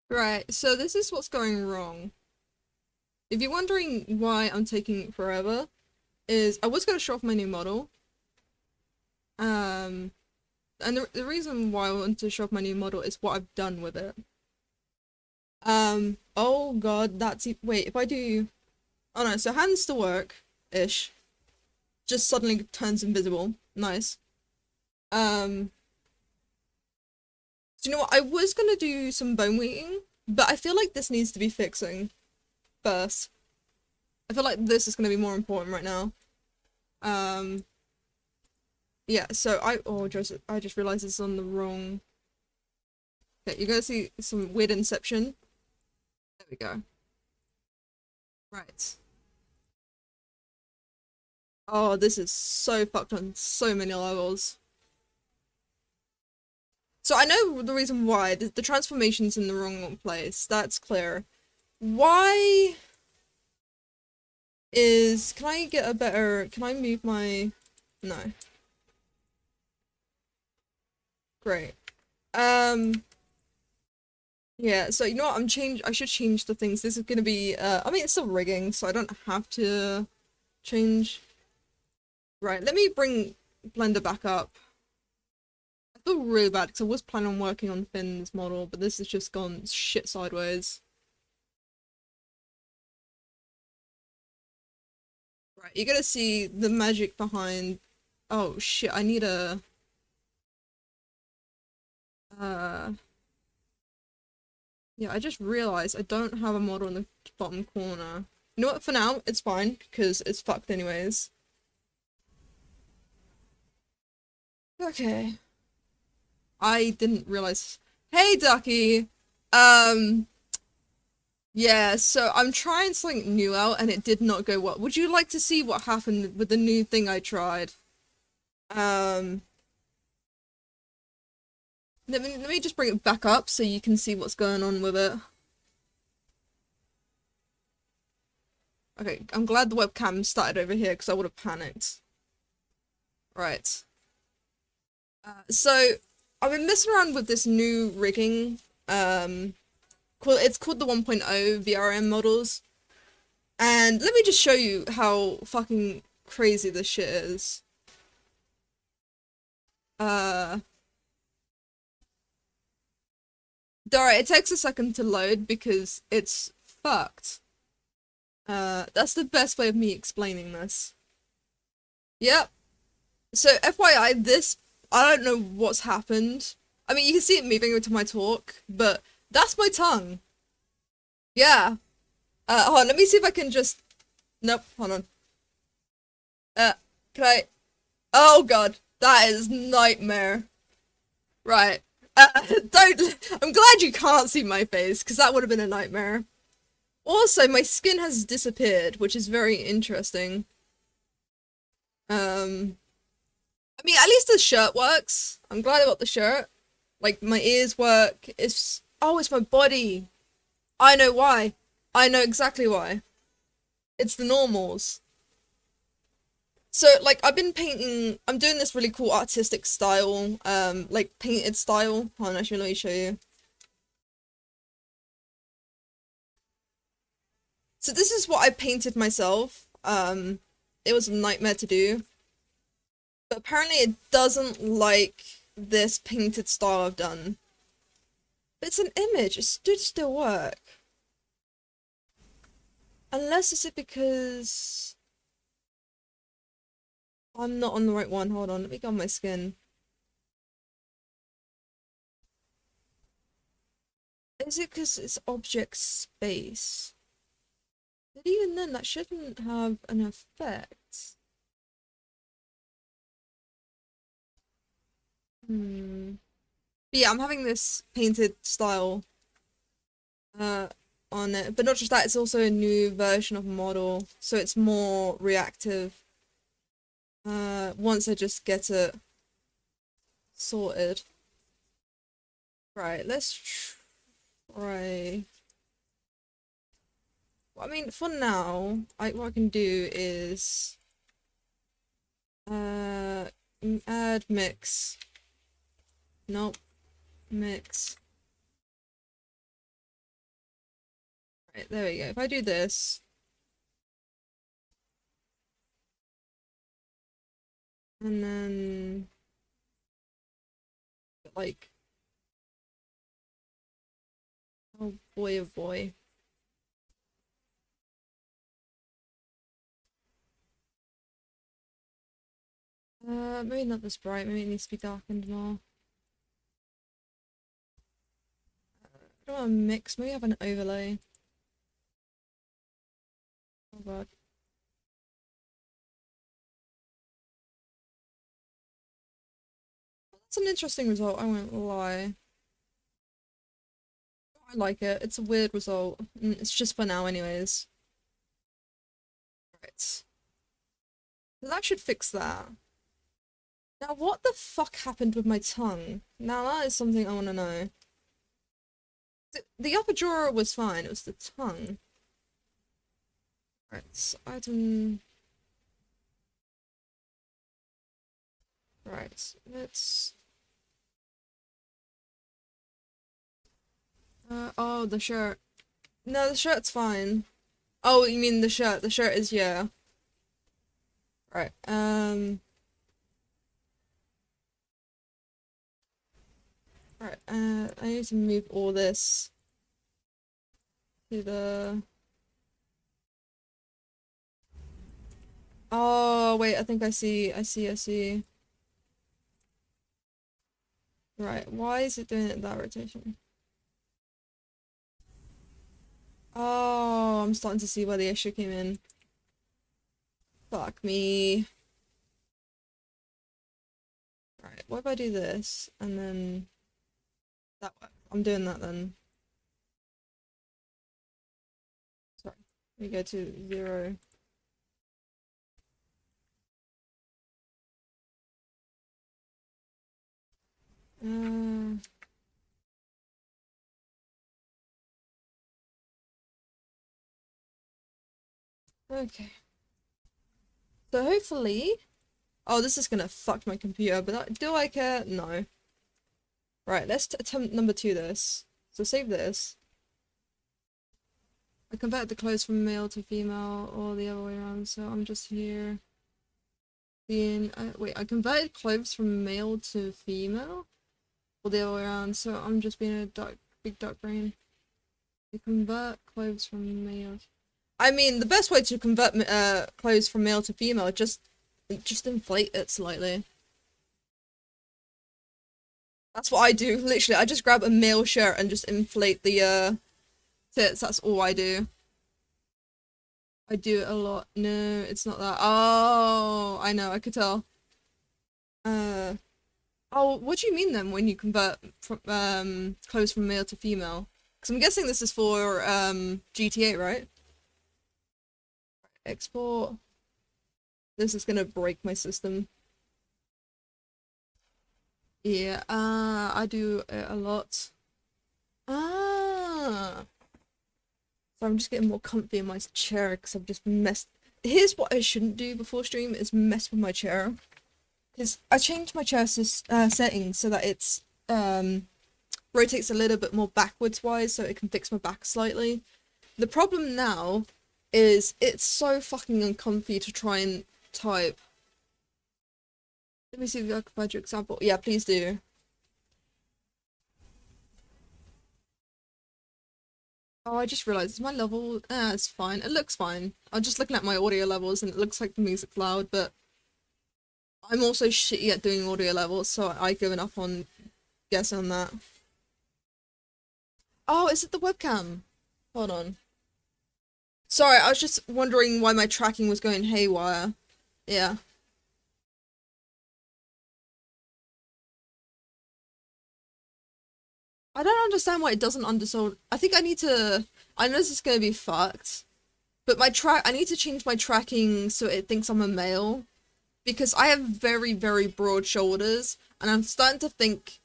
Right, so this is what's going wrong. If you're wondering why I'm taking forever, is I was going to show off my new model. Um, and the reason why I want to show off my new model is what I've done with it. Oh god, wait, if I do, oh no, so hands to work-ish, just suddenly turns invisible. Nice. Um, so you know what, I was gonna do some bone weaving, but I feel like this needs to be fixing first. I feel like this is gonna be more important right now. Um, yeah, so I just realized it's on the wrong. Okay, you're gonna see some weird inception. There we go. Right. Oh, this is so fucked on so many levels. So I know the reason why. The transformation's in the wrong place. That's clear. Why is... Can I get a better... Can I move my... No. Great. Yeah, so you know what? I should change the things. This is gonna be... I mean, it's still rigging, so I don't have to change. Right, let me bring Blender back up. I feel really bad because I was planning on working on Finn's model, but this has just gone shit sideways. Right, you're gonna see the magic behind... Oh shit, I need a... Uh... Yeah, I just realized I don't have a model in the bottom corner. You know what, for now, it's fine, because it's fucked anyways. Okay. I didn't realize... Hey, Ducky! Um... Yeah, so I'm trying something new out and it did not go well. Would you like to see what happened with the new thing I tried? Um, let me just bring it back up so you can see what's going on with it. Okay, I'm glad the webcam started over here because I would have panicked. Right. So I've been messing around with this new rigging. It's called the 1.0 VRM models. And let me just show you how fucking crazy this shit is. Uh, Alright, it takes a second to load because it's fucked. That's the best way of me explaining this. Yep. So FYI, I don't know what's happened. I mean, you can see it moving into my talk, but that's my tongue. Yeah. Hold on, let me see if I can just... Nope, hold on. Uh, can I... Oh god, that is nightmare. Right. Don't... I'm glad you can't see my face, because that would have been a nightmare. Also, my skin has disappeared, which is very interesting. Um, I mean, at least the shirt works. I'm glad about the shirt. Like, my ears work. Oh, it's my body. I know why. I know exactly why. It's the normals. So, like, I'm doing this really cool artistic style, like, painted style. Hold on, actually, let me show you. So this is what I painted myself. It was a nightmare to do. But apparently it doesn't like this painted style I've done. But it's an image, it should still work. Unless is it because I'm not on the right one. Hold on, let me go on my skin. Is it because it's object space? But even then, that shouldn't have an effect. Hmm. But yeah, I'm having this painted style uh on it. But not just that, it's also a new version of model, so it's more reactive. Once I just get it sorted. Right, let's try. Well, I mean, for now, what I can do is uh add mix. Nope, mix. Right, there we go. If I do this, and then like, oh boy, oh boy. Maybe not this bright. Maybe it needs to be darkened more. I don't want to mix. Maybe have an overlay. Oh god. That's an interesting result, I won't lie. I like it. It's a weird result. It's just for now anyways. Right. So that should fix that. Now what the fuck happened with my tongue? Now that is something I want to know. The upper jaw was fine, it was the tongue. Right, so item... Right, let's... oh, the shirt. No, the shirt's fine. Oh, you mean the shirt. The shirt is, yeah. Right, right, I need to move all this to the... Oh, wait, I think I see. Right, why is it doing it that rotation? Oh, I'm starting to see where the issue came in. Fuck me. Right, what if I do this, and then... That works. I'm doing that then. Sorry. We go to 0. Uh... Okay. So hopefully... Oh, this is gonna fuck my computer, but do I care? No. Right, let's attempt number 2 this. So save this. I converted the clothes from male to female, or the other way around, so I'm just here being... wait, I converted clothes from male to female? Or the other way around, so I'm just being a big duck brain. You convert clothes from male... I mean, the best way to convert clothes from male to female, just inflate it slightly. That's what I do, literally. I just grab a male shirt and just inflate the tits. That's all I do. I do it a lot. No, it's not that. Oh, I know, I could tell. Uh, oh, what do you mean then when you convert from clothes from male to female? Because I'm guessing this is for GTA, right? Export. This is gonna break my system. Yeah, I do it a lot. Ah. So I'm just getting more comfy in my chair because I've just messed. Here's what I shouldn't do before stream is mess with my chair. Because I changed my chair settings so that it's rotates a little bit more backwards wise so it can fix my back slightly. The problem now is it's so fucking uncomfy to try and type. Let me see if I can find your example. Yeah, please do. Oh, I just realized, is my level... it's fine. It looks fine. I'm just looking at my audio levels and it looks like the music's loud, but I'm also shitty at doing audio levels, so I've given up on guessing on that. Oh, is it the webcam? Hold on. Sorry, I was just wondering why my tracking was going haywire. Yeah. I don't understand why it doesn't undersold. I think I need to... I know this is gonna be fucked, but I need to change my tracking so it thinks I'm a male. Because I have very, very broad shoulders, and I'm starting to think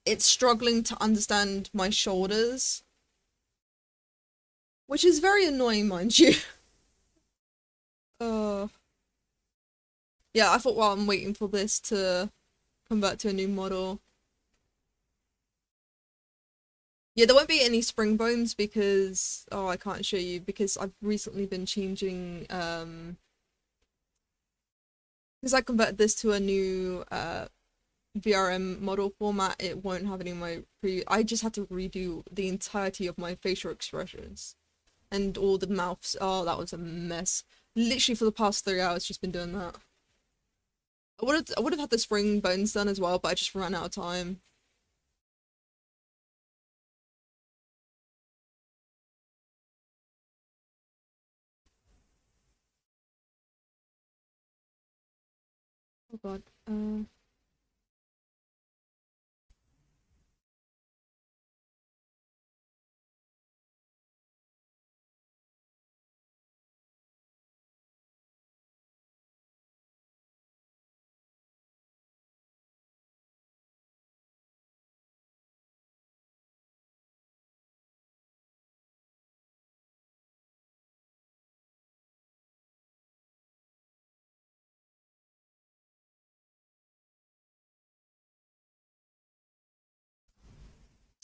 it's struggling to understand my shoulders. Which is very annoying, mind you. Uh, yeah, I thought while I'm waiting for this to convert to a new model. Yeah, there won't be any spring bones because oh, I can't show you because I've recently been changing because I converted this to a new VRM model format. It won't have any of my pre I just had to redo the entirety of my facial expressions and all the mouths. Oh, that was a mess. Literally for the past 3 hours just been doing that. I would have had the spring bones done as well, but I just ran out of time. Oh god.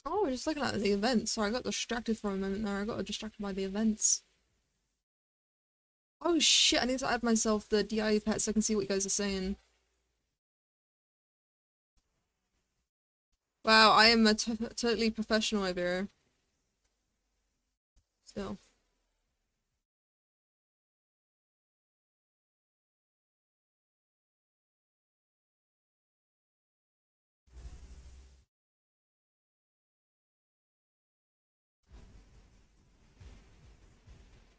Oh, we're just looking at the events. Sorry, I got distracted for a moment there. I got distracted by the events. Oh shit, I need to add myself the DIE pet so I can see what you guys are saying. Wow, I am a totally professional over here. Still.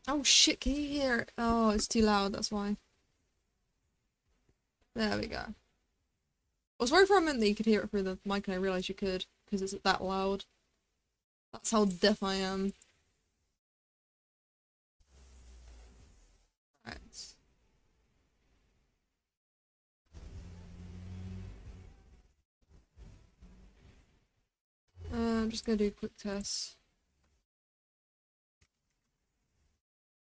Oh shit, can you hear it? Oh, it's too loud, that's why. There we go. I was worried for a minute that you could hear it through the mic and I realized you could, because it's that loud. That's how deaf I am. Right. I'm just gonna do a quick test.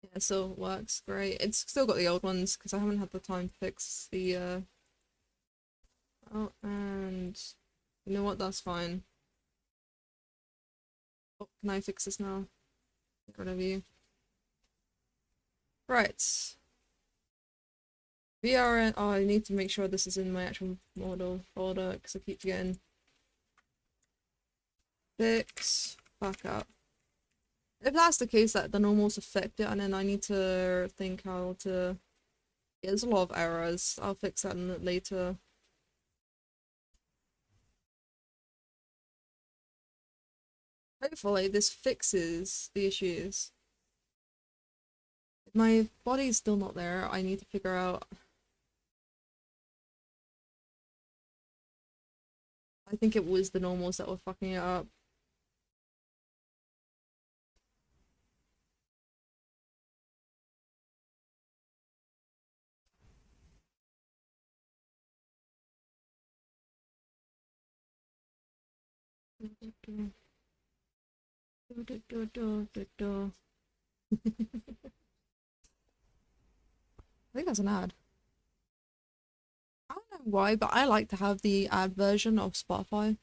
Yeah, it still works great. It's still got the old ones because I haven't had the time to fix the oh, and you know what? That's fine. Oh, can I fix this now? Get rid of you. Right. VRN. Oh, I need to make sure this is in my actual model folder because I keep forgetting. Fix. Back up. If that's the case, that the normals affect it, and then I need to think how to. Yeah, there's a lot of errors. I'll fix that later. Hopefully, this fixes the issues. If my body's still not there, I need to figure out. I think it was the normals that were fucking it up. I think that's an ad. I don't know why, but I like to have the ad version of Spotify.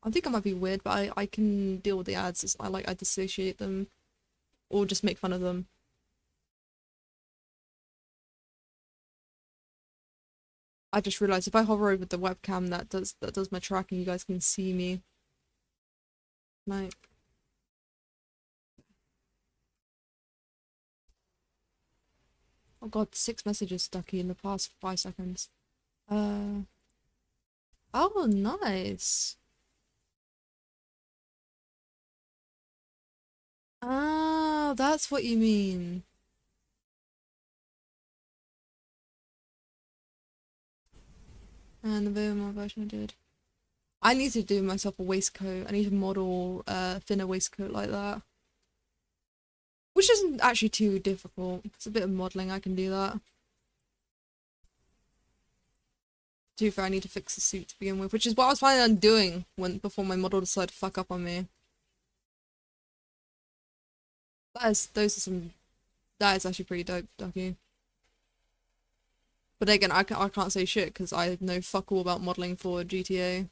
I think I might be weird, but I can deal with the ads. I dissociate them or just make fun of them. I just realized if I hover over the webcam that does my tracking, you guys can see me. Like, oh god, 6 messages stuck in the past 5 seconds. Uh, oh nice. Ah, that's what you mean. And the very more version I did. I need to do myself a waistcoat. I need to model a thinner waistcoat like that. Which isn't actually too difficult. It's a bit of modelling, I can do that. To be fair, I need to fix the suit to begin with, which is what I was planning on doing before my model decided to fuck up on me. That is actually pretty dope, Ducky. But again, I can't say shit because I know fuck all about modelling for GTA.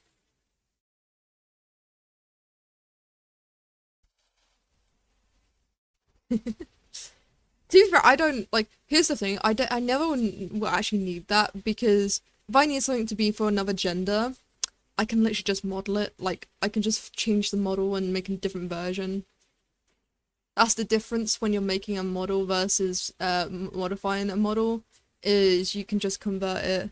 To be fair, I don't like. Here's the thing: I never will actually need that because if I need something to be for another gender, I can literally just model it. Like I can just change the model and make a different version. That's the difference when you're making a model versus modifying a model, is you can just convert it.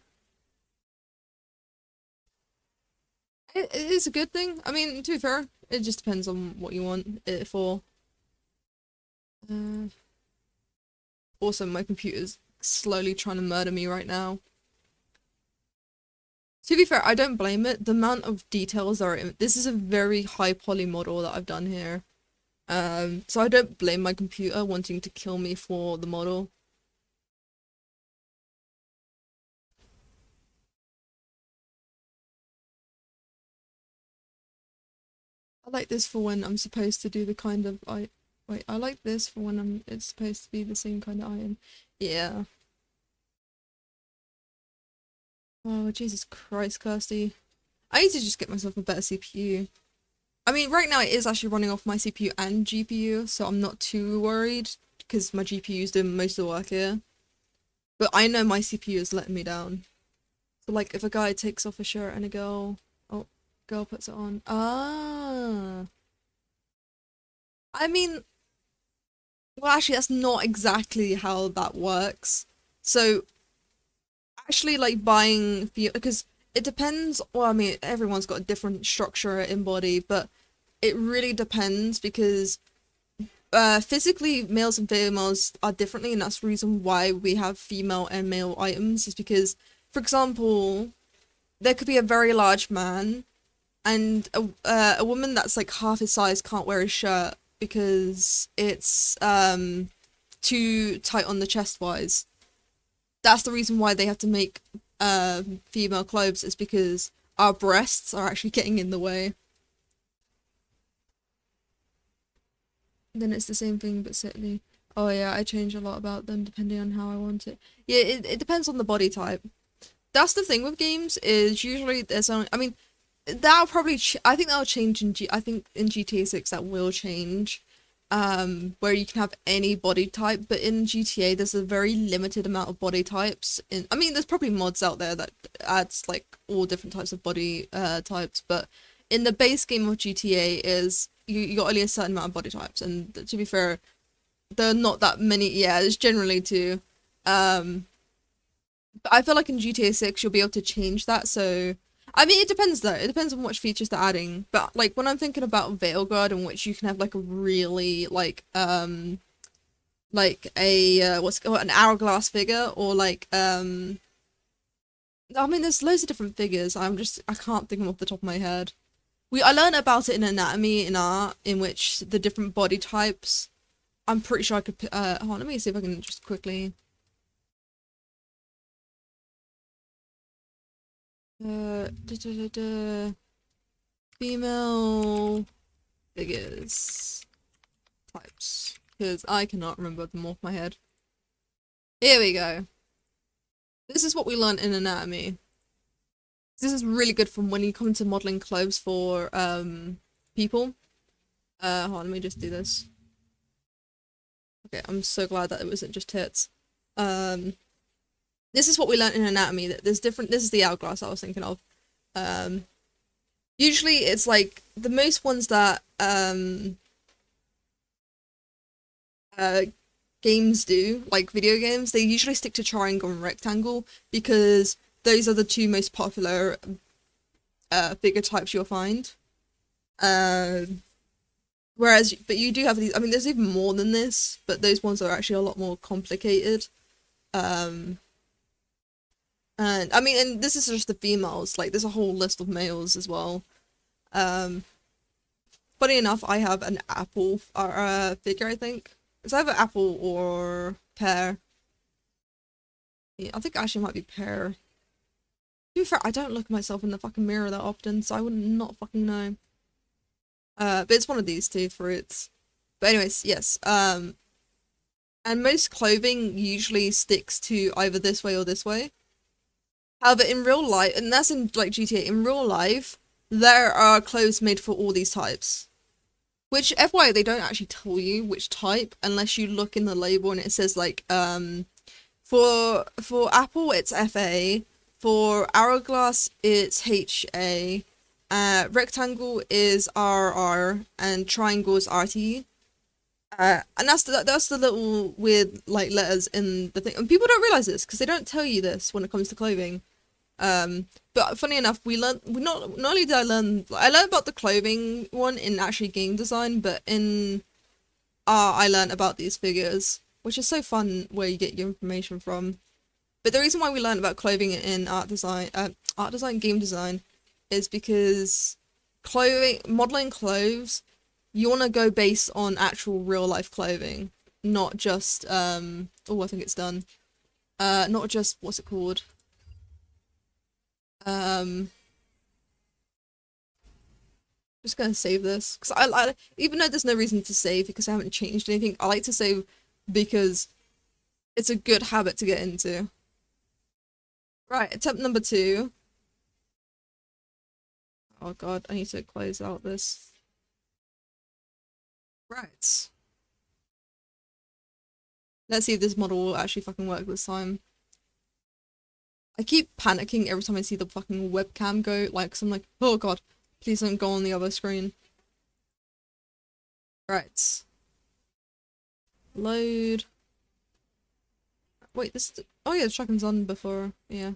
It is a good thing. I mean, to be fair, it just depends on what you want it for. Uh, Also, my computer's slowly trying to murder me right now. To be fair, I don't blame it. The amount of details are in this is a very high poly model that I've done here. So I don't blame my computer wanting to kill me for the model. I like this for when I'm supposed to do the kind of I like this for when it's supposed to be the same kind of item. Yeah. Oh, Jesus Christ, Kirsty. I need to just get myself a better CPU. I mean, right now it is actually running off my CPU and GPU, so I'm not too worried because my GPU is doing most of the work here. But I know my CPU is letting me down. So like if a guy takes off a shirt and girl puts it on. Ah. I mean, well actually that's not exactly how that works. So actually like buying because it depends, well I mean everyone's got a different structure in body, but it really depends because physically males and females are differently, and that's the reason why we have female and male items is because, for example, there could be a very large man and a woman that's like half his size can't wear a shirt because it's too tight on the chest wise. That's the reason why they have to make female clothes, is because our breasts are actually getting in the way. Then it's the same thing but slightly. Oh yeah, I change a lot about them depending on how I want it. Yeah, it depends on the body type. That's the thing with games, is usually there's only, I mean, that'll probably I think that'll change I think in GTA 6 that will change, where you can have any body type, but in GTA there's a very limited amount of body types. I mean there's probably mods out there that adds like all different types of body types, but in the base game of GTA is you got only a certain amount of body types, and to be fair, there are not that many. Yeah, there's generally two. Um, but I feel like in GTA 6 you'll be able to change that. So I mean, it depends though. It depends on which features they're adding. But like when I'm thinking about Veilguard, in which you can have like a really like a what's it called, an hourglass figure, or like I mean there's loads of different figures. I can't think of them off the top of my head. I learned about it in anatomy in art, in which the different body types. I'm pretty sure I could. Hold on, let me see if I can just quickly. Da, da, da, da. Female figures types, because I cannot remember them off my head. Here we go. This is what we learned in anatomy. This is really good from when you come to modeling clothes for people. Hold on, let me just do this. Okay, I'm so glad that it wasn't just tits. Um, this is what we learned in anatomy, that there's different. This is the hourglass I was thinking of. Um, Usually it's like the most ones that uh games do, like video games, they usually stick to triangle and rectangle because those are the two most popular figure types you'll find. Um but you do have these, I mean there's even more than this, but those ones are actually a lot more complicated. Um and I mean, and this is just the females, like there's a whole list of males as well. Um Funny enough, I have an apple figure, I think. It's either apple or pear. Yeah, I think actually it might be pear. To be fair, I don't look at myself in the fucking mirror that often, so I would not fucking know. But it's one of these two fruits. But anyways, yes. And most clothing usually sticks to either this way or this way. However, in real life, and that's in like GTA, in real life, there are clothes made for all these types. Which, FYI, they don't actually tell you which type unless you look in the label and it says like for Apple it's FA, for Hourglass it's HA, Rectangle is RR, and Triangle is RT. And that's the little weird like letters in the thing, and people don't realize this because they don't tell you this when it comes to clothing. But funny enough, we not only did I learned about the clothing one in actually game design, but in art I learned about these figures, which is so fun where you get your information from. But the reason why we learned about clothing in art design, game design, is because clothing, modeling clothes, you want to go based on actual real life clothing, not just oh, I think it's done. Not just what's it called? Um, just gonna save this because I even though there's no reason to save because I haven't changed anything, I like to save because it's a good habit to get into. Right, attempt number two. Oh god, I need to close out this. Right. Let's see if this model will actually fucking work this time. I keep panicking every time I see the fucking webcam go, like, 'cause I'm like, oh god, please don't go on the other screen. Right. Load. Wait, this. Oh yeah, the tracking's on before. Yeah.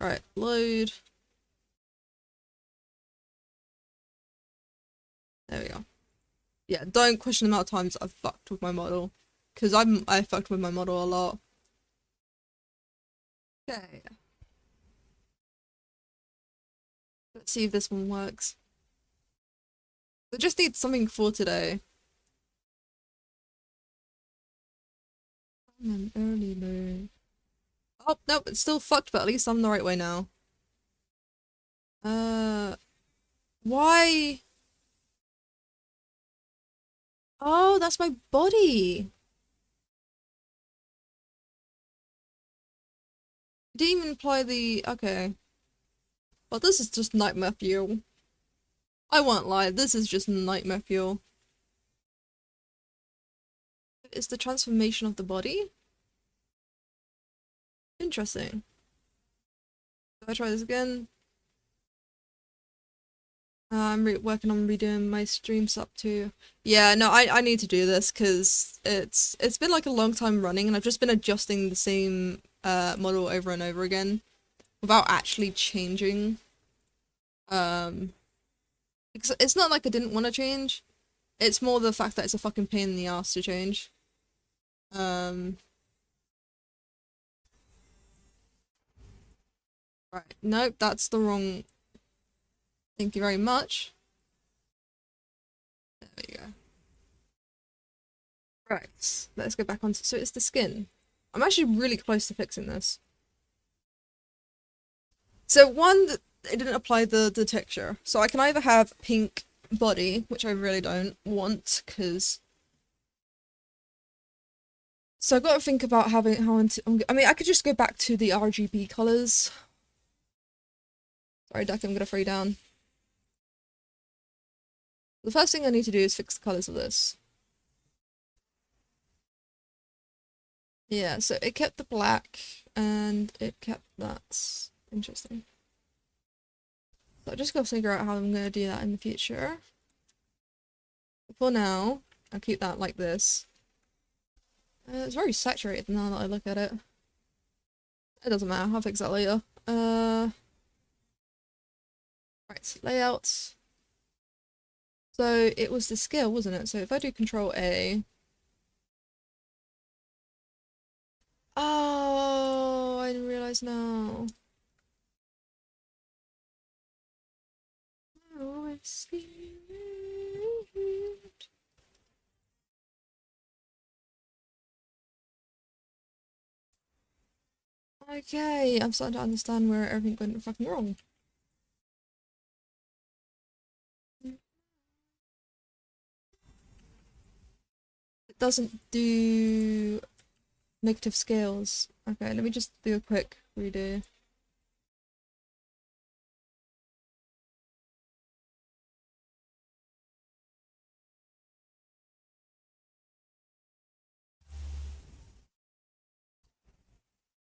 Right, load. There we go. Yeah, don't question the amount of times I've fucked with my model. Because I fucked with my model a lot. Okay. Let's see if this one works. I just need something for today. I'm an early bird. Oh, nope, it's still fucked, but at least I'm the right way now. Uh, why? Oh, that's my body. Didn't even apply the. Okay. Well, this is just nightmare fuel. I won't lie, this is just nightmare fuel. It's the transformation of the body? Interesting. Do I try this again? I'm working on redoing my stream setup too. Yeah, no, I need to do this because it's been like a long time running and I've just been adjusting the same model over and over again without actually changing. Because it's not like I didn't want to change. It's more the fact that it's a fucking pain in the ass to change. Um, right. Nope, that's the wrong. Thank you very much. There we go. Right, let's go back on. So it's the skin. I'm actually really close to fixing this. So one, it didn't apply the texture. So I can either have pink body, which I really don't want, because. So I've got to think about having how I mean, I could just go back to the RGB colors. Sorry, Duck, I'm gonna throw you down. The first thing I need to do is fix the colors of this. Yeah, so it kept the black and it kept that. Interesting. So I just gotta figure out how I'm gonna do that in the future. For now, I'll keep that like this. It's very saturated now that I look at it. It doesn't matter, I'll fix that later. Right, layouts. So it was the scale, wasn't it? So if I do Control A. Oh, I didn't realize now. Oh, I'm scared. Okay, I'm starting to understand where everything went fucking wrong. It doesn't do negative scales. Okay, let me just do a quick redo.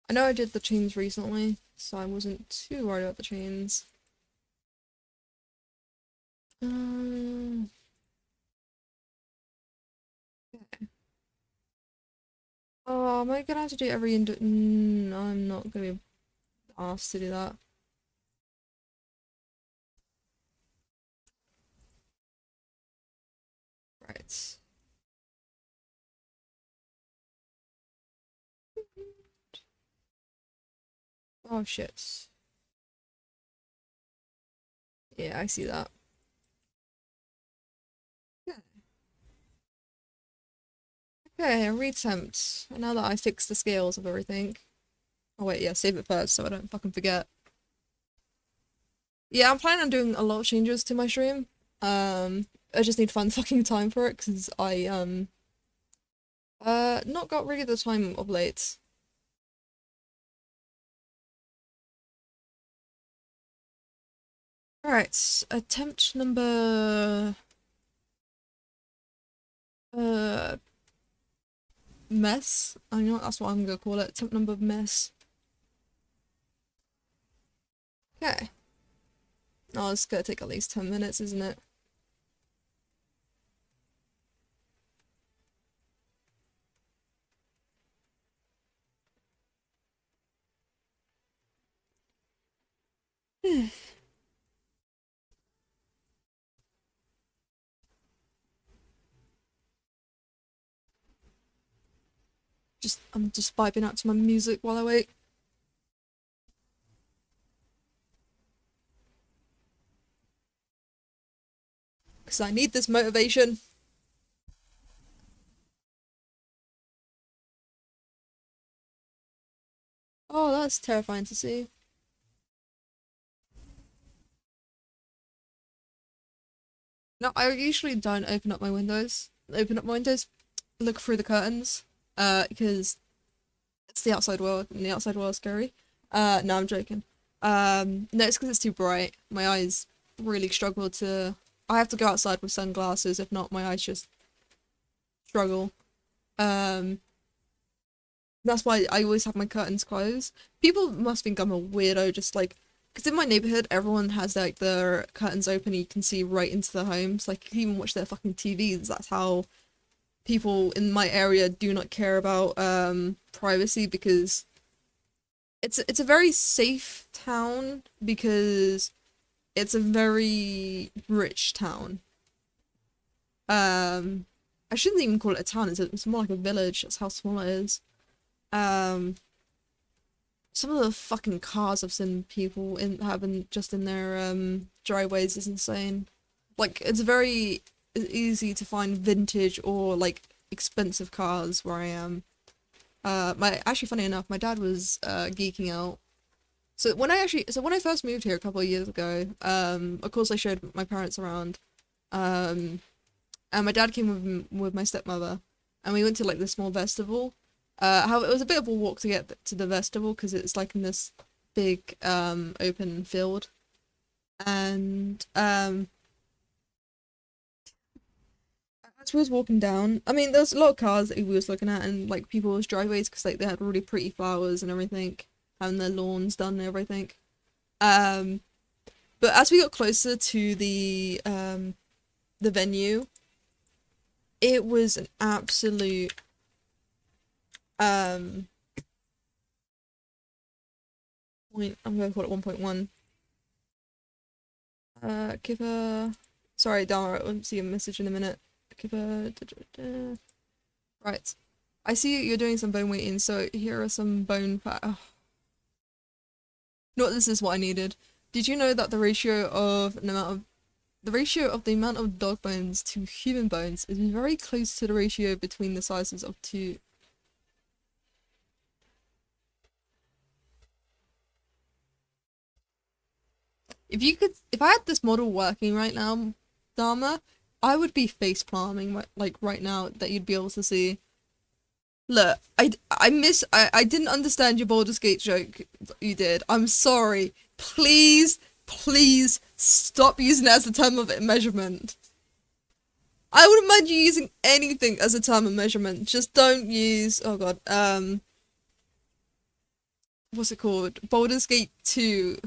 I know I did the chains recently, so I wasn't too worried about the chains. Um, oh, am I gonna have to do every No, I'm not gonna be asked to do that. Right. Oh shit. Yeah, I see that. Yeah. Okay, retempt. Now that I fixed the scales of everything. Oh wait, yeah, save it first so I don't fucking forget. Yeah, I'm planning on doing a lot of changes to my stream. I just need to find the fucking time for it because I not got really the time of late. Alright, attempt number uh mess. I know that's what I'm gonna call it. Attempt number mess. Okay. Oh, it's gonna take at least 10 minutes, isn't it? I'm just vibing out to my music while I wait. Because I need this motivation. Oh, that's terrifying to see. No, I usually don't open up my windows, look through the curtains, because it's the outside world, and the outside world's scary. No, I'm joking. No, it's because it's too bright. My eyes really struggle to. I have to go outside with sunglasses, if not, my eyes just struggle. Um, that's why I always have my curtains closed. People must think I'm a weirdo, just like, because in my neighborhood, everyone has like their curtains open, and you can see right into their homes. Like, you can even watch their fucking TVs. That's how people in my area do not care about privacy because it's a very safe town because it's a very rich town. Um, I shouldn't even call it a town. It's more like a village. That's how small it is. Um, some of the fucking cars I've seen people in having just in their driveways is insane. Like it's very easy to find vintage or like expensive cars where I am. My actually funny enough, my dad was geeking out. So when I first moved here a couple of years ago, of course I showed my parents around. Um, and my dad came with my stepmother, and we went to like the small festival. How it was a bit of a walk to get to the festival because it's like in this big open field, and as we was walking down, I mean, there was a lot of cars that we was looking at, and like people's driveways because like they had really pretty flowers and everything, having their lawns done and everything. Um, but as we got closer to the venue, it was an absolute um point. I'm gonna call it 1.1. Give a sorry, Dara. I'll see a message in a minute. Give a right. I see you're doing some bone weighting, so here are some bone fat. Oh, no, this is what I needed. Did you know that the ratio of the amount of dog bones to human bones is very close to the ratio between the sizes of two. If I had this model working right now, Dharma, I would be face palming like right now that you'd be able to see. Look, I didn't understand your Baldur's Gate joke you did. I'm sorry. Please stop using it as a term of measurement. I wouldn't mind you using anything as a term of measurement. Just don't use oh god. what's it called? Baldur's Gate 2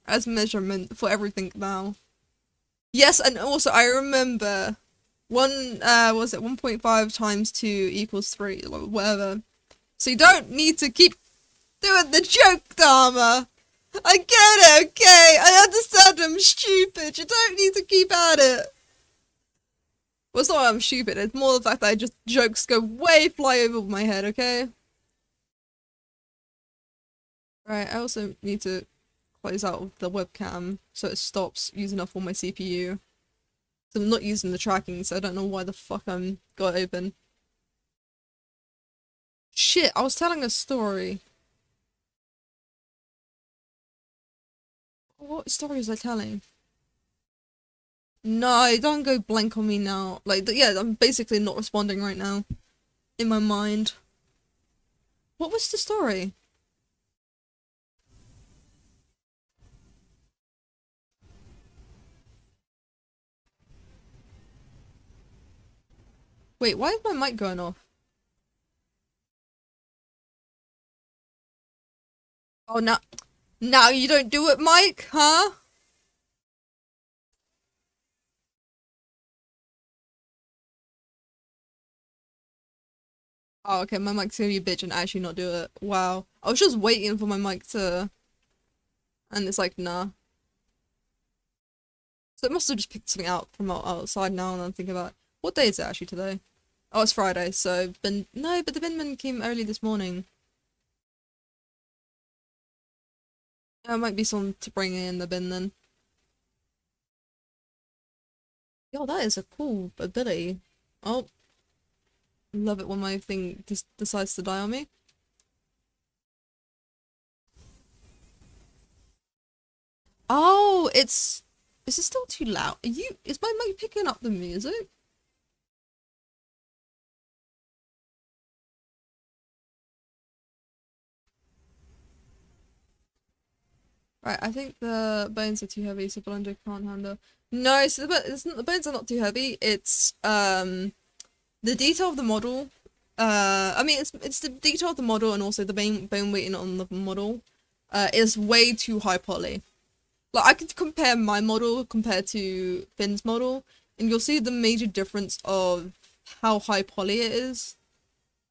as measurement for everything now. Yes, and also I remember one was it 1.5 times 2 equals 3 or whatever. So you don't need to keep doing the joke, Dharma. I get it, okay? I understand I'm stupid. You don't need to keep at it. Well, it's not that I'm stupid, it's more the fact that I just jokes go way fly over my head, okay? Right, I also need to close out the webcam so it stops using up all my CPU. So I'm not using the tracking, so I don't know why the fuck I'm got open. Shit, I was telling a story. What story was I telling? No, don't go blank on me now. Like, yeah, I'm basically not responding right now. In my mind. What was the story? Wait, why is my mic going off? Oh, now you don't do it, Mike, huh? Oh, okay, my mic's gonna be a bitch and actually not do it. Wow. I was just waiting for my mic to... And it's like, nah. So it must have just picked something out from outside now and I'm thinking about... What day is it actually today? Oh, it's Friday, so... No, but the binman came early this morning. There might be someone to bring in the bin then. Yo, that is a cool ability. Oh, love it when my thing just decides to die on me. Oh, it's... Is it still too loud? Is my mic picking up the music? Right, I think the bones are too heavy, so Blender can't handle. No, so the bones are not too heavy. It's the detail of the model. I mean it's the detail of the model and also the bone weighting on the model. Is way too high poly. Like I could compare my model compared to Finn's model, and you'll see the major difference of how high poly it is.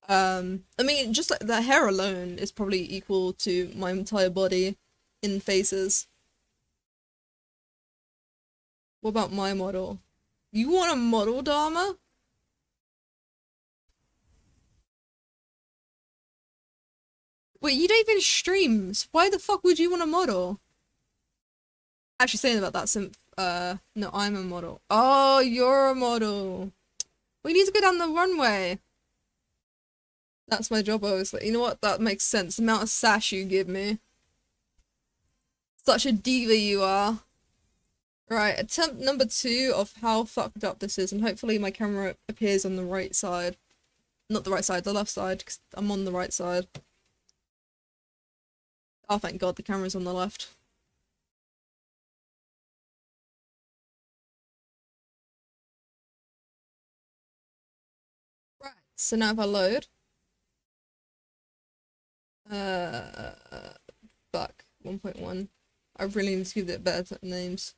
I mean, just like the hair alone is probably equal to my entire body in faces. What about my model? You want a model, Dharma? Wait, you don't even stream. So why the fuck would you want a model? Actually, saying about that, no, I'm a model. Oh, you're a model. We need to go down the runway. That's my job, obviously. You know what? That makes sense. The amount of sash you give me. Such a diva you are. Right, attempt number 2 of how fucked up this is, and hopefully my camera appears on the right side. Not the right side, the left side, because I'm on the right side. Oh, thank God, the camera's on the left. Right, so now if I load, uh, fuck, 1.1. I really need to give it better names.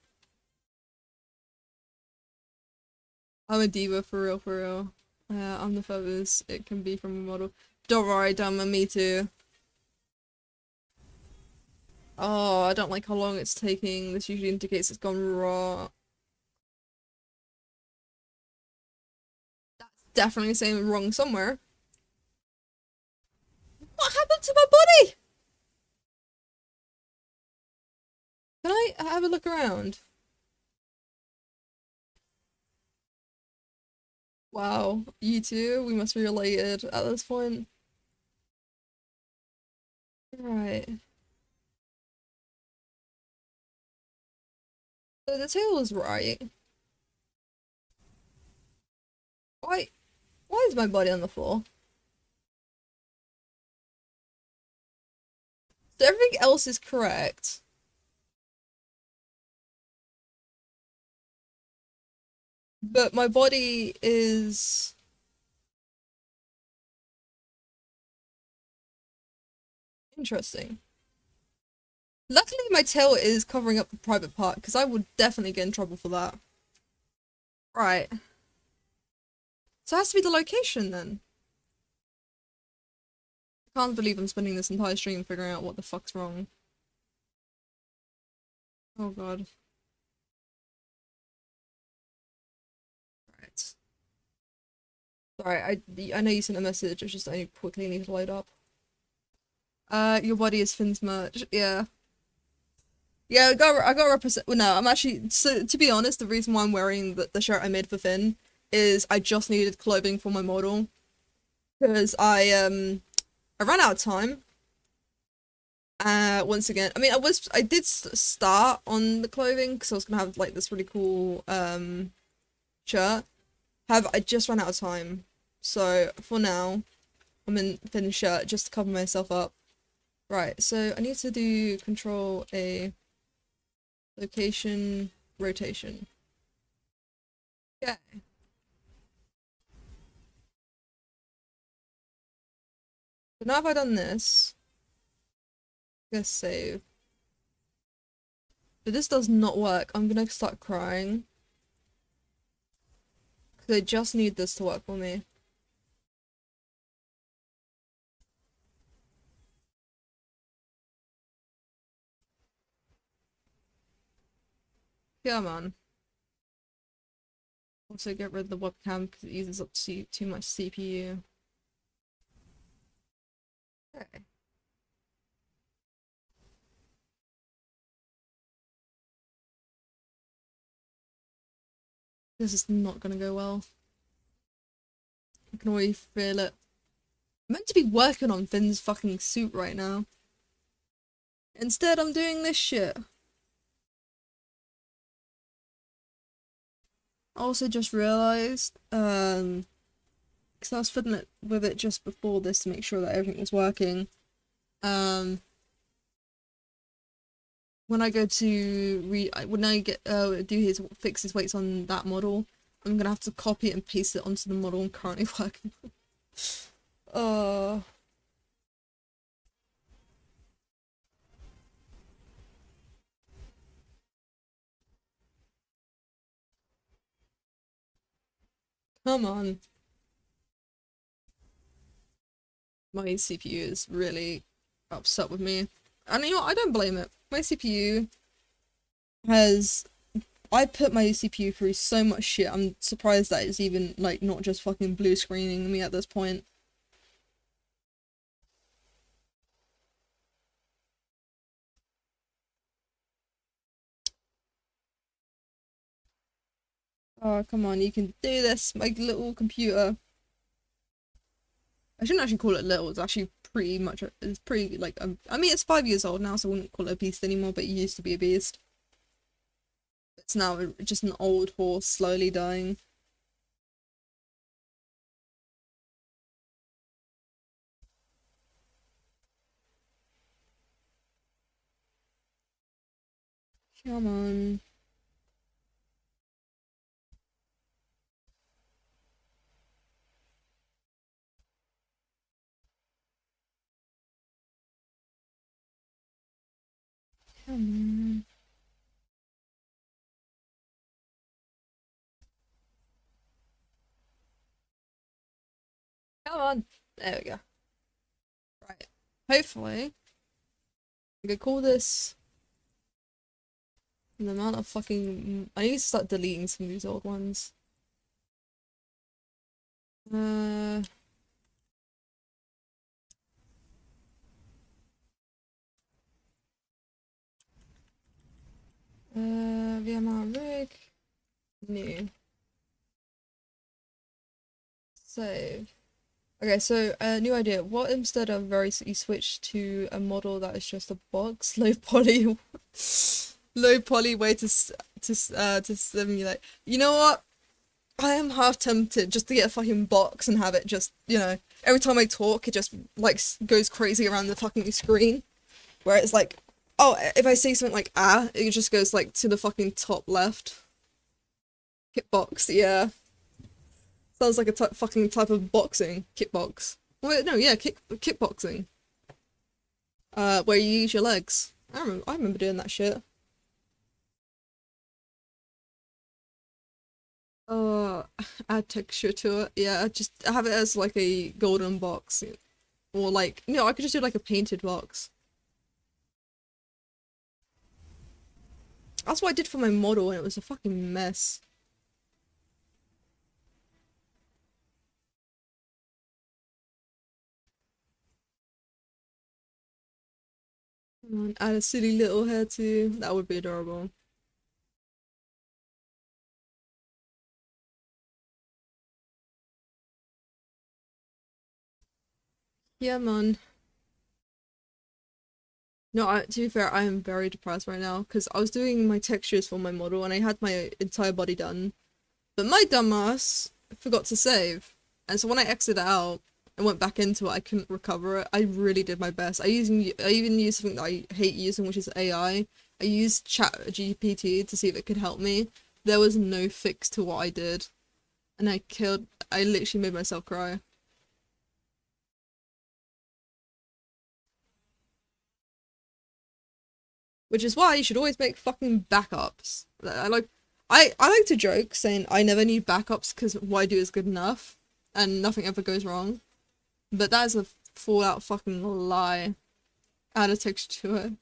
I'm a diva for real, for real. I'm the furthest it can be from a model. Don't worry, Dama, me too. Oh, I don't like how long it's taking. This usually indicates it's gone raw. That's definitely saying wrong somewhere. What happened to my body? Can I have a look around? Wow, you two, we must be related at this point. Right. So the tail is right. Why why is my body on the floor? So everything else is correct. But my body is interesting. Luckily, my tail is covering up the private part, because I would definitely get in trouble for that. Right. So it has to be the location then. I can't believe I'm spending this entire stream figuring out what the fuck's wrong. Oh god. Right. Sorry, I know you sent a message, it's just I quickly need to load up. Your body is Finn's merch. Yeah. Yeah, I got represent. Well, no, I'm actually. So to be honest, the reason why I'm wearing the shirt I made for Finn is I just needed clothing for my model because I ran out of time. Once again, I mean, I did start on the clothing because I was gonna have like this really cool shirt. However, I just ran out of time, so for now, I'm in Finn's shirt just to cover myself up. Right, so I need to do Control A, location, rotation. Yeah. So now if I done this, let's save. But this does not work. I'm gonna start crying. Because I just need this to work for me. Yeah, man. Also get rid of the webcam because it uses up too much CPU. Okay. This is not gonna go well. I can already feel it. I'm meant to be working on Finn's fucking suit right now. Instead, I'm doing this shit. I also just realized, because I was fiddling with it just before this to make sure that everything was working. When I go to when I get do his fix his weights on that model, I'm gonna have to copy it and paste it onto the model I'm currently working on. Uh, come on. My CPU is really upset with me. And you know what? I don't blame it. My CPU has I put my CPU through so much shit. I'm surprised that it's even like not just fucking blue screening me at this point. Oh, come on, you can do this, my little computer. I shouldn't actually call it little. It's actually pretty much. It's pretty like. I mean, it's 5 years old now, so I wouldn't call it a beast anymore. But it used to be a beast. It's now just an old horse slowly dying. Come on. Come on. Come on. There we go. Right. Hopefully, I could call this the amount of fucking. I need to start deleting some of these old ones. Uh. VMR rig. New. Save. Okay, so new idea. What instead of you switch to a model that is just a box, low poly, low poly way to simulate. You know what? I am half tempted just to get a fucking box and have it just, every time I talk, it just like goes crazy around the fucking screen. Where it's like, oh, if I say something like it just goes like to the fucking top left. Hitbox, yeah. Sounds like a fucking type of boxing. Kickbox. Wait, no, yeah, kickboxing. Where you use your legs. I remember doing that shit. Uh, add texture to it. Yeah, just have it as like a golden box, or like no, I could just do like a painted box. That's what I did for my model, and it was a fucking mess. Add a silly little hair too. That would be adorable. Yeah, man. No, to be fair, I am very depressed right now because I was doing my textures for my model and I had my entire body done. But my dumbass forgot to save. And so when I exited out and went back into it, I couldn't recover it. I really did my best. I even used something that I hate using, which is AI. I used ChatGPT to see if it could help me. There was no fix to what I did. And I literally made myself cry. Which is why you should always make fucking backups. I like to joke saying I never need backups because what I do is good enough and nothing ever goes wrong. But that is a full out fucking lie. Add a texture to it.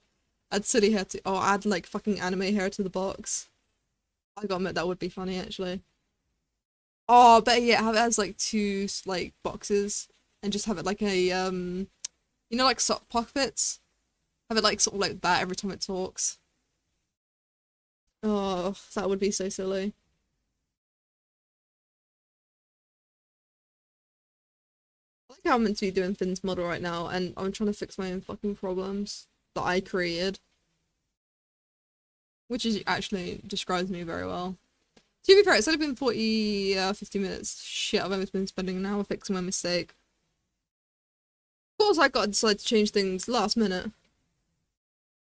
Add silly hair to add like fucking anime hair to the box. I gotta admit that would be funny actually. Oh, better yet, have it as like two like boxes and just have it like a you know like sock pockets? Have it like sort of like that every time it talks. Oh, that would be so silly. I like how I'm meant to be doing Finn's model right now, and I'm trying to fix my own fucking problems that I created, which is actually describes me very well. To be fair, it's only been 40, 50 minutes. Shit, I've only been spending an hour fixing my mistake. Of course, I got to decide to change things last minute.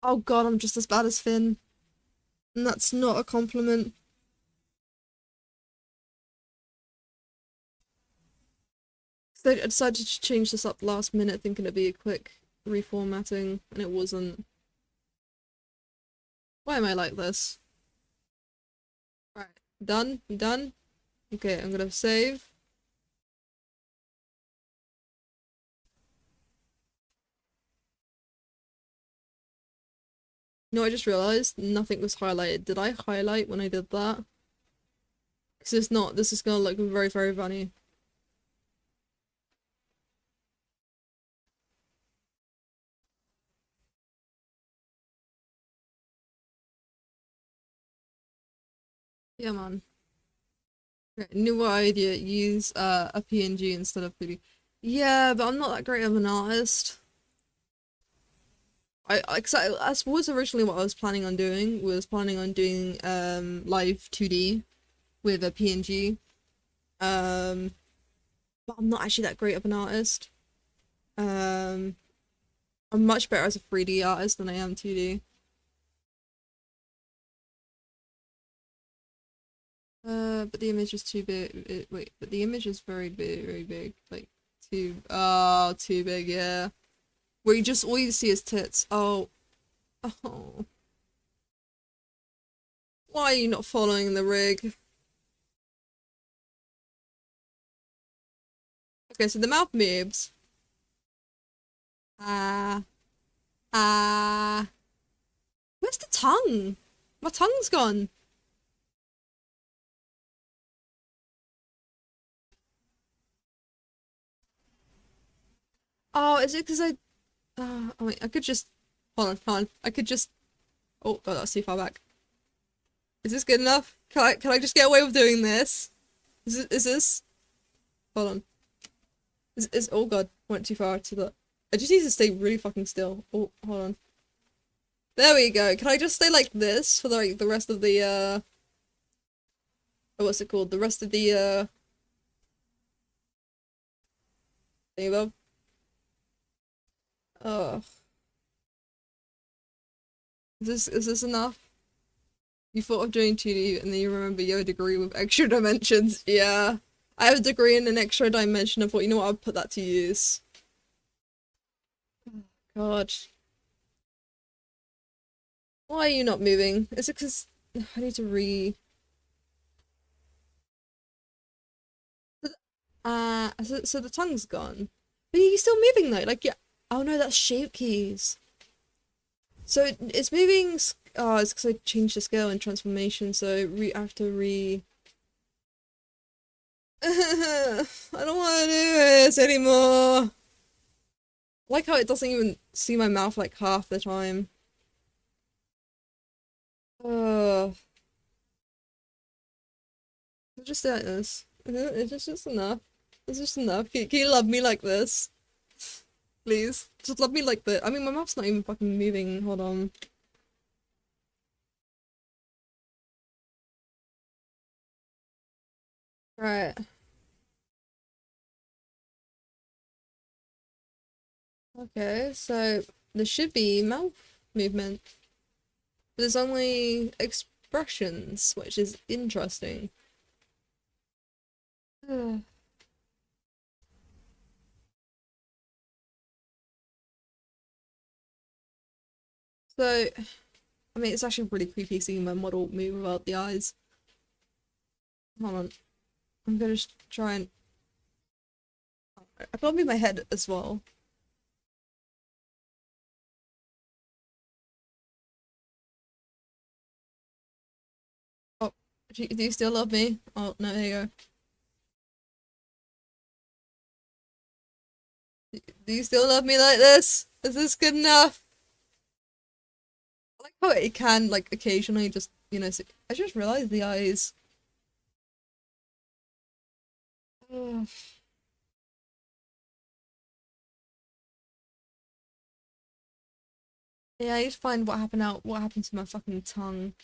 Oh god, I'm just as bad as Finn. And that's not a compliment. So I decided to change this up last minute, thinking it'd be a quick reformatting, and it wasn't. Why am I like this? Right, done? Done? Okay, I'm gonna save. No, I just realized nothing was highlighted. Did I highlight when I did that? Because it's not, this is gonna look very, very funny. Yeah, man. Okay, new idea, use a PNG instead of 3D. Yeah, but I'm not that great of an artist. Cause that's was originally what I was planning on doing, was planning on doing live 2D with a PNG. Um, but I'm not actually that great of an artist. Um, I'm much better as a 3D artist than I am 2D. But the image is too big. Wait, but the image is very big, very big. Like too big, yeah. Where you just all you see is tits. Oh, oh. Why are you not following the rig? Okay, so the mouth moves. Ah, ah. Where's the tongue? My tongue's gone. Oh, is it because I? Oh wait, I could just. Hold on, hold on. I could just. Oh god, that's too far back. Is this good enough? Can I just get away with doing this? Is this? Hold on. Is oh god, went too far to the. I just need to stay really fucking still. Oh, hold on. There we go. Can I just stay like this for like the rest of the what's it called? The rest of the thingy. Oh, is this enough? You thought of doing 2D and then you remember your degree with extra dimensions. Yeah. I have a degree in an extra dimension. I thought, you know what, I'll put that to use. God. Why are you not moving? Is it because I need to so the tongue's gone. But you're still moving though, like yeah. Oh no, that's shape keys. So it's moving. Oh, it's because I changed the scale and transformation. So I have to re. I don't want to do this anymore. I like how it doesn't even see my mouth like half the time. Oh, just like this. It's just enough. It's just enough. Can you love me like this? Please. Just love me like this. I mean, my mouth's not even fucking moving. Hold on. Right. Okay, so there should be mouth movement. There's only expressions, which is interesting. Ugh. So, I mean, it's actually really creepy seeing my model move without the eyes. Hold on. I'm gonna just try and. I can't move my head as well. Oh, do you still love me? Oh, no, there you go. Do you still love me like this? Is this good enough? I like how it can, like, occasionally just, I just realized the eyes. Ugh. Yeah, I need to find what happened to my fucking tongue.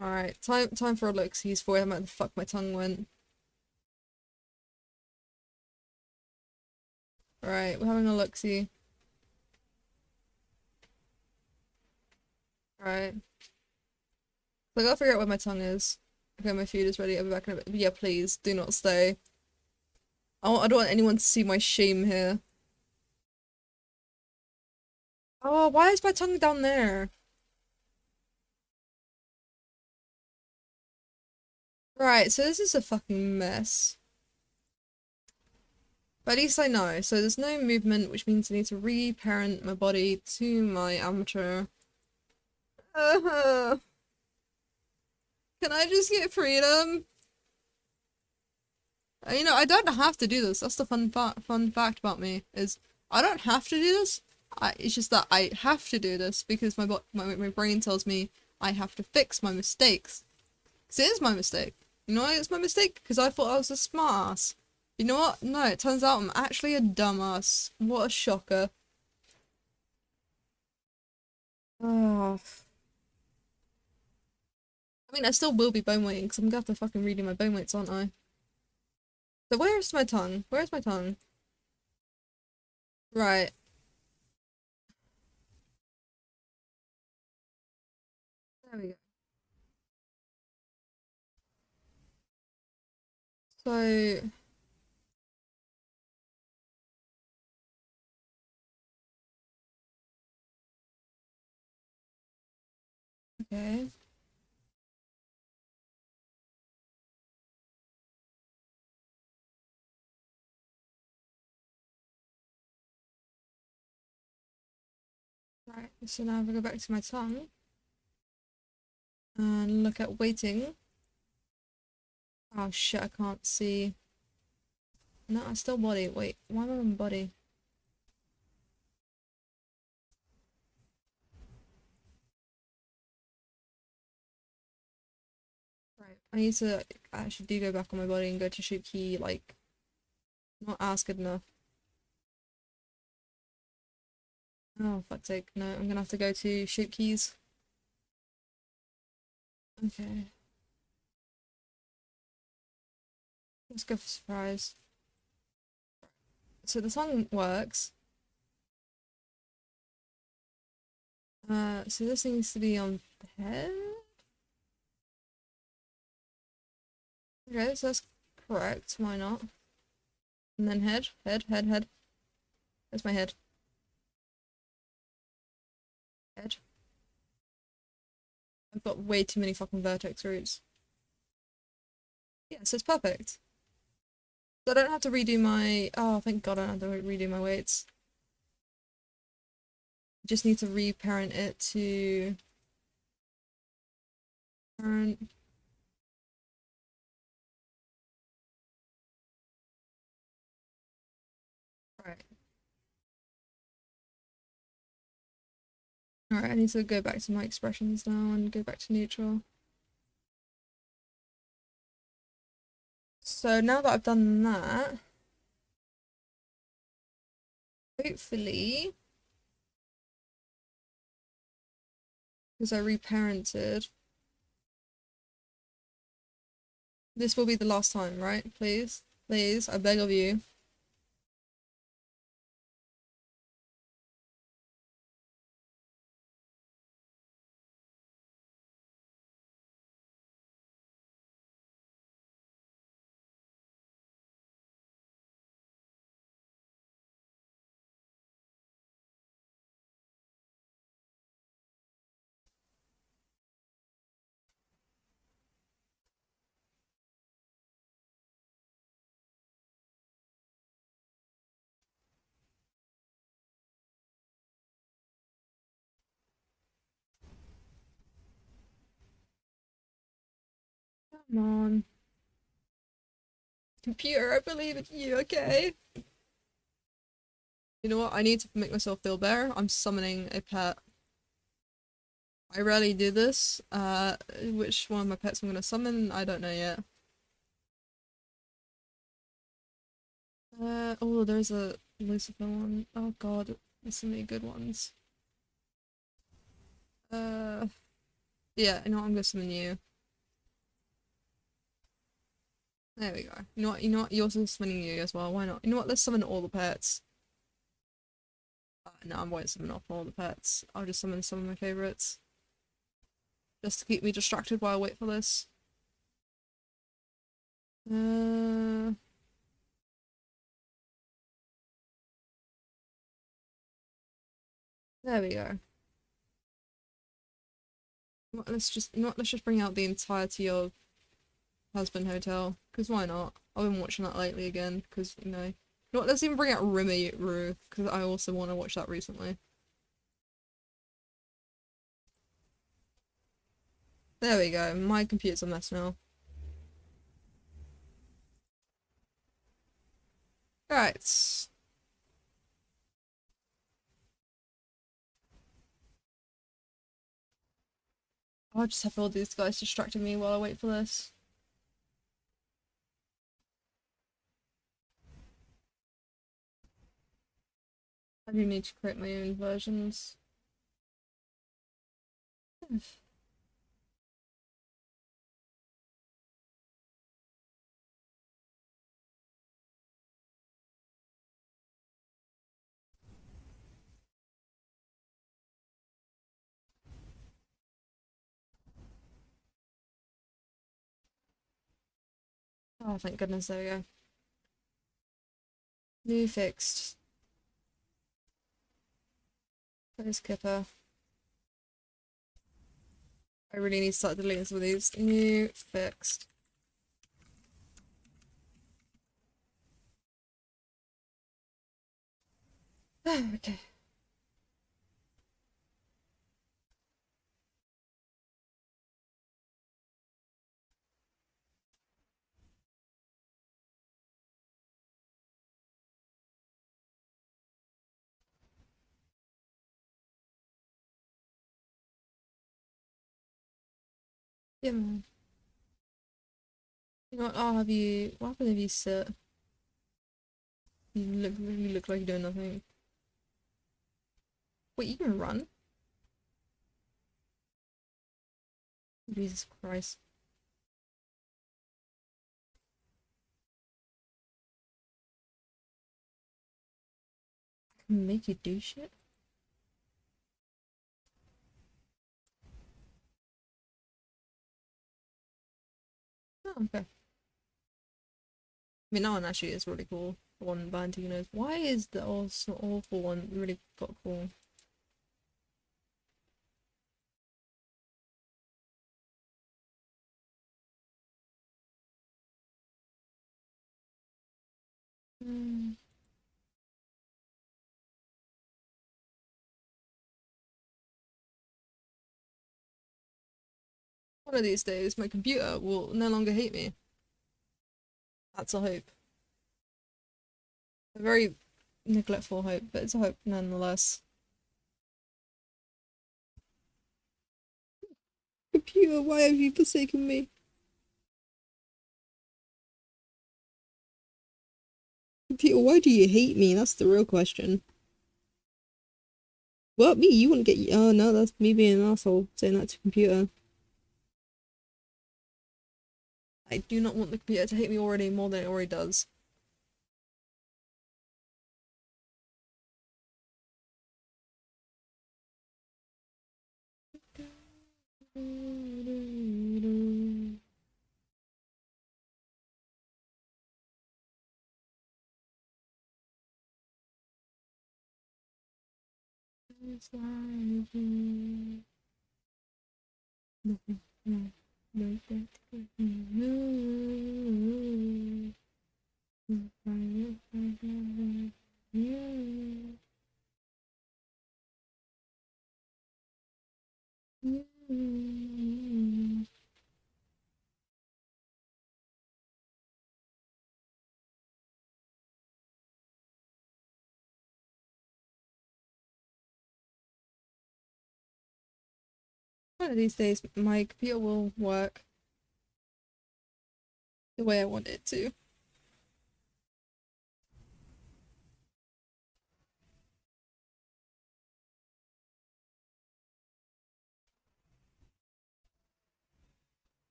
Alright, time for a look-see for where the fuck my tongue went. Alright, we're having a look-see. Alright. So I gotta figure out where my tongue is. Okay, my food is ready. I'll be back in a bit. But yeah, please, do not stay. I don't want anyone to see my shame here. Oh, why is my tongue down there? Right, so this is a fucking mess. But at least I know. So there's no movement, which means I need to reparent my body to my amateur. Uh, can I just get freedom? I don't have to do this. That's the fun fact about me is I don't have to do this. It's just that I have to do this because my brain tells me I have to fix my mistakes. Because it is my mistake. You know why it's my mistake? Because I thought I was a smartass. You know what? No, it turns out I'm actually a dumbass. What a shocker. Oh. I mean, I still will be bone weighting because I'm gonna have to fucking redo my bone weights, aren't I? So where's my tongue? Where's my tongue? Right. There we go. So, okay. Right, so now if I go back to my tongue and look at weighting. Oh shit, I can't see. No, I still body. Wait, why am I on body? Right, I need to actually do go back on my body and go to shape key, like, not as good enough. Oh, fuck's sake. No, I'm gonna have to go to shape keys. Okay, let's go for surprise. So the song works. So this needs to be on the head. Okay, so that's correct. Why not? And then head. Head. There's my head. Edge. I've got way too many fucking vertex roots. Yeah, so it's perfect. So I don't have to redo my... Oh, thank God I don't have to redo my weights. Just need to reparent it to... Parent... Right. Alright, I need to go back to my expressions now and go back to neutral. So now that I've done that, hopefully, because I reparented, this will be the last time, right? Please, please, I beg of you. Come on. Computer, I believe in you, okay? You know what? I need to make myself feel better. I'm summoning a pet. I rarely do this. Which one of my pets I'm gonna summon? I don't know yet. Oh, there's a Lucifer one. Oh God, there's so many good ones. Uh, yeah, you know what? I'm gonna summon you. There we go. You know what? You know what? You're also summoning you as well. Why not? You know what? Let's summon all the pets. No, I won't summon off all the pets. I'll just summon some of my favorites. Just to keep me distracted while I wait for this. Uh, there we go. Let's just bring out the entirety of Husband Hotel, because why not? I've been watching that lately again, because, you know. You know what, let's even bring out Rimuru, because I also want to watch that recently. There we go, my computer's a mess now. Alright. I'll just have all these guys distracting me while I wait for this. I do need to create my own versions. Oh, thank goodness, there we go. New fixed. There's Kipper. I really need to start deleting some of these. New fixed. Okay. Yeah, man. You know what, I'll have you... What happens if you sit? You look like you're doing nothing. Wait, you can run? Jesus Christ. I can make you do shit? Oh, okay. I mean, that one actually is really cool. The one Valentino's. Why is the also awful one really got cool? Mm. One of these days, my computer will no longer hate me. That's a hope. A very neglectful hope, but it's a hope nonetheless. Computer, why have you forsaken me? Computer, why do you hate me? That's the real question. What, me? You wouldn't get. Oh no, that's me being an asshole saying that to computer. I do not want the computer to hate me already more than it already does. It's like you. No, no, no, one of these days, my computer will work the way I want it to.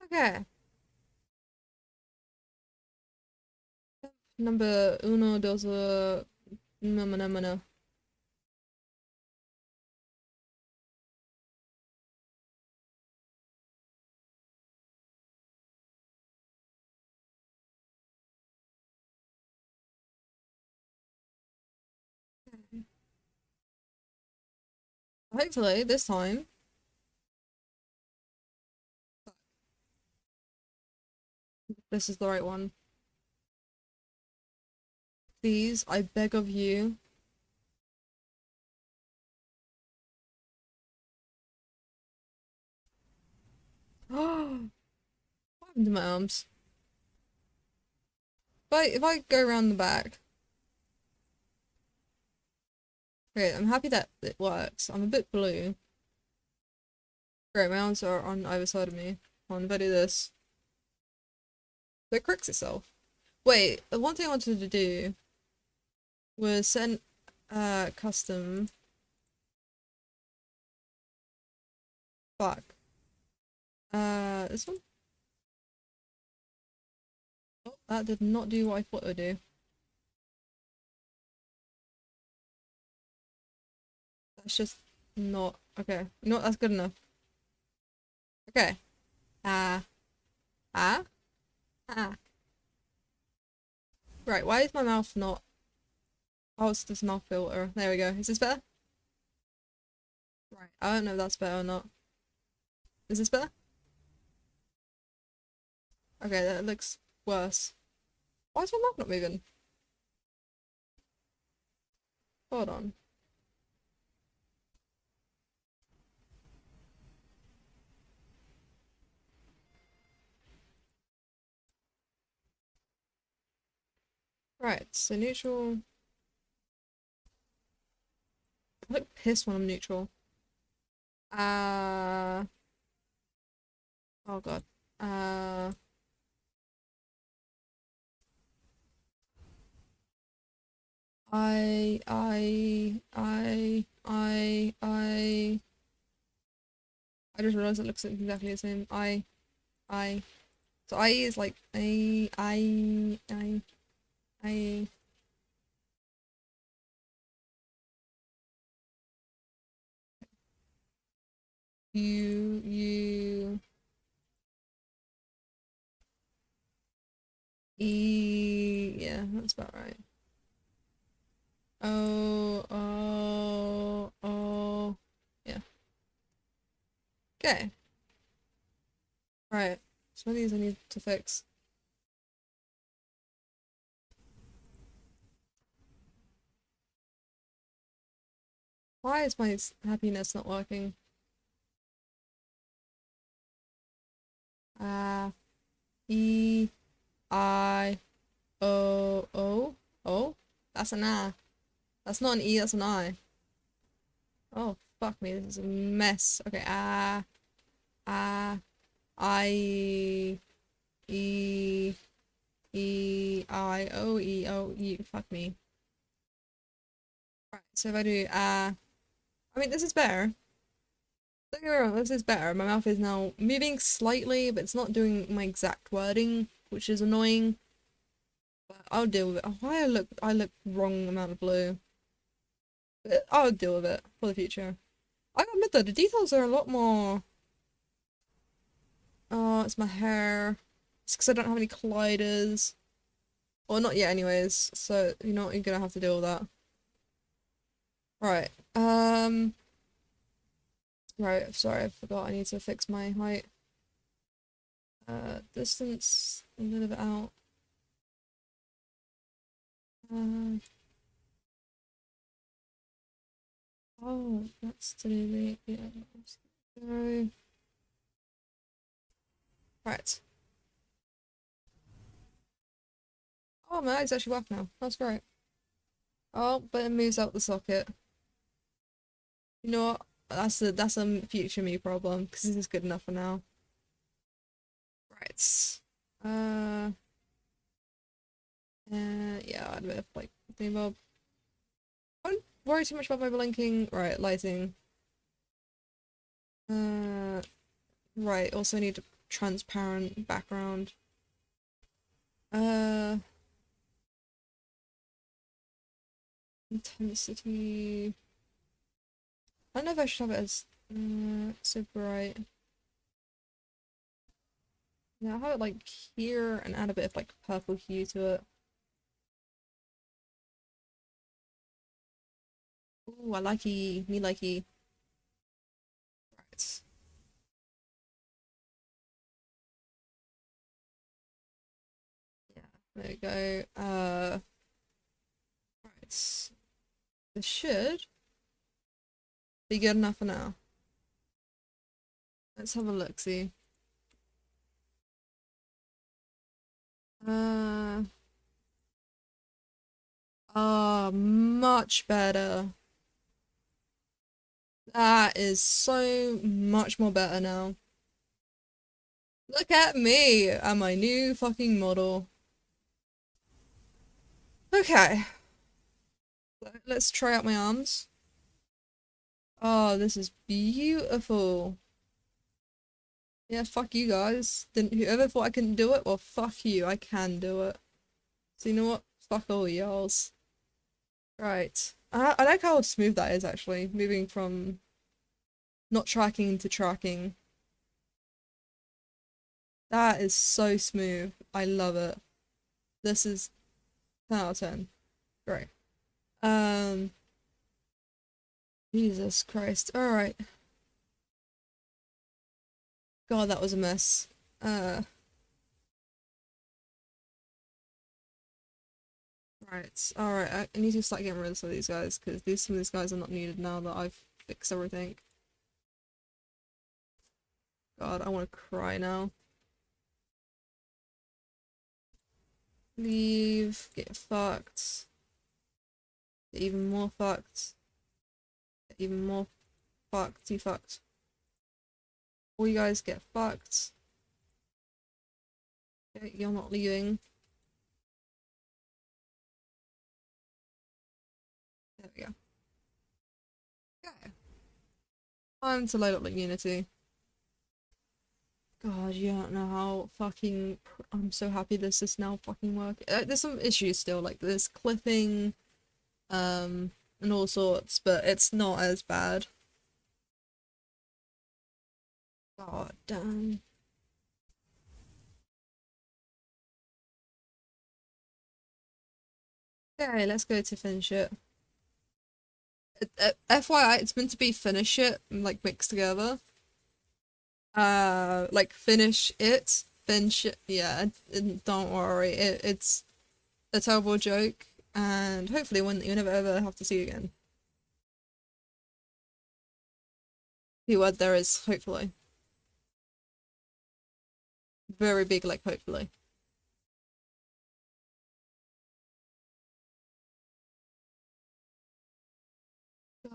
Okay. Number uno, dos, no, no, no, no. Hopefully, this time. This is the right one. Please, I beg of you. Oh, what happened to my arms? If I go around the back. Okay, I'm happy that it works. I'm a bit blue. Great, my arms are on either side of me. If I do this. So it corrects itself. Wait, the one thing I wanted to do was send custom. Fuck. This one? Oh, that did not do what I thought it would do. That's just not okay. You know what? That's good enough. Okay. Ah. Ah. Ah. Right. Why is my mouth not? Oh, it's this mouth filter. There we go. Is this better? Right. I don't know if that's better or not. Is this better? Okay, that looks worse. Why is my mouth not moving? Hold on. Right. So neutral. I look pissed when I'm neutral. Uh. Oh god. Uh. I. I just realized it looks exactly the same. I. So I is like I. You. Yeah, that's about right. Oh. Yeah. Okay. Right. Some of these I need to fix. Why is my happiness not working? Ah, E, I, O. That's an I. That's not an E, that's an I. Oh, fuck me, this is a mess. Okay, I, E, U. Fuck me. Right, so if I do, I mean, this is better. Don't get me wrong, this is better. My mouth is now moving slightly, but it's not doing my exact wording, which is annoying. But I'll deal with it. Oh, why I look wrong amount of blue. But I'll deal with it for the future. I gotta admit though, the details are a lot more. Oh, it's my hair. It's because I don't have any colliders. Or not yet anyways, so you know what, you're gonna have to deal with that. Right. Right, sorry, I forgot I need to fix my height. Distance a little bit out. Uh, oh, that's to do the, yeah, go. Right. Oh, my eye's actually working now. That's great. Oh, but it moves out the socket. You know what? That's a future me problem, because this is good enough for now. Right. Uh, yeah, I'd bit of like thing bob. I don't worry too much about my blinking. Right, lighting. Uh, right, also need a transparent background. Uh, intensity. I don't know if I should have it as so bright. Yeah, I'll have it like here and add a bit of like purple hue to it. Ooh, I likey, me likey. Right. Yeah, there we go. Right. This should be good enough for now. Let's have a look, see. Uh, much better. That is so much more better now. Look at me and my new fucking model. Okay, let's try out my arms. Oh, this is beautiful. Yeah, fuck you guys. Didn't whoever thought I couldn't do it? Well, fuck you. I can do it. So you know what? Fuck all y'alls. Right. I like how smooth that is actually, moving from not tracking to tracking. That is so smooth. I love it. This is 10 out of 10. Great. Um, Jesus Christ. Alright. God, that was a mess. Right. Alright, I need to start getting rid of some of these guys, because some of these guys are not needed now that I've fixed everything. God, I want to cry now. Leave, get fucked, get even more fucked, get even more fucked, you fucked. All you guys get fucked. Okay, you're not leaving. There we go. Okay. Time to load up like Unity. God, you don't know how fucking. I'm so happy this is now fucking working. There's some issues still, like there's clipping, and all sorts, but it's not as bad. God damn. Okay, let's go to finish it. FYI, it's meant to be finish it, like mixed together. Like finish it, finish it. Yeah, and don't worry, it's a terrible joke, and hopefully one that you never ever have to see again. The word there is hopefully. Very big, like hopefully.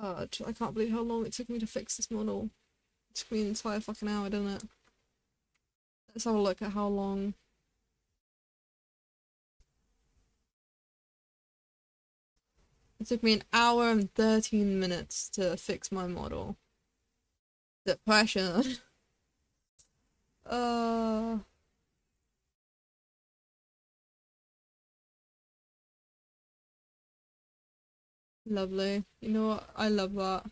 God, I can't believe how long it took me to fix this model. It took me an entire fucking hour, didn't it? Let's have a look at how long. It took me an hour and 13 minutes to fix my model. Depression. uh... Lovely. You know what? I love that.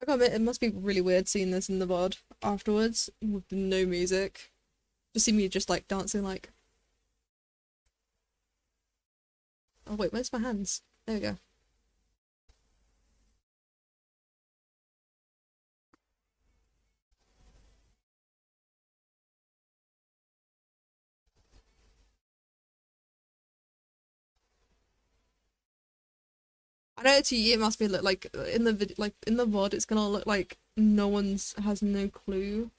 I gotta admit, it must be really weird seeing this in the VOD afterwards with no music. Just see me just like dancing like. Oh wait, where's my hands? There we go. I know to you it must be look like in the like in the VOD it's gonna look like no one's has no clue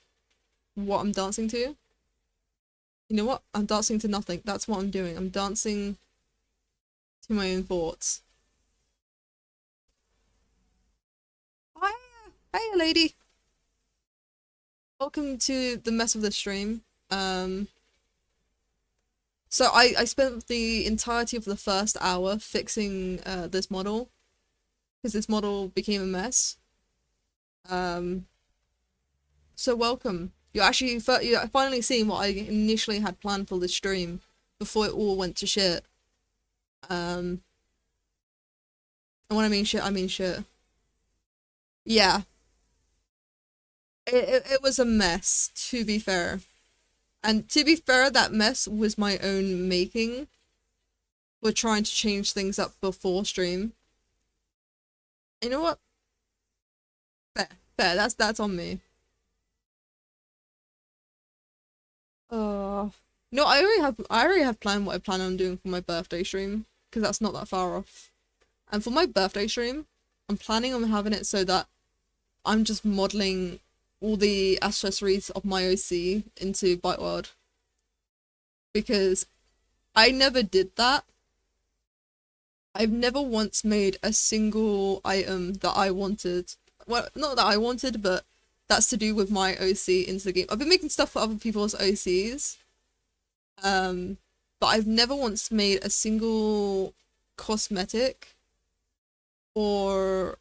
what I'm dancing to. You know what? I'm dancing to nothing. That's what I'm doing. I'm dancing to my own thoughts. Hi, hey lady. Welcome to the mess of the stream. So I spent the entirety of the first hour fixing this model because this model became a mess. Um, so welcome. You're finally seeing what I initially had planned for this stream before it all went to shit. And when I mean shit, I mean shit. Yeah, it was a mess, to be fair. And to be fair, that mess was my own making. We're trying to change things up before stream. You know what? Fair, fair. That's on me. Uh, no, I already have planned what I plan on doing for my birthday stream because that's not that far off. And for my birthday stream, I'm planning on having it so that I'm just modeling all the accessories of my OC into Byte World because I never did that. I've never once made a single item that I wanted. Well, not that I wanted, but that's to do with my OC into the game. I've been making stuff for other people's OCs, but I've never once made a single cosmetic or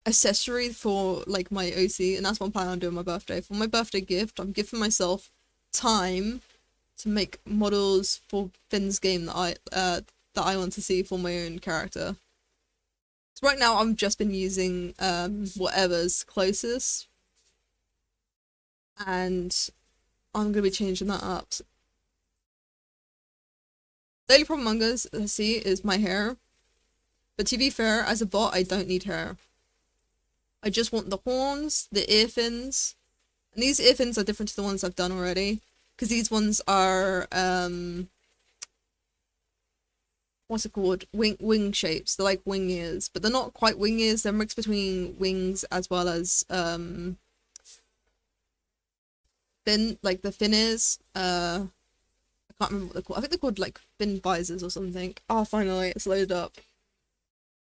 accessory for like my OC, and that's what I'm planning on doing my birthday. For my birthday gift, I'm giving myself time to make models for Finn's game that I want to see for my own character. So right now I've just been using whatever's closest, and I'm gonna be changing that up. The only problem I'm gonna see is my hair. But to be fair, as a bot, I don't need hair. I just want the horns, the ear fins, and these ear fins are different to the ones I've done already, because these ones are what's it called? Wing shapes. They're like wing ears, but they're not quite wing ears. They're mixed between wings as well as fin, like the fin ears. I can't remember what they're called. I think they're called like fin visors or something. Oh, finally, it's loaded up.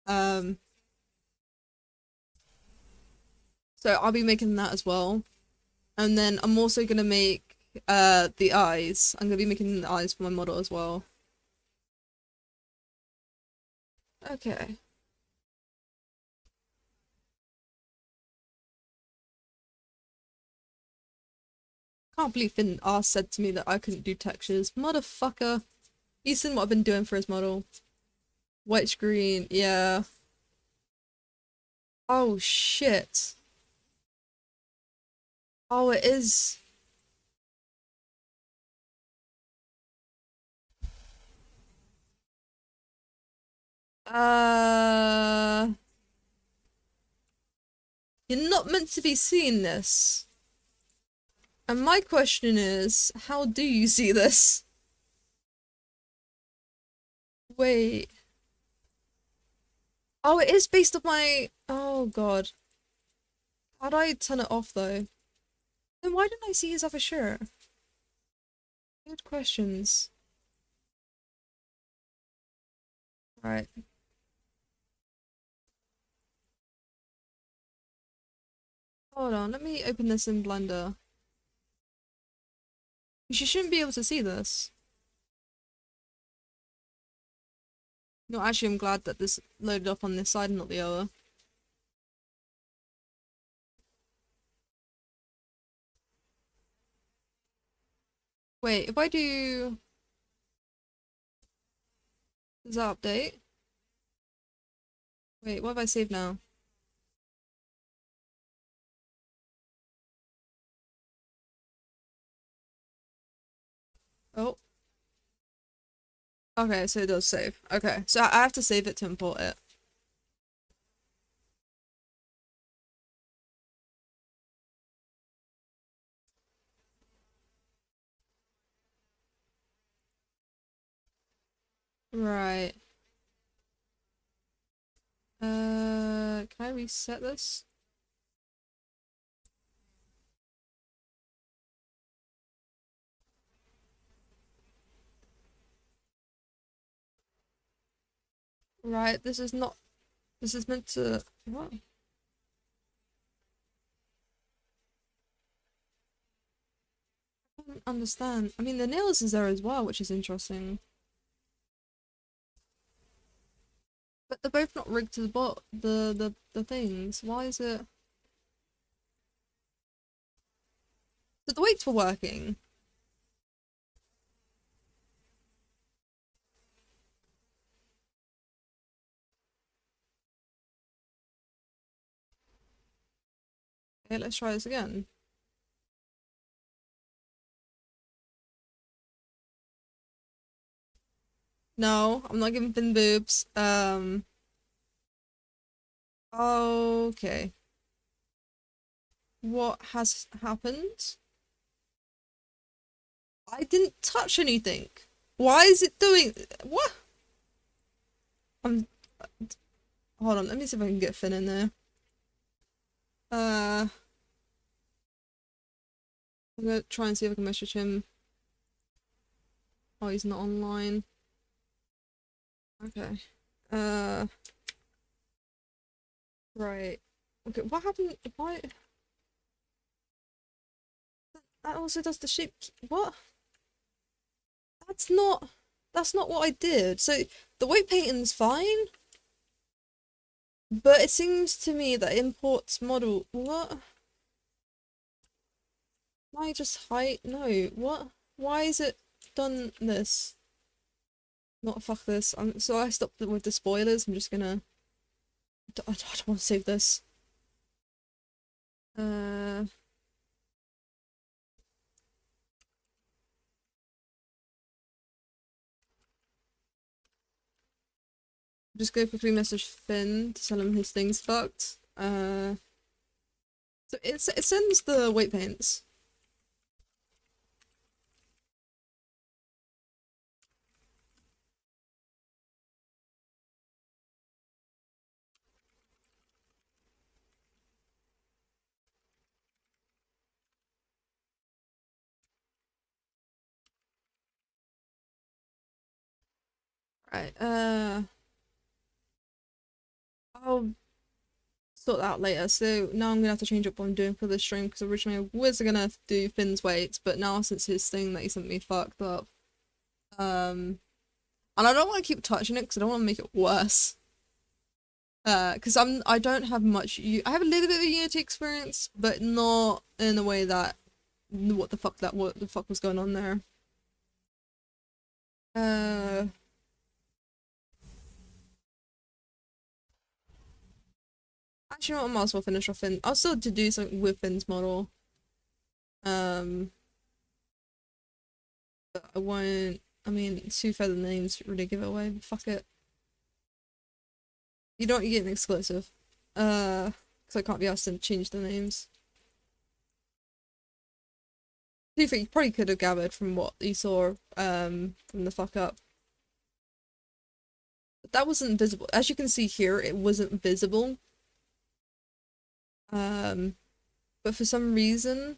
Um, so I'll be making that as well. And then I'm also gonna make the eyes. I'm gonna be making the eyes for my model as well. Okay. Can't believe Finn R said to me that I couldn't do textures. Motherfucker. He's seen what I've been doing for his model. White screen, yeah. Oh shit. Oh, it is. Uh, you're not meant to be seeing this. And my question is, how do you see this? Wait. Oh, it is based on my. Oh god. How do I turn it off though? Then why didn't I see his other shirt? Good questions. Right. Hold on, let me open this in Blender. You shouldn't be able to see this. No, actually, I'm glad that this loaded up on this side and not the other. Wait, if I do... Does that update? Wait, what have I saved now? Oh. Okay, so it does save. Okay, so I have to save it to import it. Right. Can I reset this? Right, this is not... This is meant to... What? I don't understand. I mean, the nails is there as well, which is interesting. But they're both not rigged to the the things. Why is it... So the weights were working. Okay, let's try this again. No, I'm not giving Finn boobs. Okay. What has happened? I didn't touch anything. Why is it doing... What? I'm... Hold on, let me see if I can get Finn in there. Uh... I'm gonna try and see if I can message him. Oh, he's not online. Okay. Uh... Right. Okay, what happened? Why... That also does the shape... What? That's not... That's not what I did. So, the weight painting's fine, but it seems to me that imports model... What? Why just height? No, what? Why is it done this? Not fuck this. So I stopped with the spoilers. I'm just gonna... I don't want to save this. Uh... Just go quickly message Finn to tell him his thing's fucked. So it sends the weight paints. Right, sort that out later. So now I'm gonna have to change up what I'm doing for this stream because originally I was gonna do Finn's weights, but now since his thing that he sent me fucked up, and I don't want to keep touching it because I don't want to make it worse. Because I don't have much. I have a little bit of a Unity experience, but not in a way that what the fuck was going on there. Actually, I might as well finish off Finn. I'll still to do something with Finn's model. But I won't. I mean, two feather names really give it away. But fuck it. You don't get an exclusive. Because I can't be asked to change the names. You probably could have gathered from what you saw, from the fuck up. But that wasn't visible. As you can see here, it wasn't visible. But for some reason,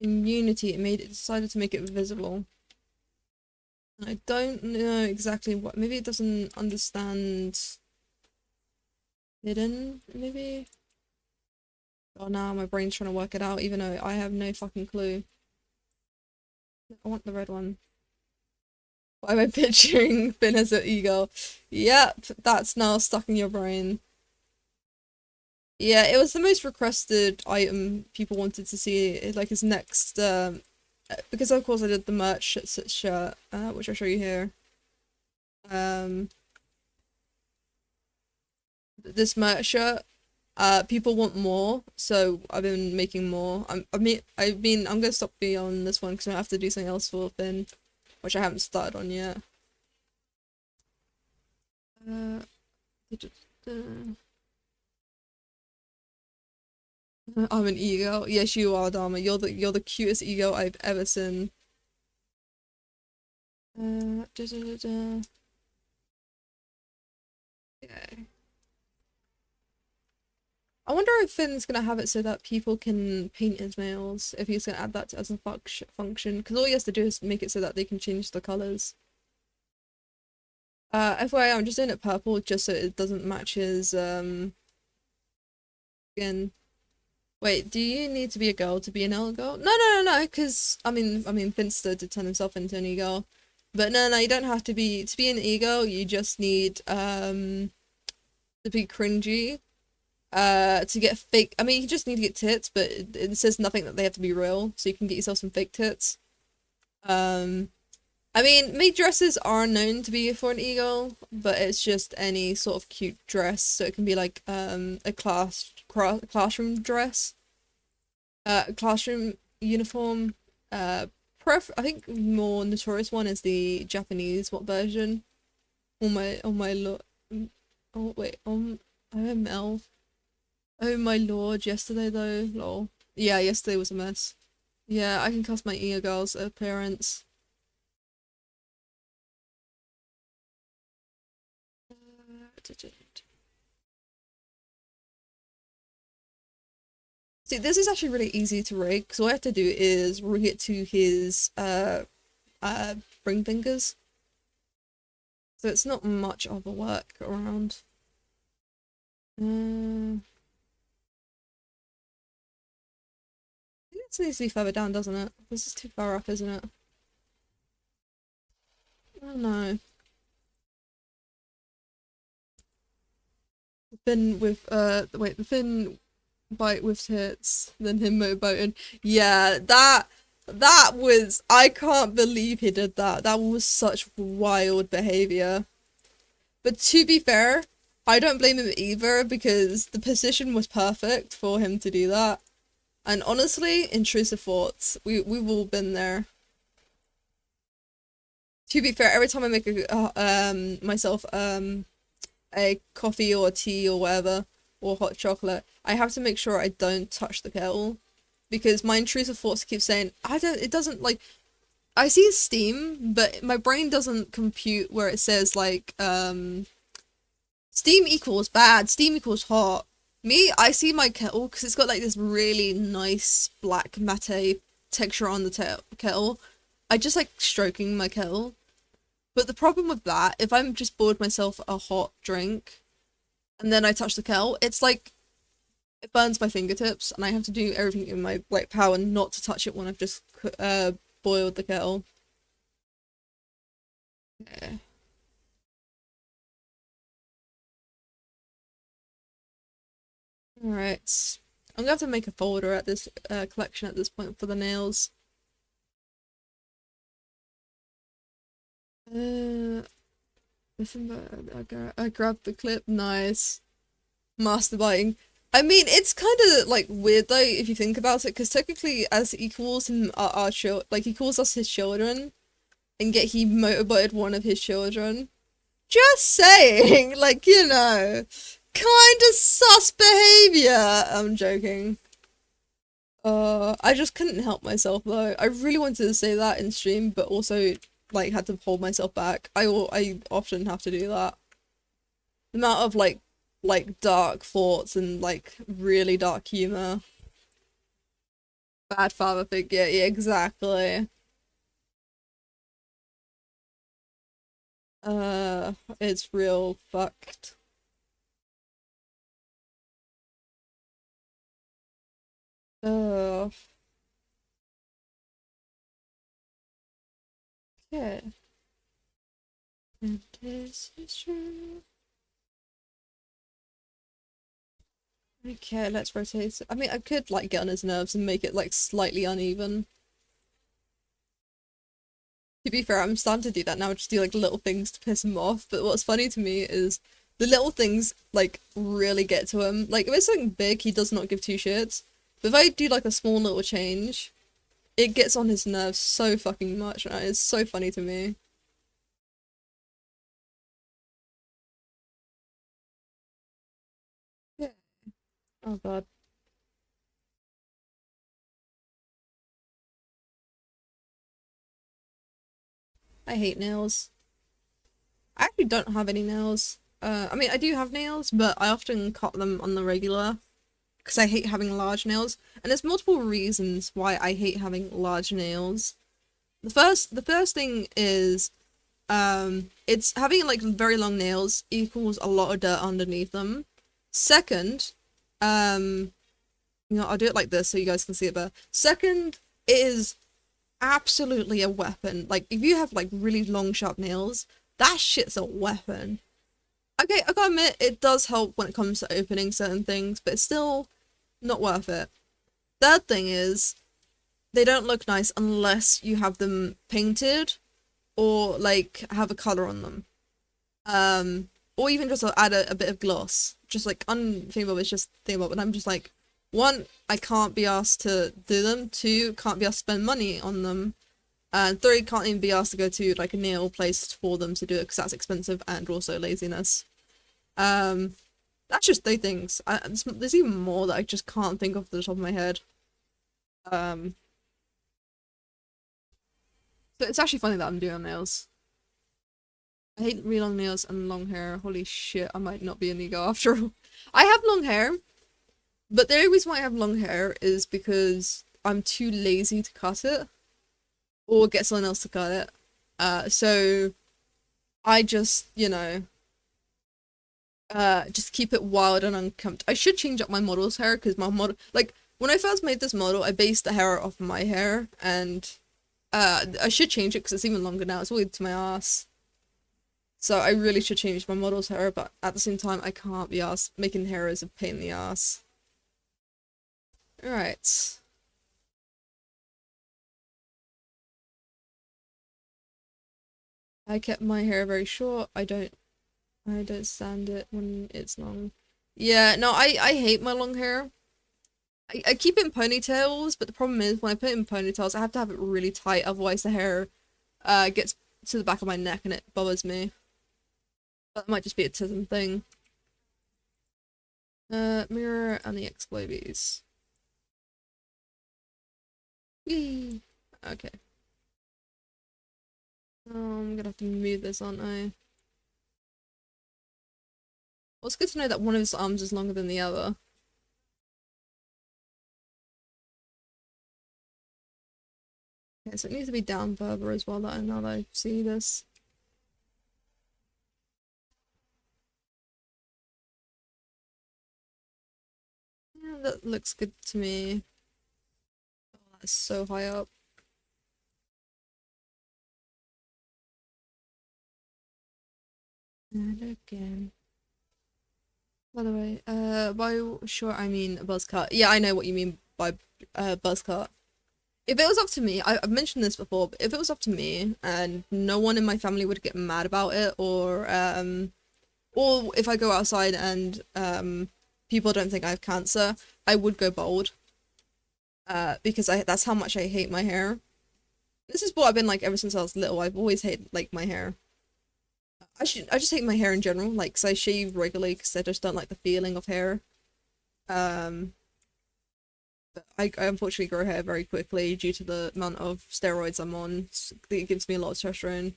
in Unity, it decided to make it visible. And I don't know exactly what. Maybe it doesn't understand hidden, maybe? Oh, now my brain's trying to work it out, even though I have no fucking clue. I want the red one. Why am I picturing Finn as an eagle? Yep, that's now stuck in your brain. Yeah, it was the most requested item people wanted to see, like his next, because of course I did the merch shirt, which I'll show you here. This merch shirt, people want more, so I've been making more. I'm gonna stop being on this one because I have to do something else for Finn, which I haven't started on yet. I'm an ego. Yes, you are, Dharma. You're the cutest ego I've ever seen. Okay. I wonder if Finn's gonna have it so that people can paint his nails, if he's gonna add that as a function, because all he has to do is make it so that they can change the colors. FYI, I'm just doing it purple just so it doesn't match his, skin. Wait, do you need to be a girl to be an L-girl? No, because, I mean, Finster did turn himself into an e-girl. But no, you don't have to be an e-girl, you just need, to be cringy. To get fake, I mean, you just need to get tits, but it says nothing that they have to be real, so you can get yourself some fake tits. I mean, maid dresses are known to be for an e-girl, but it's just any sort of cute dress, so it can be like, a classroom dress, classroom uniform, I think more notorious one is the Japanese version. Oh my lord, oh wait, OML. Oh my lord, yesterday though, lol. Yeah, yesterday was a mess. Yeah, I can cast my e-girl's appearance. See, this is actually really easy to rig, because all I have to do is rig it to his, ring fingers. So it's not much of a work around. This needs to be further down, doesn't it? This is too far up, isn't it? I don't know. Finn with, wait, the Finn bite with tits, then him motorboating. Yeah, that was, I can't believe he did that. That was such wild behavior. But to be fair, I don't blame him either, because the position was perfect for him to do that. And honestly, intrusive thoughts. We've all been there. To be fair, every time I make myself a coffee or a tea or whatever, or hot chocolate, I have to make sure I don't touch the kettle, because my intrusive thoughts keep saying, it doesn't, like, I see steam, but my brain doesn't compute where it says, like, steam equals bad, steam equals hot. Me, I see my kettle, because it's got, like, this really nice black matte texture on the kettle. I just like stroking my kettle. But the problem with that, if I'm just poured myself a hot drink, and then I touch the kettle, it's like it burns my fingertips, and I have to do everything in my like power not to touch it when I've just boiled the kettle. Okay. All right. I'm gonna have to make a folder at this collection at this point for the nails. Uh, I grabbed the clip. Nice. Masturbating. I mean, it's kind of like weird though if you think about it, because technically, as he calls him our child, like he calls us his children, and yet he motorboated one of his children. Just saying, like kind of sus behavior. I'm joking. I just couldn't help myself though. I really wanted to say that in stream, but also like had to hold myself back. I often have to do that. The amount of like dark thoughts and like really dark humor. Bad father figure, yeah, exactly. It's real fucked. Uh, yeah. And this is true. Okay, let's rotate. I mean, I could like get on his nerves and make it like slightly uneven. To be fair, I'm starting to do that now, just do like little things to piss him off. But what's funny to me is the little things like really get to him. Like if it's something big, he does not give two shits. But if I do like a small little change, it gets on his nerves so fucking much, and it's so funny to me. Yeah. Oh god, I hate nails. I actually don't have any nails. I mean, I do have nails, but I often cut them on the regular because I hate having large nails. And there's multiple reasons why I hate having large nails. The first thing is it's having like very long nails equals a lot of dirt underneath them. Second, um I'll do it like this so you guys can see it better. Second, it is absolutely a weapon. Like if you have like really long sharp nails, that shit's a weapon. Okay, I gotta admit it does help when it comes to opening certain things, but it's still not worth it. Third thing is they don't look nice unless you have them painted or like have a color on them. Or even just add a bit of gloss. Just like unthinkable, it's just thinkable. But I'm just like, one, I can't be asked to do them. Two, can't be asked to spend money on them. And three, can't even be asked to go to like a nail place for them to do it because that's expensive and also laziness. Um, that's just three things. There's even more that I just can't think of the top of my head. Um, so it's actually funny that I'm doing nails. I hate really long nails and long hair. Holy shit, I might not be an ego after all. I have long hair, but the only reason why I have long hair is because I'm too lazy to cut it or get someone else to cut it. So I just, just keep it wild and unkempt. I should change up my model's hair because my model, like, when I first made this model, I based the hair off of my hair, and I should change it because it's even longer now. It's weird to my ass. So I really should change my model's hair, but at the same time, I can't be asked. Making hair is a pain in the ass. Alright. I kept my hair very short. I don't stand it when it's long. Yeah, no, I hate my long hair. I keep it in ponytails, but the problem is when I put it in ponytails, I have to have it really tight, otherwise the hair gets to the back of my neck and it bothers me. That might just be a tism thing. Mirror and the X-Globies. Whee! Okay. Oh, I'm gonna have to move this, aren't I? Well, it's good to know that one of his arms is longer than the other. Okay, so it needs to be down further as well, now that I see this. Yeah, that looks good to me. Oh, that's so high up. And again. By the way, by short I mean a buzz cut. Yeah, I know what you mean by buzz cut. If it was up to me, I've mentioned this before, but if it was up to me and no one in my family would get mad about it, or if I go outside and people don't think I have cancer, I would go bald. Because that's how much I hate my hair. This is what I've been like ever since I was little. I've always hated like my hair. I just hate my hair in general, like, 'cause I shave regularly because I just don't like the feeling of hair. Um, but I unfortunately grow hair very quickly due to the amount of steroids I'm on. It gives me a lot of testosterone.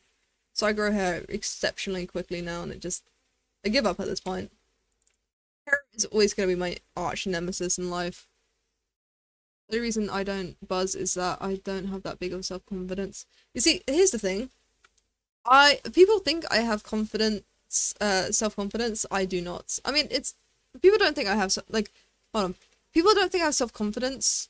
So I grow hair exceptionally quickly now, and I give up at this point. Hair is always going to be my arch nemesis in life. The reason I don't buzz is that I don't have that big of self-confidence. You see, here's the thing. People think I have self-confidence. I do not. I mean, it's people don't think I have like, hold on. People don't think I have self-confidence.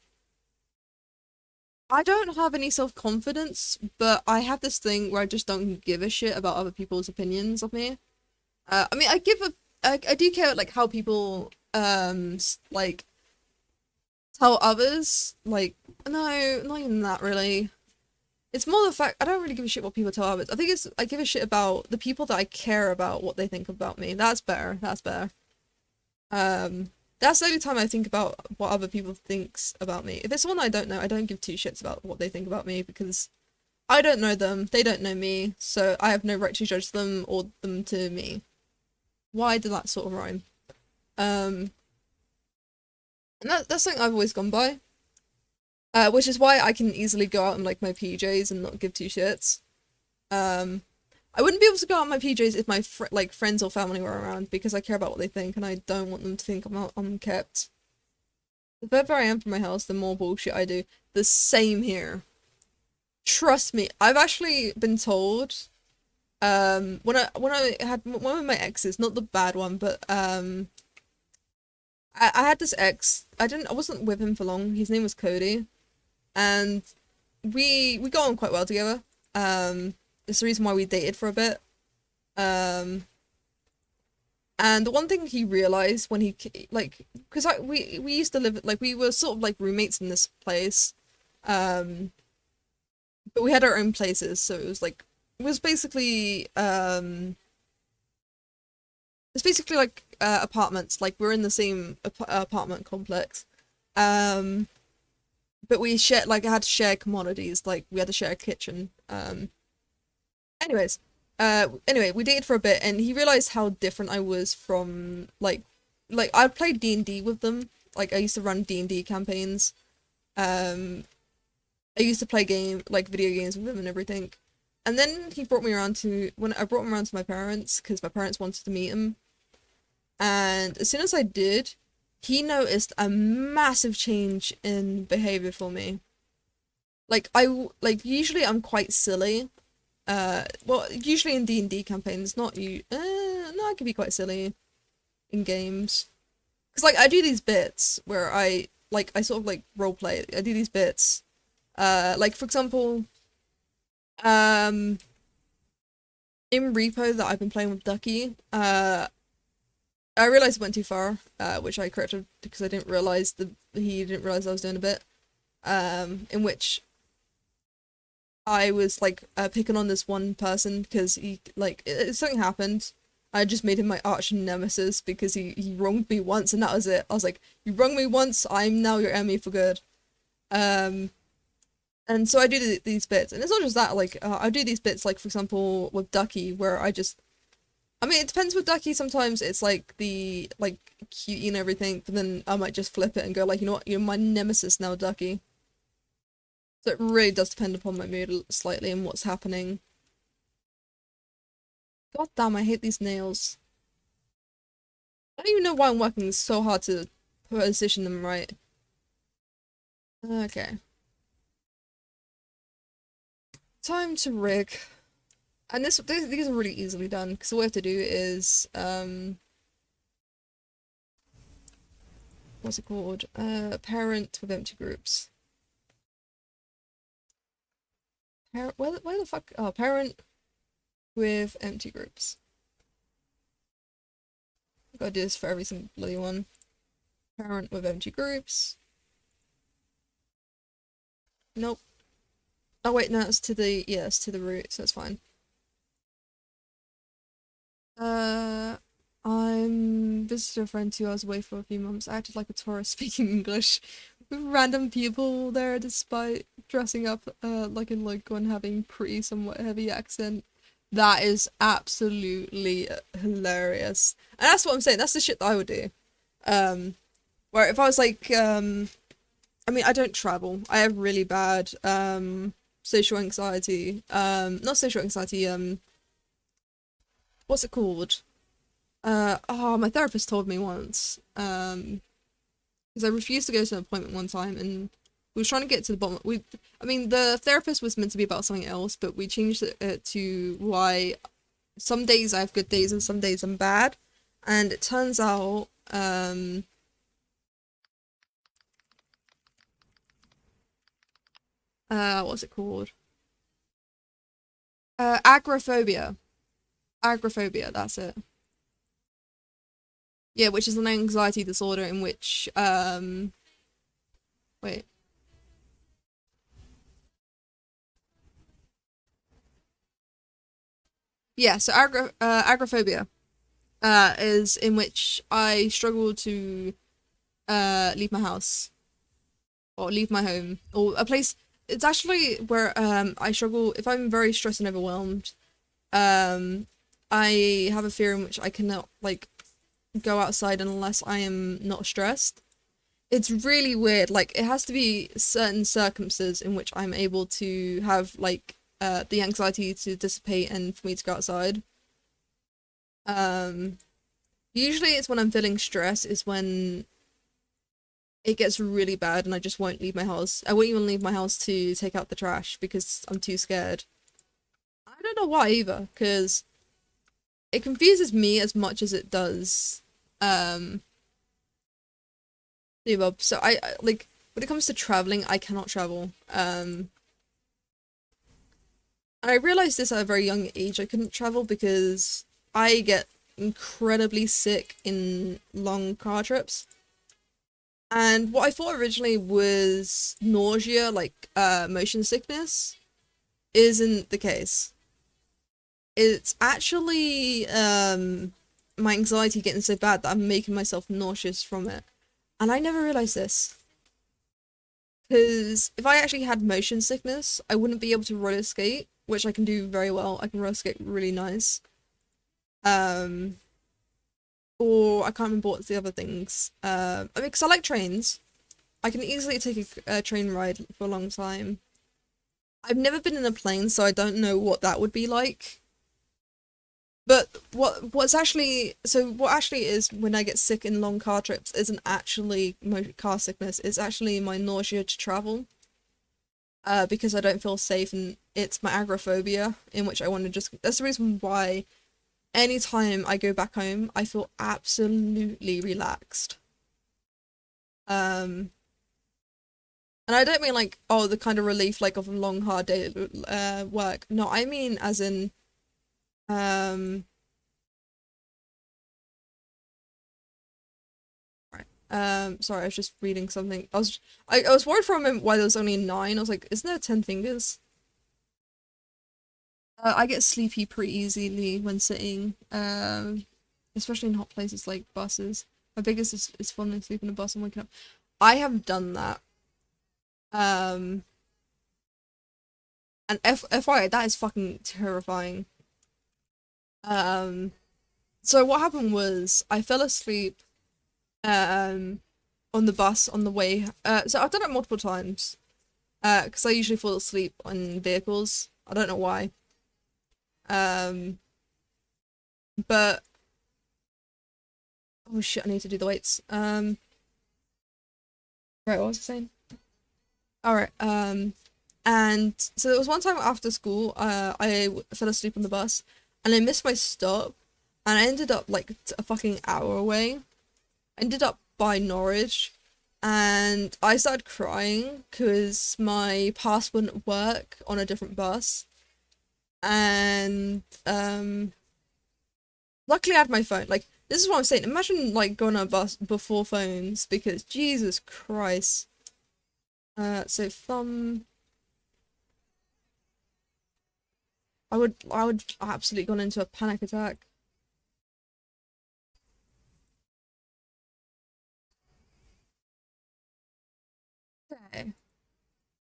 I don't have any self-confidence, but I have this thing where I just don't give a shit about other people's opinions of me. I mean, I do care like how people like tell others. Like, no, not even that really. It's more the fact I don't really give a shit what people tell others. I give a shit about the people that I care about what they think about me. That's better. That's better. That's the only time I think about what other people thinks about me. If it's someone I don't know, I don't give two shits about what they think about me because I don't know them, they don't know me, so I have no right to judge them or them to me. Why did that sort of rhyme? Um, and that's something I've always gone by. Which is why I can easily go out in like my PJs and not give two shits. Um, I wouldn't be able to go out in my PJs if my like friends or family were around because I care about what they think and I don't want them to think I'm kept. The further I am from my house, the more bullshit I do. The same here. Trust me, I've actually been told. When I had one of my exes, not the bad one, but I had this ex. I wasn't with him for long. His name was Cody, and we got on quite well together. It's the reason why we dated for a bit. Um, and the one thing he realized when like, because we used to live like we were sort of like roommates in this place, um, but we had our own places, so it was basically it's basically like apartments. Like we're in the same apartment complex. Um, but we shared like I had to share commodities. Like we had to share a kitchen. Anyways, anyway, we dated for a bit, and he realized how different I was from like I played D&D with them. Like I used to run D&D campaigns. Um, I used to play video games with him and everything. And then he brought me around to when I brought him around to my parents because my parents wanted to meet him. And as soon as I did, he noticed a massive change in behavior for me. Like usually I'm quite silly. Well, usually in D&D campaigns, not you. No, I can be quite silly in games. Cause like I do these bits where I sort of like role play. I do these bits. Like for example, um, in Repo that I've been playing with Ducky, I realized it went too far, which I corrected because I didn't realize he didn't realize I was doing a bit. In which I was like picking on this one person because something happened. I just made him my arch nemesis because he wronged me once and that was it. I was like, you wronged me once, I'm now your enemy for good. Um, and so I do these bits, and it's not just that. Like I do these bits, like for example with Ducky, where I mean, it depends with Ducky. Sometimes it's like the like cute and everything, but then I might just flip it and go like, you know what, you're my nemesis now, Ducky. So it really does depend upon my mood slightly and what's happening. God damn, I hate these nails. I don't even know why I'm working so hard to position them right. Okay. Time to rig. And these are really easily done because all we have to do is what's it called? Parent with empty groups. Where the fuck? Oh, parent with empty groups. I gotta do this for every single bloody one. Parent with empty groups. Nope. Oh wait, no, it's to the, yeah, it's to the root, so it's fine. I'm visited a friend 2 hours away for a few months. I acted like a tourist speaking English with random people there despite dressing up like in local and having pretty somewhat heavy accent. That is absolutely hilarious. And that's what I'm saying, that's the shit that I would do. Where if I was like, I mean, I don't travel. I have really bad social anxiety. Not social anxiety, what's it called? Oh, my therapist told me once, because I refused to go to an appointment one time, and we were trying to get to the bottom. I mean, the therapist was meant to be about something else, but we changed it to why some days I have good days and some days I'm bad, and it turns out, what's it called? Agoraphobia. Agoraphobia, that's it. Yeah, which is an anxiety disorder in which, wait. Yeah, so agoraphobia, is in which I struggle to, leave my house, or leave my home, or a place. It's actually where, I struggle, if I'm very stressed and overwhelmed, um, I have a fear in which I cannot, like, go outside unless I am not stressed. It's really weird. Like, it has to be certain circumstances in which I'm able to have, like, the anxiety to dissipate and for me to go outside. Um, Usually it's when I'm feeling stress is when it gets really bad and I just won't leave my house. I won't even leave my house to take out the trash because I'm too scared. I don't know why either, because it confuses me as much as it does, um, the above. So like, when it comes to traveling, I cannot travel. And I realized this at a very young age. I couldn't travel because I get incredibly sick in long car trips. And what I thought originally was nausea, like motion sickness, isn't the case. It's actually my anxiety getting so bad that I'm making myself nauseous from it. And I never realized this. Because if I actually had motion sickness, I wouldn't be able to roller skate, which I can do very well. I can roller skate really nice. Um, or I can't remember what's the other things. I mean, because I like trains. I can easily take a train ride for a long time. I've never been in a plane, so I don't know what that would be like. But what actually is when I get sick in long car trips isn't actually my car sickness. It's actually my nausea to travel. Because I don't feel safe, and it's my agoraphobia in which I want to just. That's the reason why anytime I go back home, I feel absolutely relaxed. Um, and I don't mean like, oh, the kind of relief like of a long hard day work. No, I mean as in, um, right. Sorry, I was just reading something. I was worried for a moment why there was only 9. I was like, isn't there 10 fingers? I get sleepy pretty easily when sitting, especially in hot places like buses. My biggest is falling asleep in a bus and waking up. I have done that. Um, and FYI, that is fucking terrifying. Um, so what happened was I fell asleep, um, on the bus on the way. So I've done it multiple times. Because I usually fall asleep on vehicles. I don't know why. Um, but oh shit, I need to do the weights. Right, what was I saying? All right. And so there was one time after school, fell asleep on the bus, and I missed my stop, and I ended up like a fucking hour away. I ended up by Norwich, and I started crying because my pass wouldn't work on a different bus. And luckily I had my phone. Like, this is what I'm saying. Imagine like going on a bus before phones, because Jesus Christ. So thumb. I would absolutely gone into a panic attack. Okay.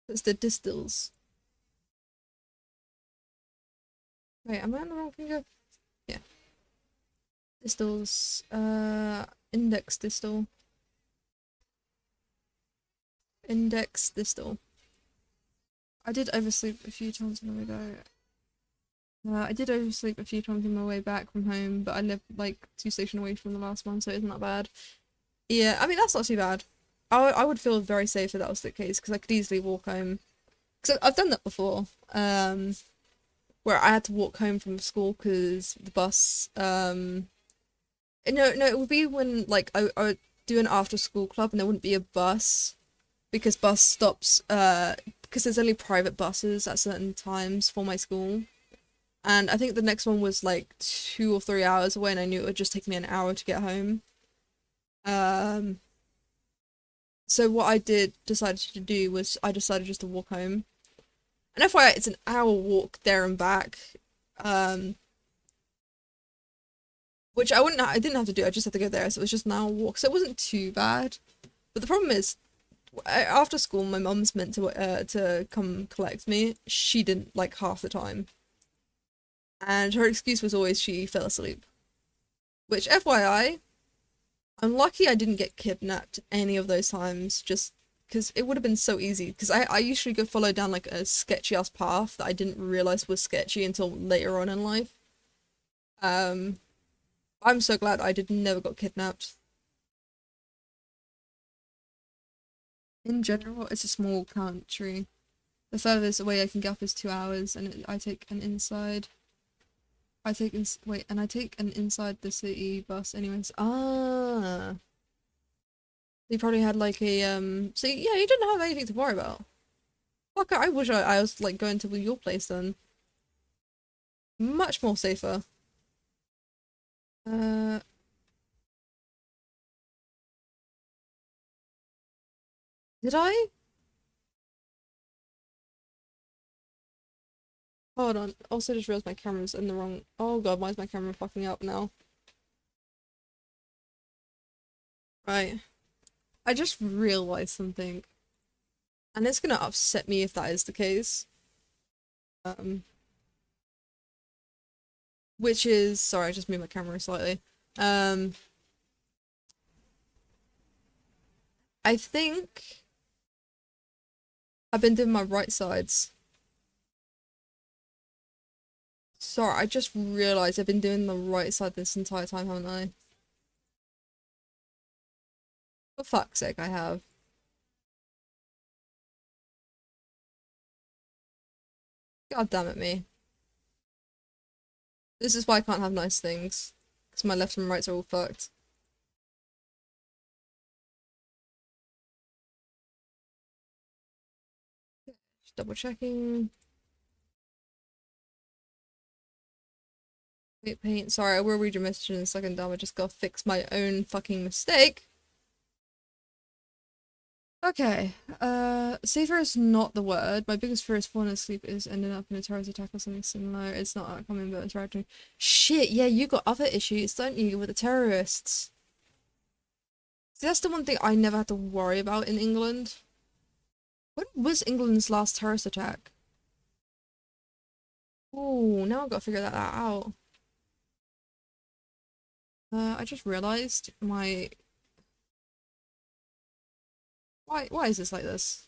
That's the distils. Wait, am I on the wrong finger? Yeah. Distils. Index distal. Index distal. I did oversleep a few times on the way back. I did oversleep a few times on my way back from home, but I live like 2 stations away from the last one, so it's not bad. Yeah, I mean, that's not too bad. I would feel very safe if that was the case, because I could easily walk home. Because I've done that before, where I had to walk home from school because the bus, no, it would be when, like, I would do an after school club and there wouldn't be a bus, because bus stops, because there's only private buses at certain times for my school. And I think the next one was like 2 or 3 hours away, and I knew it would just take me an hour to get home. Um, so what I decided to do was I decided just to walk home. And FYI, it's an hour walk there and back. Um, which I didn't have to do. I just had to go there, so it was just an hour walk. So it wasn't too bad. But the problem is, after school, my mum's meant to come collect me. She didn't, like, half the time, and her excuse was always she fell asleep. Which, FYI, I'm lucky I didn't get kidnapped any of those times, just because it would have been so easy. Because I usually go follow down like a sketchy ass path that I didn't realize was sketchy until later on in life. Um, I'm so glad I did never got kidnapped. In general, it's a small country. The furthest away I can get up is 2 hours, and I take an inside. I take an inside the city bus anyways. Ah. They probably had like a so yeah, you didn't have anything to worry about. Fuck, I wish I was like going to your place then. Much more safer. Uh did I? Hold on. Also just realized my camera's in the wrong. Oh god, why is my camera fucking up now? Right. I just realized something. And it's gonna upset me if that is the case. Um which is, sorry, I just moved my camera slightly. Um I think I've been doing my right sides. Sorry, I just realized I've been doing the right side this entire time, haven't I? For fuck's sake, I have. God damn it, me. This is why I can't have nice things. Because my left and rights are all fucked. Just double checking. Wait, paint. Sorry, I will read your message in a second, damn. I just gotta fix my own fucking mistake. Okay, safer is not the word. My biggest fear is falling asleep is ending up in a terrorist attack or something similar. It's not uncommon, but it's right. Shit, yeah, you got other issues, don't you, with the terrorists? See, that's the one thing I never had to worry about in England. When was England's last terrorist attack? Oh, now I've got to figure that out. I just realized my... Why is this like this?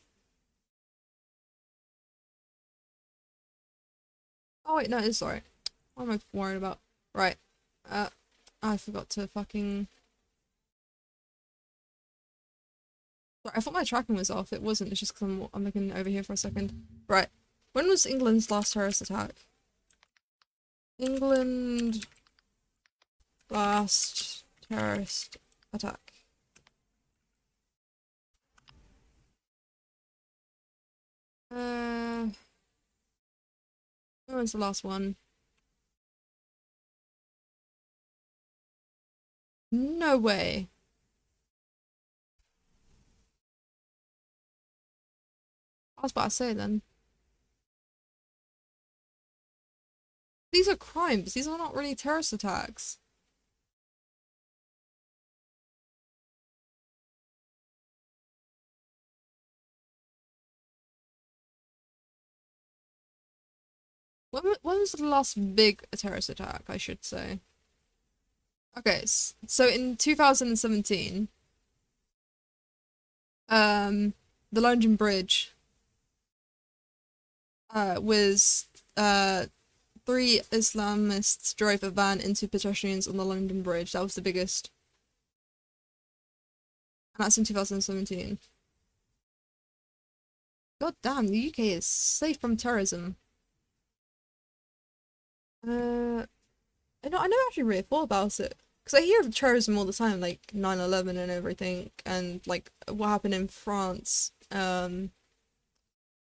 Oh wait, no, it's alright. What am I worried about? Right. Uh, I forgot to fucking... Sorry, I thought my tracking was off. It wasn't. It's just because I'm looking over here for a second. Right. When was England's last terrorist attack? England last terrorist attack. Uh, what was the last one? No way. I was about to say then. These are crimes. These are not really terrorist attacks. When was the last big terrorist attack, I should say? Okay, so in 2017, um, the London Bridge, was, three Islamists drove a van into pedestrians on the London Bridge. That was the biggest, and that's in 2017. God damn, the UK is safe from terrorism. I never actually really thought about it. Because I hear of terrorism all the time, like 9/11 and everything, and like what happened in France.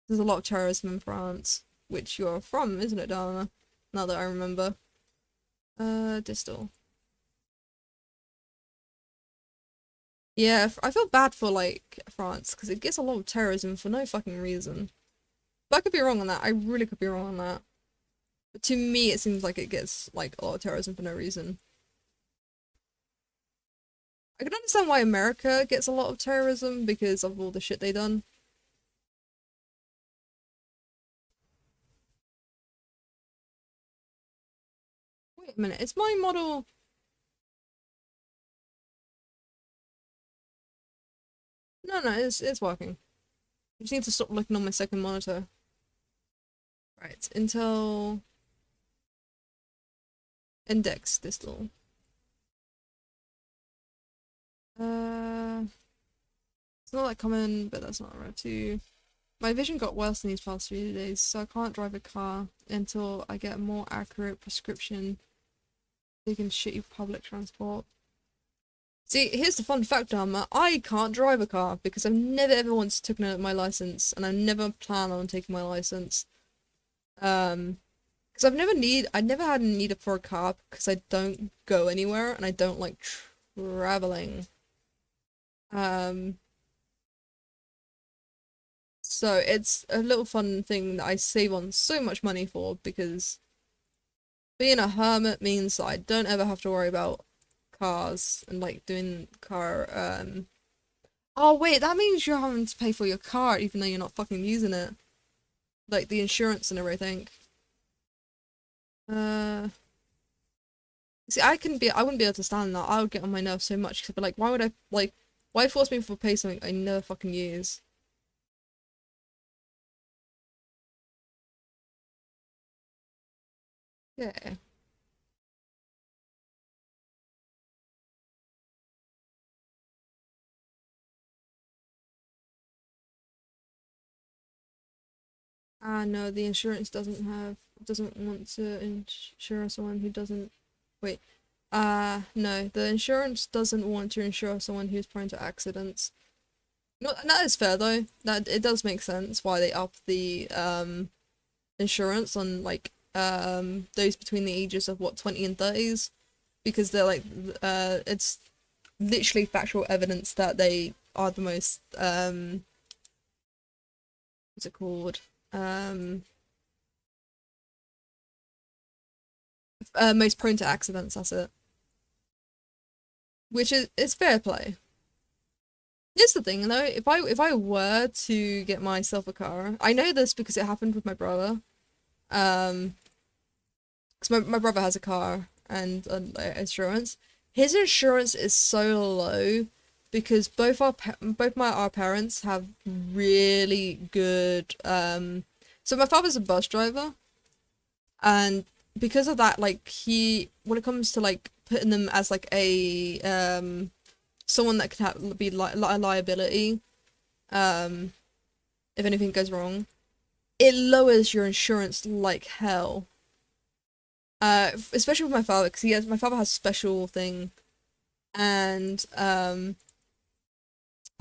There's a lot of terrorism in France, which you're from, isn't it, Dana? Now that I remember. Distal. Yeah, I feel bad for like France because it gets a lot of terrorism for no fucking reason. But I could be wrong on that. I really could be wrong on that. But to me, it seems like it gets like a lot of terrorism for no reason. I can understand why America gets a lot of terrorism because of all the shit they done. Wait a minute, is my model? No, it's working. I just need to stop looking on my second monitor. Right, Intel Index Distal. Uh, it's not that common, but that's not right too. My vision got worse in these past few days, so I can't drive a car until I get a more accurate prescription. Taking shitty public transport. See, here's the fun fact, Dharma. I can't drive a car because I've never ever once taken out my license, and I never plan on taking my license. Because I never had a need for a car because I don't go anywhere and I don't like traveling. Um, so it's a little fun thing that I save on so much money for because being a hermit means that I don't ever have to worry about cars and like doing car. Oh wait, that means you're having to pay for your car even though you're not fucking using it, like the insurance and everything. Uh, See, I wouldn't be able to stand that. I would get on my nerves so much because I'd be like, why would I like, why force me to pay something I never fucking use? Yeah. Ah, no, the insurance doesn't want to insure someone who doesn't. Wait. No, the insurance doesn't want to insure someone who's prone to accidents. No, that is fair though. That it does make sense why they up the insurance on like those between the ages of what 20 and 30s because they're like it's literally factual evidence that they are the most what's it called? Um Most prone to accidents, that's it. Which is it's fair play. Here's the thing though, if I were to get myself a car, I know this because it happened with my brother. Um because my brother has a car and insurance. His insurance is so low because both our parents have really good so my father's a bus driver and because of that like he when it comes to like putting them as like a someone that could be like a liability um if anything goes wrong, it lowers your insurance like hell. Especially with my father because my father has a special thing and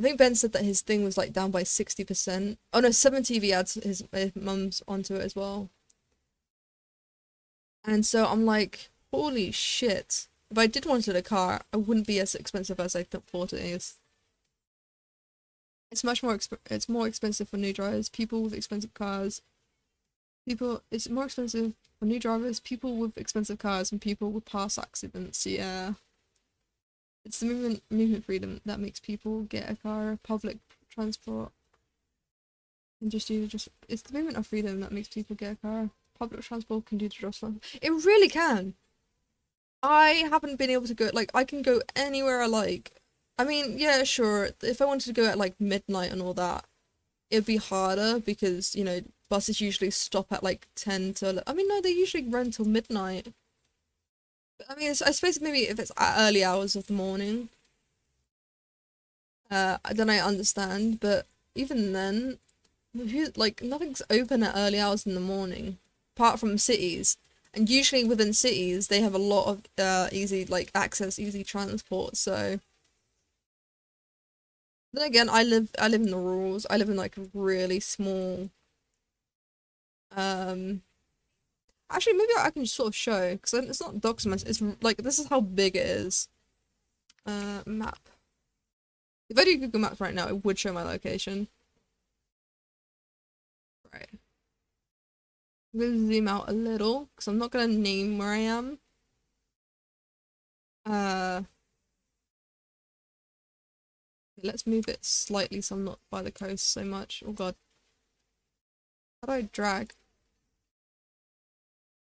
I think Ben said that his thing was like down by 60%. Oh no, 70 if he adds his mum's onto it as well. And so I'm like, holy shit. If I did wanted a car, I wouldn't be as expensive as I thought it is. It's much more it's more expensive for new drivers, people with expensive cars. It's more expensive for new drivers, people with expensive cars, and people with past accidents. Yeah. It's the movement freedom that makes people get a car, public transport. And just it's the movement of freedom that makes people get a car. Public transport can do the job. It really can. I haven't been able to go, like, I can go anywhere I like. I mean, yeah, sure, if I wanted to go at like midnight and all that, it'd be harder because, you know, buses usually stop at like 10 to 11. I mean, no, they usually run till midnight. But, I mean, I suppose maybe if it's at early hours of the morning, then I understand, but even then, like, nothing's open at early hours in the morning, apart from cities. And usually within cities, they have a lot of easy, like, access, easy transport, so... Then again, I live in the rurals. I live in, like, a really small... Actually, maybe I can just sort of show, because it's not documented, it's, like, this is how big it is. Map. If I do Google Maps right now, it would show my location. Right. I'm gonna zoom out a little, because I'm not gonna name where I am. Let's move it slightly so I'm not by the coast so much. Oh god. How do I drag?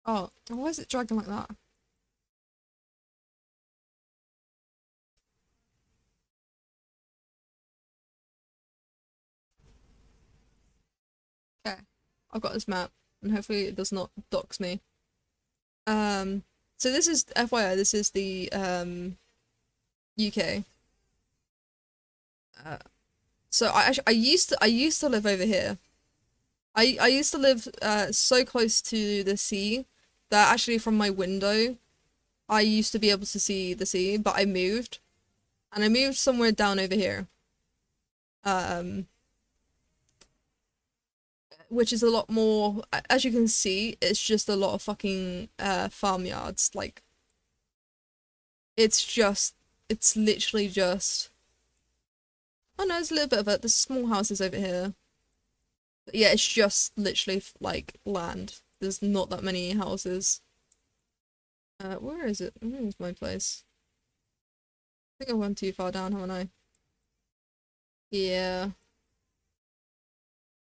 Oh, why is it dragging like that? Okay. I've got this map, and hopefully it does not dox me. So this is FYI, this is the UK. So I used to live over here. I used to live so close to the sea that actually from my window I used to be able to see the sea, but I moved. And I moved somewhere down over here. Um which is a lot more, as you can see, it's just a lot of fucking farmyards. Like it's literally just, oh no, there's a little bit of it. There's small houses over here. But yeah, it's just literally like land. There's not that many houses. Where is it? Where is my place? I think I went too far down, haven't I? Yeah.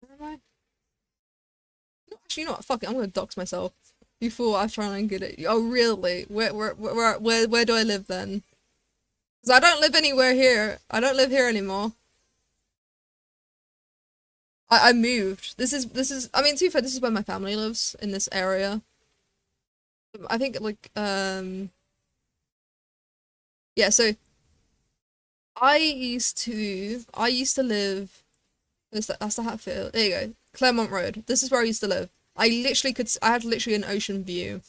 Where am I? No, actually, you know what? Fuck it. I'm gonna dox myself before I try and get it. Oh, really? Where do I live then? Because I don't live anywhere here. I don't live here anymore. I moved. This is. I mean, to be fair, this is where my family lives in this area. I think like yeah. So I used to live. That's the Hatfield. There you go. Claremont Road. This is where I used to live. I had literally an ocean view,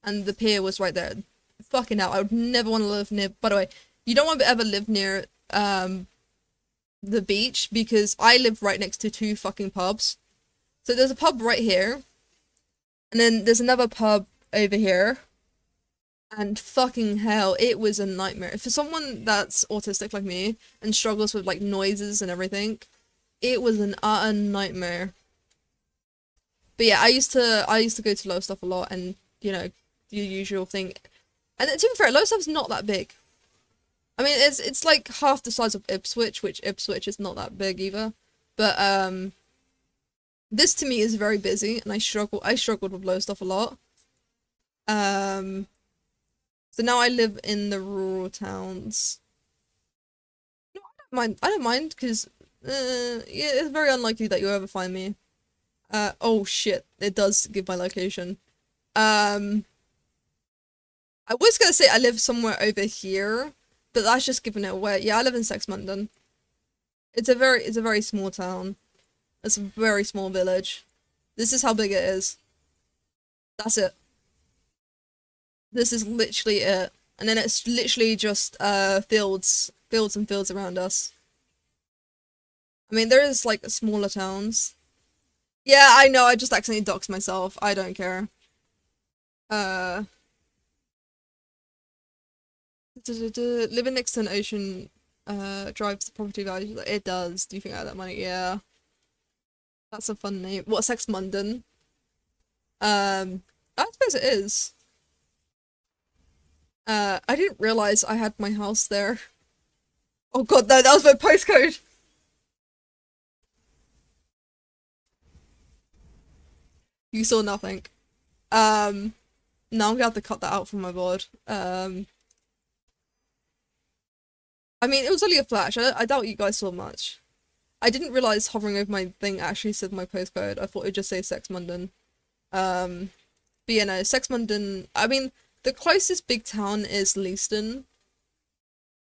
and the pier was right there. Fucking hell, I would never want to live near. By the way, you don't want to ever live near the beach because I live right next to two fucking pubs. So there's a pub right here, and then there's another pub over here. And fucking hell, it was a nightmare. For someone that's autistic like me and struggles with like noises and everything, it was an utter nightmare. But yeah, I used to go to Lowestoft a lot and, you know, the usual thing. And to be fair, Lowestoft's not that big. I mean, it's like half the size of Ipswich, which Ipswich is not that big either. But this to me is very busy, and I struggled with Lowestoft a lot. Um, so now I live in the rural towns. No, I don't mind because yeah, it's very unlikely that you'll ever find me. Oh shit, it does give my location. Um, I was gonna say I live somewhere over here, but that's just giving it away. Yeah, I live in Sexmundon. It's a very small town. It's a very small village. This is how big it is. That's it. This is literally it. And then it's literally just fields and fields around us. I mean, there is like smaller towns. Yeah, I know, I just accidentally doxed myself. I don't care. Uh, living next to an ocean drives the property value. It does. Do you think I have that money? Yeah. That's a fun name. What, Sex Munden? I suppose it is. I didn't realize I had my house there. Oh god, no, that was my postcode. You saw nothing. Um, no, I'm gonna have to cut that out from my board. I mean, it was only a flash. I doubt you guys saw much. I didn't realize hovering over my thing actually said my postcode. I thought it'd just say Sex Munden. Um, but yeah, no, Sex Munden. I mean, the closest big town is Leiston.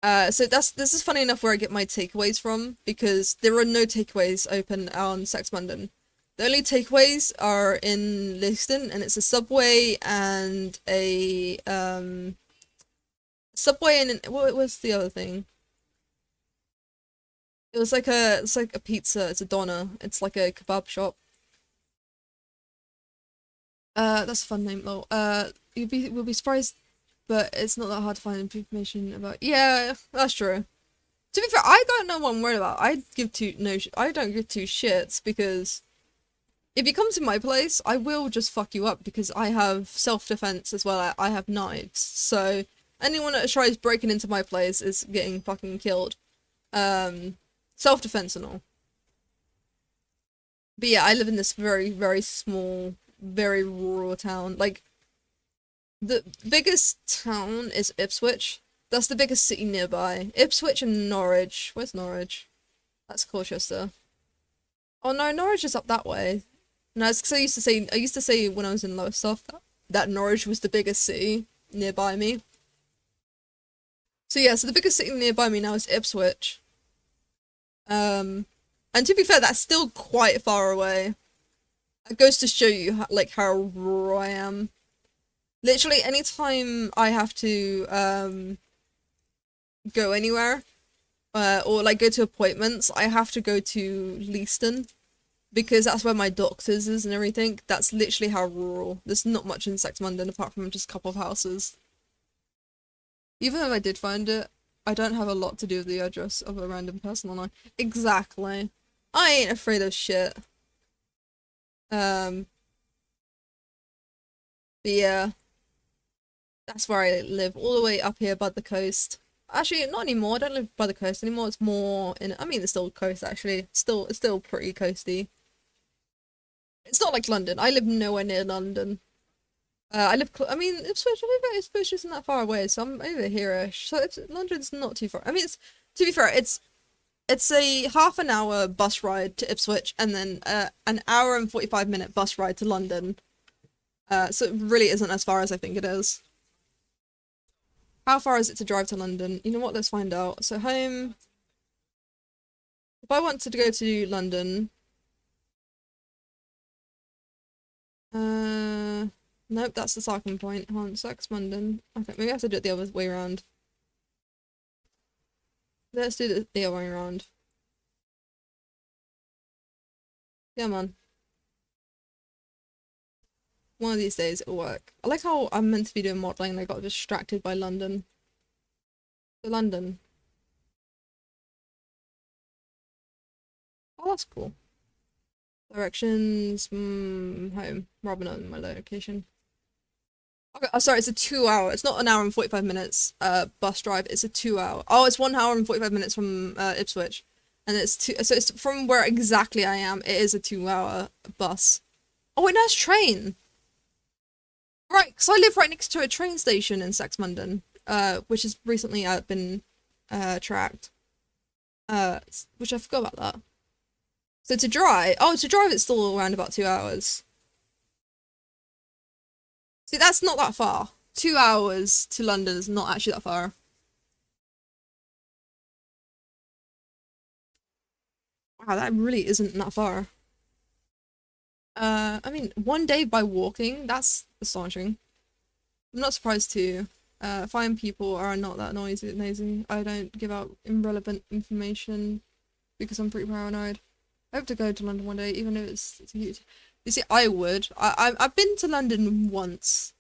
So this is funny enough where I get my takeaways from because there are no takeaways open on Sex Munden. The only takeaways are in Leiston, and it's a Subway and a Subway and what was the other thing? It's like a pizza. It's a doner. It's like a kebab shop. That's a fun name though. We'll be surprised, but it's not that hard to find information about. Yeah, that's true. To be fair, I don't know what I'm worried about. I don't give two shits because if you come to my place, I will just fuck you up because I have self-defense as well. I have knives, so anyone that tries breaking into my place is getting fucking killed. Um, Self-defense and all. But yeah, I live in this very, very small, very rural town. Like, the biggest town is Ipswich. That's the biggest city nearby. Ipswich and Norwich. Where's Norwich? That's Colchester. Oh no, Norwich is up that way. No, it's because I used to say when I was in Lowestoft that Norwich was the biggest city nearby me. So yeah, so the biggest city nearby me now is Ipswich. Um, and to be fair, that's still quite far away. It goes to show you like how rural I am. Literally, anytime I have to go anywhere, or like go to appointments, I have to go to Leiston because that's where my doctors is and everything. That's literally how rural. There's not much in Sex Munden apart from just a couple of houses. Even if I did find it, I don't have a lot to do with the address of a random person online. Exactly. I ain't afraid of shit. Um, but yeah, that's where I live, all the way up here by the coast. Actually, not anymore. I don't live by the coast anymore. It's more in. I mean, it's still coast actually. It's still pretty coasty. It's not like London. I live nowhere near London. I mean, Ipswich. I live Ipswich isn't that far away, so I'm over here-ish. So London's not too far. I mean, it's to be fair, it's a half an hour bus ride to Ipswich, and then an hour and 45-minute bus ride to London. So it really isn't as far as I think it is. How far is it to drive to London? You know what? Let's find out. So home. If I wanted to go to London, nope, that's the starting point. Hold on, Sex London. Okay, maybe I have to do it the other way around. Let's do it the other way around. Yeah, man. One of these days it'll work. I like how I'm meant to be doing modeling and I got distracted by London. So London. Oh, that's cool. Directions, home. Rather than my location. Okay, oh, sorry, it's a 2 hour. It's not an hour and 45 minutes bus drive. It's a 2 hour. Oh, it's 1 hour and 45 minutes from Ipswich. And it's so it's from where exactly I am. It is a 2 hour bus. Oh, wait, no, it's train. Right, because I live right next to a train station in Saxmundon, which has recently been tracked. Which I forgot about that. So to drive it's still around about 2 hours. See, that's not that far. 2 hours to London is not actually that far. Wow, that really isn't that far. I mean, one day by walking, that's astonishing. I'm not surprised too. Fine people are not that noisy. I don't give out irrelevant information. because I'm pretty paranoid. I hope to go to London one day, even if it's huge. You see, I would. I've been to London once,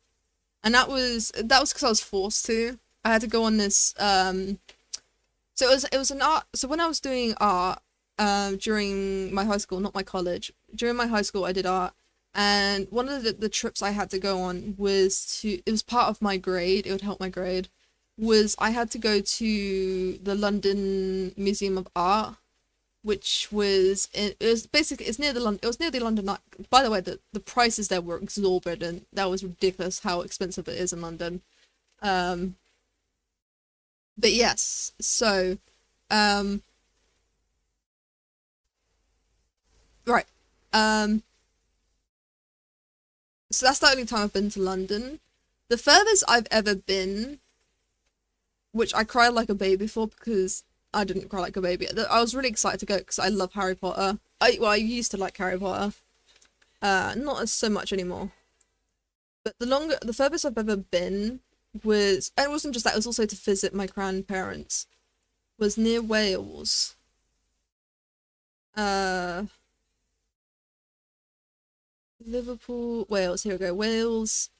and that was because I was forced to. I had to go on this so it was an art. So when I was doing art, during my high school, not my college, during my high school, I did art, and one of the trips I had to go on was to. It was part of my grade. It would help my grade. Was I had to go to the London Museum of Art, which it was basically it's near the London. It was near the London. By the way, the prices there were exorbitant. That was ridiculous how expensive it is in London. Um, but yes, so um, right. Um, so that's the only time I've been to London. The furthest I've ever been, which I cried like a baby for because I didn't cry like a baby. I was really excited to go because I love Harry Potter. I used to like Harry Potter. Not as so much anymore. But the furthest I've ever been was, and it wasn't just that. It was also to visit my grandparents. Was near Wales. Uh, Liverpool, Wales. Here we go, Wales,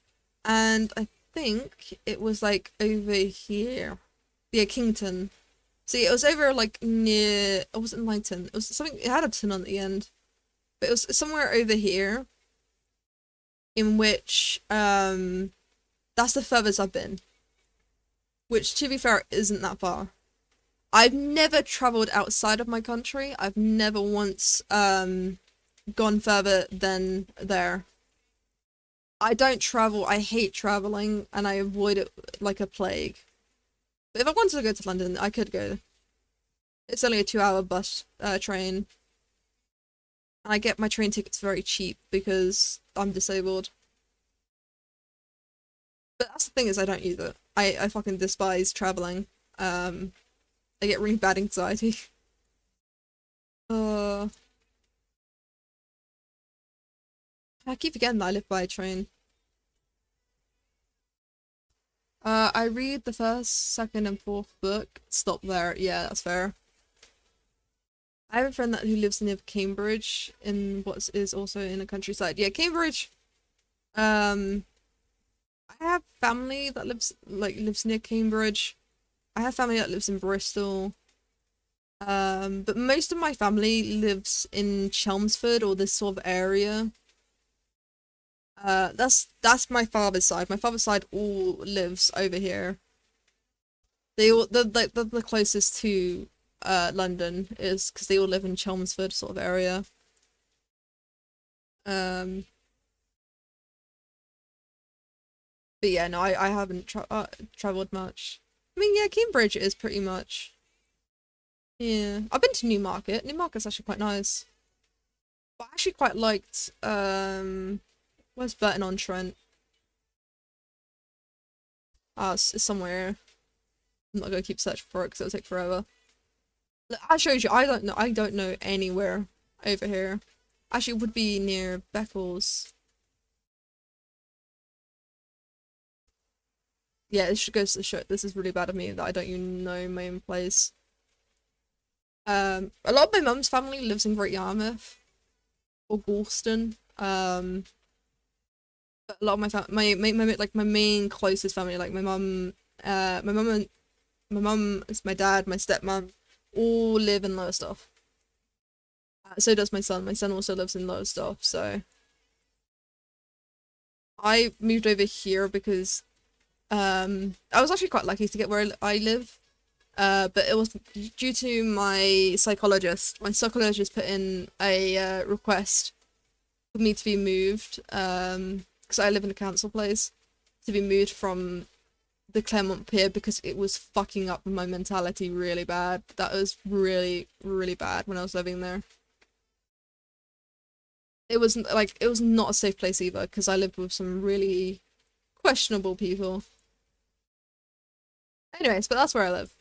and I think it was like over here. Yeah, Kington. See, it was over like near. It wasn't Leighton. It was something. It had a ton on the end, but it was somewhere over here. In which that's the furthest I've been. Which, to be fair, isn't that far. I've never traveled outside of my country. I've never once gone further than there. I don't travel. I hate traveling, and I avoid it like a plague. But if I wanted to go to London, I could go. It's only a 2 hour bus train. And I get my train tickets very cheap because I'm disabled. But that's the thing is I don't use it. I fucking despise traveling. I get really bad anxiety. Uh, I keep forgetting that I live by a train. I read the first, second, and fourth book. Stop there. Yeah, that's fair. I have a friend who lives near Cambridge in what is also in the countryside. Yeah, Cambridge. Um, I have family that lives near Cambridge. I have family that lives in Bristol. But most of my family lives in Chelmsford or this sort of area. That's my father's side. My father's side all lives over here. The closest to London is because they all live in Chelmsford sort of area. Um, but yeah, no, I haven't traveled much. I mean, yeah, Cambridge is pretty much. Yeah, I've been to Newmarket. Newmarket's actually quite nice. But I actually quite liked where's Burton on Trent? Ah, it's somewhere. I'm not gonna keep searching for it because it'll take forever. Look, I showed you. I don't know anywhere over here. Actually, it would be near Beccles. Yeah, this should go to the show. This is really bad of me that I don't even know my own place. A lot of my mum's family lives in Great Yarmouth or Galston. But a lot of my like my main closest family, like my mum is my dad, my stepmom, all live in Lowestoft. So does my son. My son also lives in Lowestoft. So I moved over here because I was actually quite lucky to get where I live. But it was due to my psychologist. My psychologist put in a request for me to be moved, because I live in a council place, to be moved from the Claremont Pier because it was fucking up my mentality really bad. That was really, really bad when I was living there. It was not a safe place either because I lived with some really questionable people. Anyways, but that's where I live.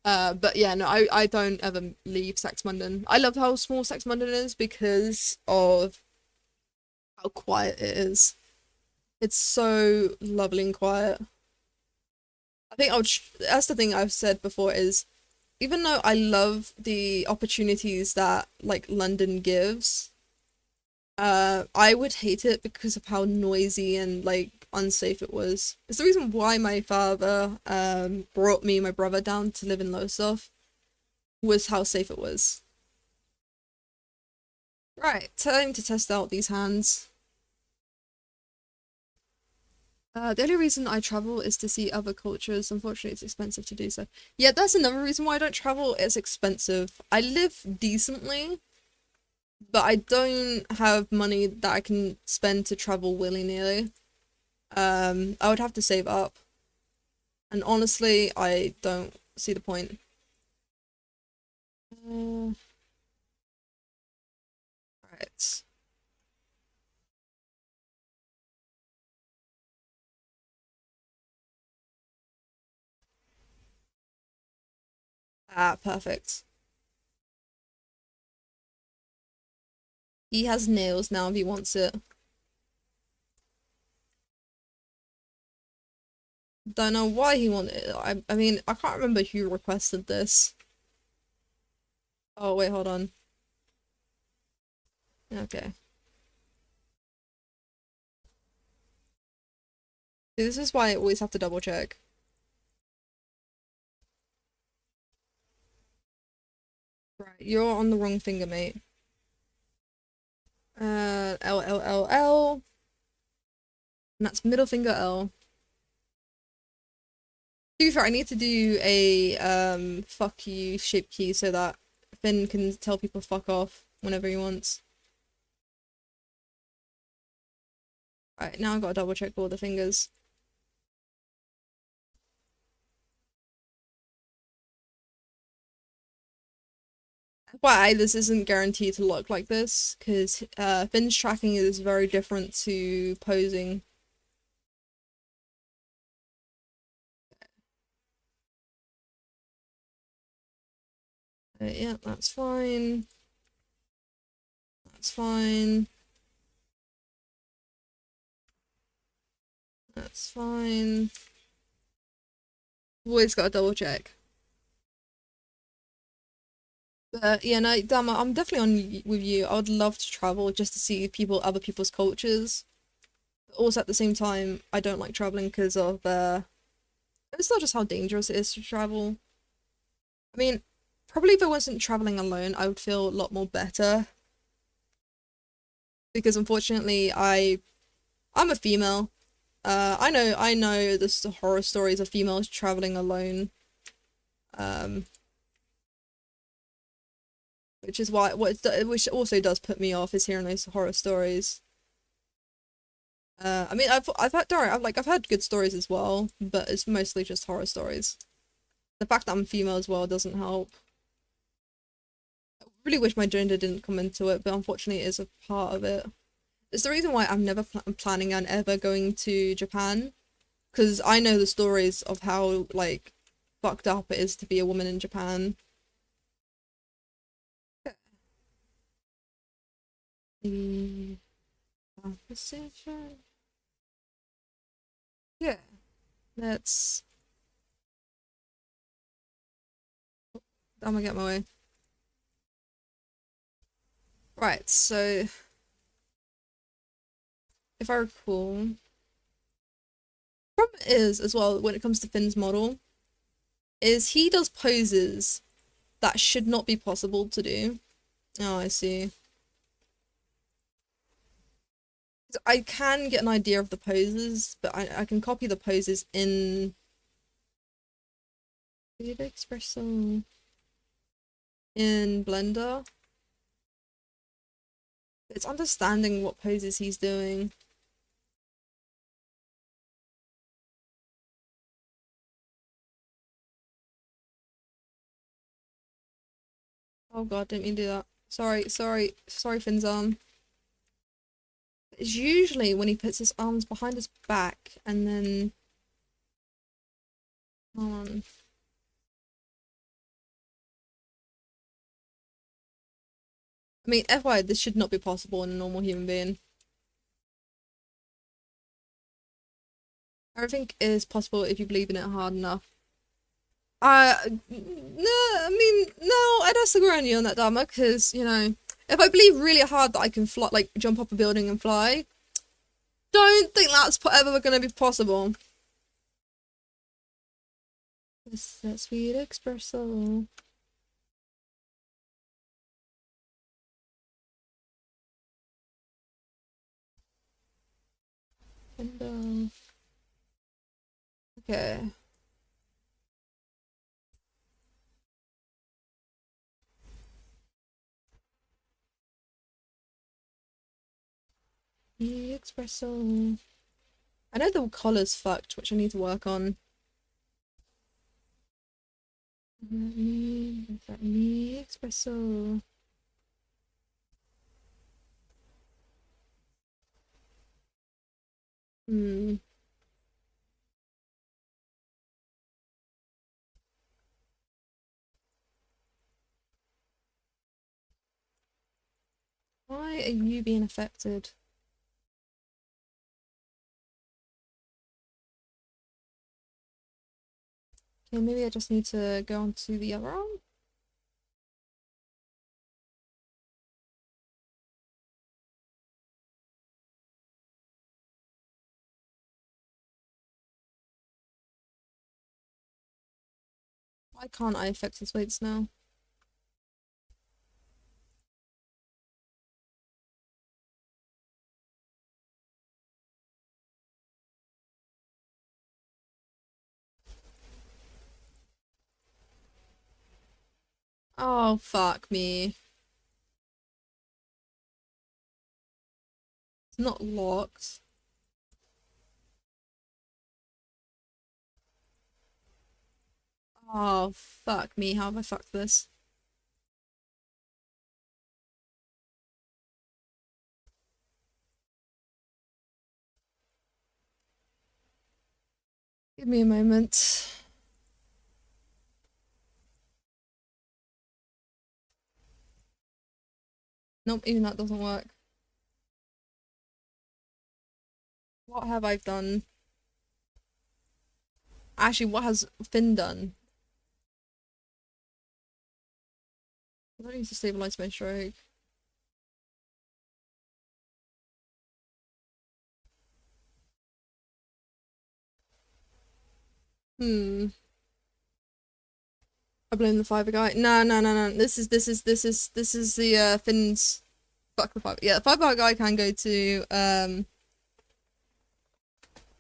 But yeah, no, I don't ever leave Saxmundham. I love how small Saxmundham is because of how quiet it is. It's so lovely and quiet. I think that's the thing I've said before is even though I love the opportunities that like London gives, I would hate it because of how noisy and like unsafe it was. It's the reason why my father brought me and my brother down to live in Lowestoft, was how safe it was. Right, time to test out these hands. The only reason I travel is to see other cultures. Unfortunately, it's expensive to do so. Yeah, that's another reason why I don't travel. It's expensive. I live decently, but I don't have money that I can spend to travel willy-nilly. I would have to save up. And honestly, I don't see the point. Right. Ah, perfect. He has nails now if he wants it. Don't know why he wanted it. I mean, I can't remember who requested this. Oh, wait, hold on. Okay. This is why I always have to double check. Right, you're on the wrong finger, mate. L, L, L, L. And that's middle finger L. To be fair, I need to do a, fuck you shape key so that Finn can tell people fuck off whenever he wants. Right, now I've got to double check all the fingers. Why this isn't guaranteed to look like this, because Finn's tracking is very different to posing. Yeah, that's fine. That's fine. That's fine. Always gotta double check. But yeah, no, damn, I'm definitely on with you. I would love to travel just to see other people's cultures. Also, at the same time, I don't like traveling because of it's not just how dangerous it is to travel. I mean, probably if I wasn't traveling alone, I would feel a lot more better because unfortunately, I'm a female. I know the horror stories of females traveling alone. Um, which is why which also does put me off is hearing those horror stories. I mean, I've had don't worry, I've had good stories as well, but it's mostly just horror stories. The fact that I'm female as well doesn't help. I really wish my gender didn't come into it, but unfortunately, it is a part of it. It's the reason why I'm never planning on ever going to Japan, because I know the stories of how like fucked up it is to be a woman in Japan. The opposition. Yeah, that's. I'm gonna get my way. Right, so if I recall, problem is as well when it comes to Finn's model, is he does poses that should not be possible to do. Oh, I see. I can get an idea of the poses, but I can copy the poses in Creative Espresso in Blender. It's understanding what poses he's doing. Oh god, didn't mean to do that. Sorry, Finn's arm. It's usually when he puts his arms behind his back and then. Hold on. I mean, FYI, this should not be possible in a normal human being. Everything is possible if you believe in it hard enough. No, I mean, no, I don't disagree on you on that, Dharma, because, you know, if I believe really hard that I can fly, like, jump up a building and fly, don't think that's ever gonna be possible. It's that sweet espresso. And, okay. The espresso. I know the color's fucked, which I need to work on. Me espresso. Hmm. Why are you being affected? Okay, maybe I just need to go on to the other arm. Why can't I affect his weights now? Oh, fuck me. It's not locked. Oh, fuck me. How have I fucked this? Give me a moment. Nope, even that doesn't work. What have I done? Actually, what has Finn done? I need to stabilize my stroke. Hmm. I blame the fiber guy. No, no, no, no. This is the Finn's. Fuck the fiber. Yeah, the fiber guy can go to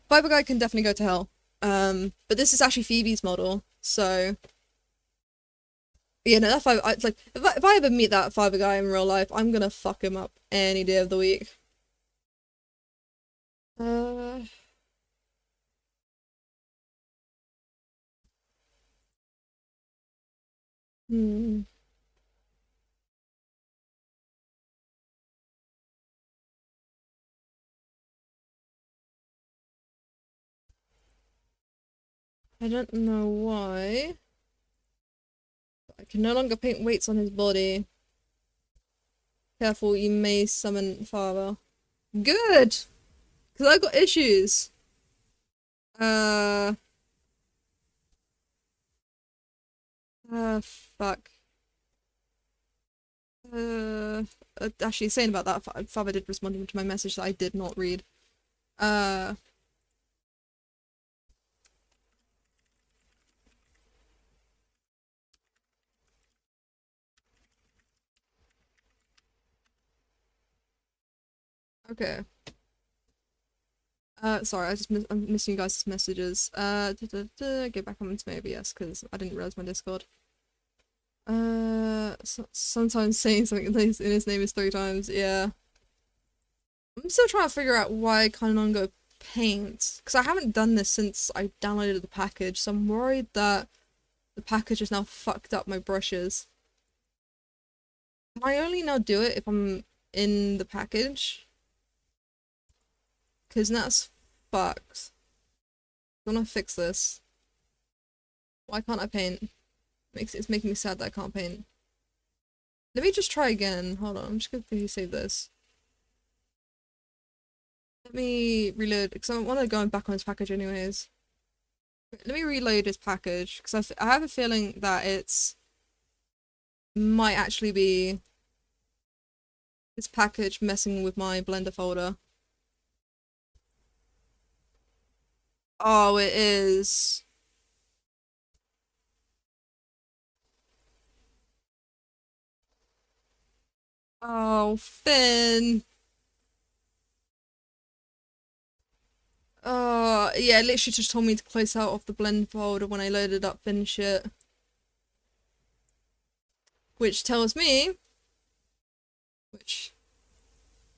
fiber guy can definitely go to hell. But this is actually Phoebe's model, so yeah, no, that fiber. It's like if I ever meet that fiber guy in real life, I'm gonna fuck him up any day of the week. Uh, hmm. I don't know why. I can no longer paint weights on his body. Careful, you may summon father. Good! Because I got issues. Uh, fuck. Uh, actually, saying about that, father did respond to my message that I did not read. Uh, okay. Sorry, I'm missing you guys' messages. Get back on to my OBS because I didn't realize my Discord. Sometimes saying something in his name is 3 times. Yeah, I'm still trying to figure out why I can no longer paint because I haven't done this since I downloaded the package. So I'm worried that the package has now fucked up my brushes. Can I only now do it if I'm in the package? Because that's fucked. I want to fix this. Why can't I paint? It's making me sad that I can't paint. Let me just try again. Hold on, I'm just gonna save this. Let me reload because I want to go back on this package anyways. Let me reload this package because I have a feeling that it's might actually be this package messing with my Blender folder. Oh, it is. Oh, Finn. Yeah, it literally just told me to close out of the blend folder when I loaded up Finn shit. Which tells me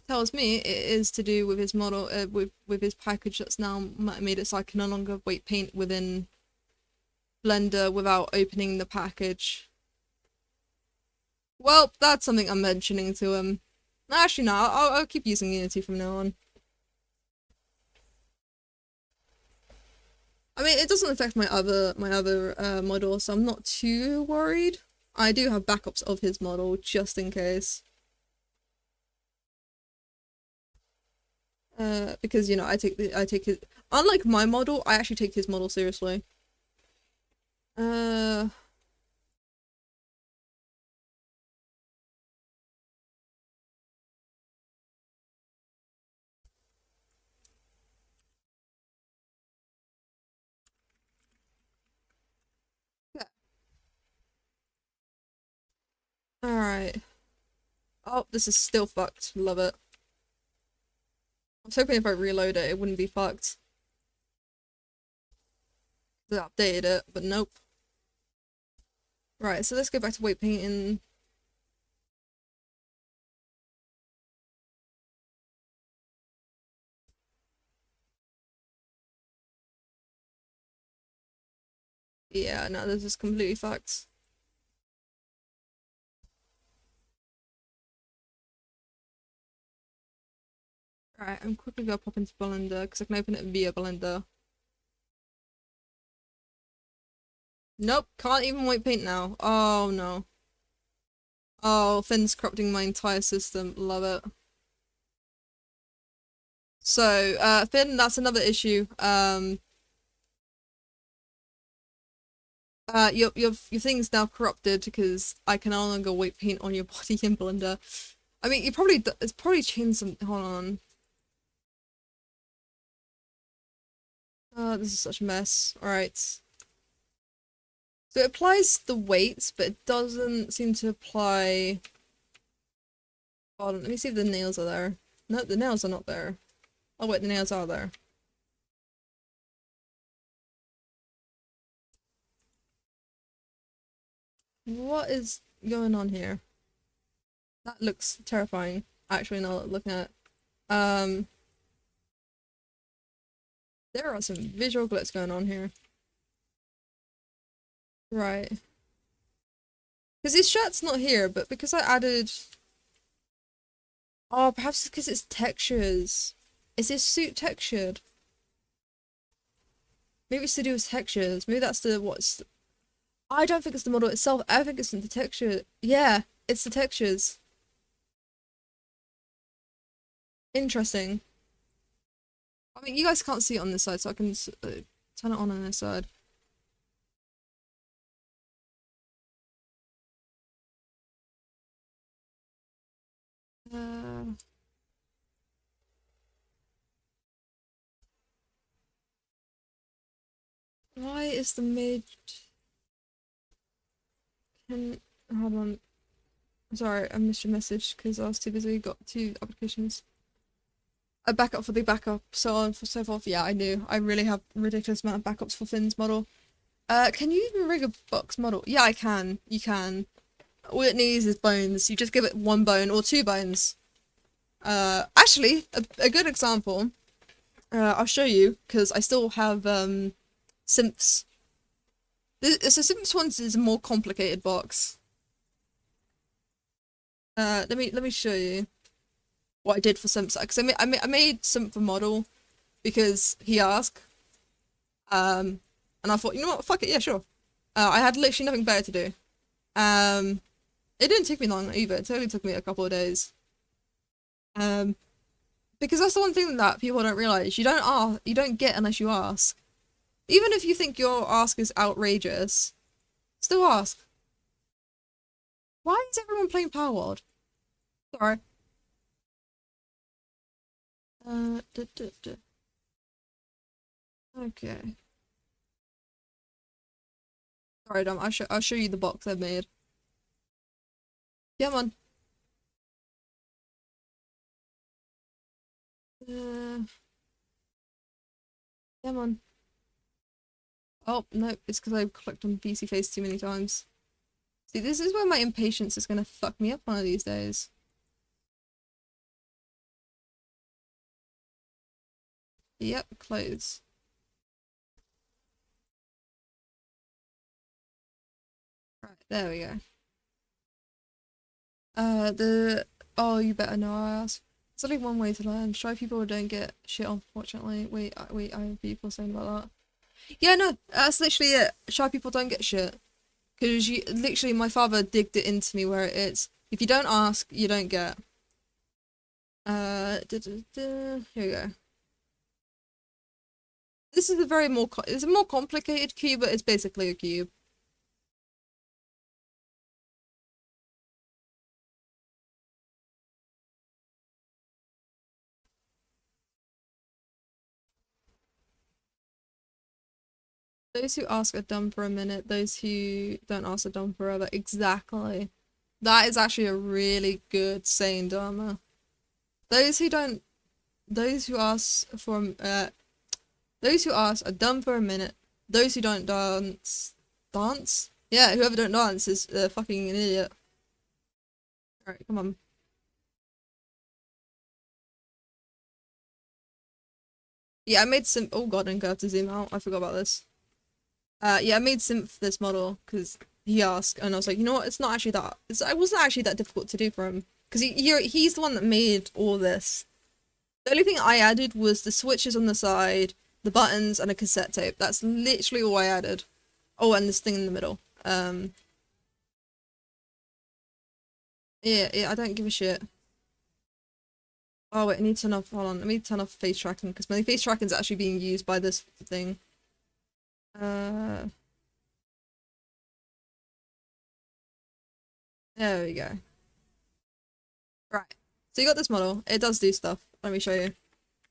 it is to do with his model, with his package that's now made it so I can no longer weight paint within Blender without opening the package. Well, that's something I'm mentioning to him. Actually, no, I'll keep using Unity from now on. I mean, it doesn't affect my other model, so I'm not too worried. I do have backups of his model just in case. Because you know, I take his, unlike my model, I actually take his model seriously. Uh. Yeah. All right. Oh, this is still fucked. Love it. I was hoping if I reload it, it wouldn't be fucked. They updated it, but nope. Right, so let's go back to weight painting. Yeah, no, this is completely fucked. Alright, I'm quickly gonna pop into Blender because I can open it via Blender. Nope, can't even weight paint now. Oh no. Oh, Finn's corrupting my entire system. Love it. So, Finn, that's another issue. Your thing's now corrupted because I can no longer weight paint on your body in Blender. I mean, it's probably changed some. Hold on. This is such a mess. Alright. So it applies the weights, but it doesn't seem to apply. Hold on, let me see if the nails are there. No, the nails are not there. Oh wait, the nails are there. What is going on here? That looks terrifying. Actually, now looking at there are some visual glitches going on here. Right. Because his shirt's not here, but because I added... Oh, perhaps it's because it's textures. Is his suit textured? Maybe it's to do with textures. Maybe that's the what's... I don't think it's the model itself. I think it's the texture. Yeah, it's the textures. Interesting. I mean, you guys can't see it on this side, so I can turn it on this side. Uh, why is the mid... Can... Hold on. Sorry, I missed your message because I was too busy. Got two applications. A backup for the backup, so on for so forth. Yeah, I knew. I really have ridiculous amount of backups for Finn's model. Can you even rig a box model? Yeah, I can. You can. All it needs is bones. You just give it one bone or two bones. Actually, a good example. I'll show you because I still have Simps. So Simps ones is a more complicated box. Let me show you what I did for Simps because I made Simp for model because he asked. And I thought, you know what, fuck it, yeah, sure. I had literally nothing better to do. It didn't take me long either. It only took me a couple of days. Because that's the one thing that people don't realize. You don't get unless you ask. Even if you think your ask is outrageous, still ask. Why is everyone playing Palworld? Sorry. Okay. Sorry, Dom. I'll show you the box I made. Come on. Come on. Oh, no, it's because I've clicked on PC face too many times. See, this is where my impatience is gonna fuck me up one of these days. Yep, close. Right, there we go. Oh, you better know I asked. There's only one way to learn. Shy people don't get shit, unfortunately. Wait, I have people saying about that. Yeah, no, that's literally it. Shy people don't get shit. Because literally, my father digged it into me where it's, if you don't ask, you don't get. Here we go. This is it's a more complicated cube, but it's basically a cube. Those who ask are dumb for a minute, those who don't ask are dumb forever. Exactly. That is actually a really good saying, Dharma. Those who don't, those who ask for, those who ask are dumb for a minute. Those who don't dance? Yeah, whoever don't dance is fucking an idiot. Alright, come on. Yeah, I made some. Oh god, I'm gonna have to zoom out. I forgot about this. Yeah, I made Synth this model because he asked, and I was like, you know what? It's not actually that. It wasn't actually that difficult to do for him because he's the one that made all this. The only thing I added was the switches on the side, the buttons, and a cassette tape. That's literally all I added. Oh, and this thing in the middle. Yeah, I don't give a shit. Oh wait, I need to turn off. Hold on, let me turn off face tracking because my face tracking is actually being used by this thing. There we go. Right. So you got this model. It does do stuff. Let me show you.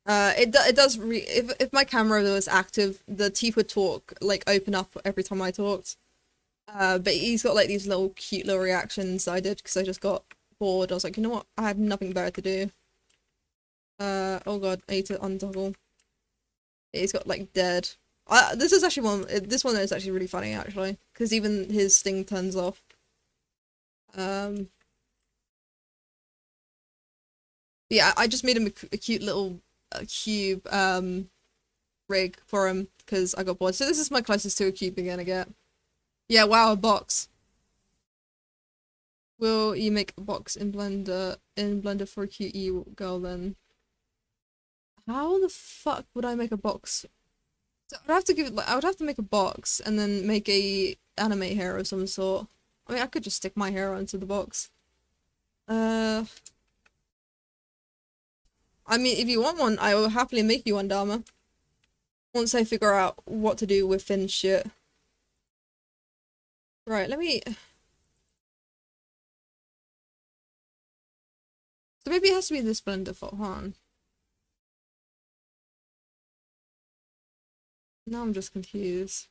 It does if my camera was active, the teeth would talk, like open up every time I talked. But he's got like these little cute little reactions that I did because I just got bored. I was like, you know what? I have nothing better to do. Oh god, I need to untoggle. He's got like dead. This is actually this one is actually really funny actually because even his thing turns off. Yeah, I just made him a cute little cube rig for him because I got bored. So this is my closest to a cube you're gonna get. Yeah, wow, a box. Will you make a box in Blender for a cute E girl then? How the fuck would I make a box? So I would have to make a box and then make a anime hair of some sort. I mean, I could just stick my hair onto the box. I mean, if you want one, I will happily make you one, Dharma. Once I figure out what to do with Finn's shit. Right, let me... So maybe it has to be this Blender fault, hold on. Now I'm just confused.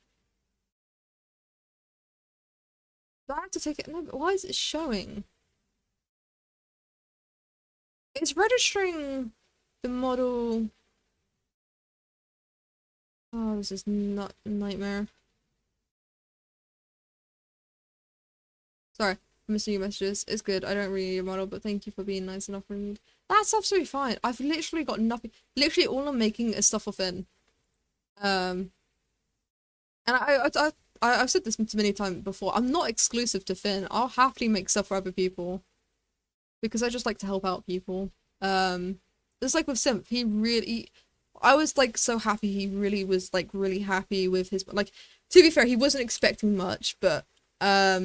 Do I have to take it? No, but why is it showing? It's registering the model. Oh, this is not a nightmare. Sorry, I'm missing your messages. It's good. I don't read your model, but thank you for being nice enough for me. That's absolutely fine. I've literally got nothing. Literally, all I'm making is stuff for Finn. And I've said this many times before. I'm not exclusive to Finn. I'll happily make stuff for other people because I just like to help out people. It's like with Simp. I was like so happy. He really was like really happy with his like. To be fair, he wasn't expecting much, but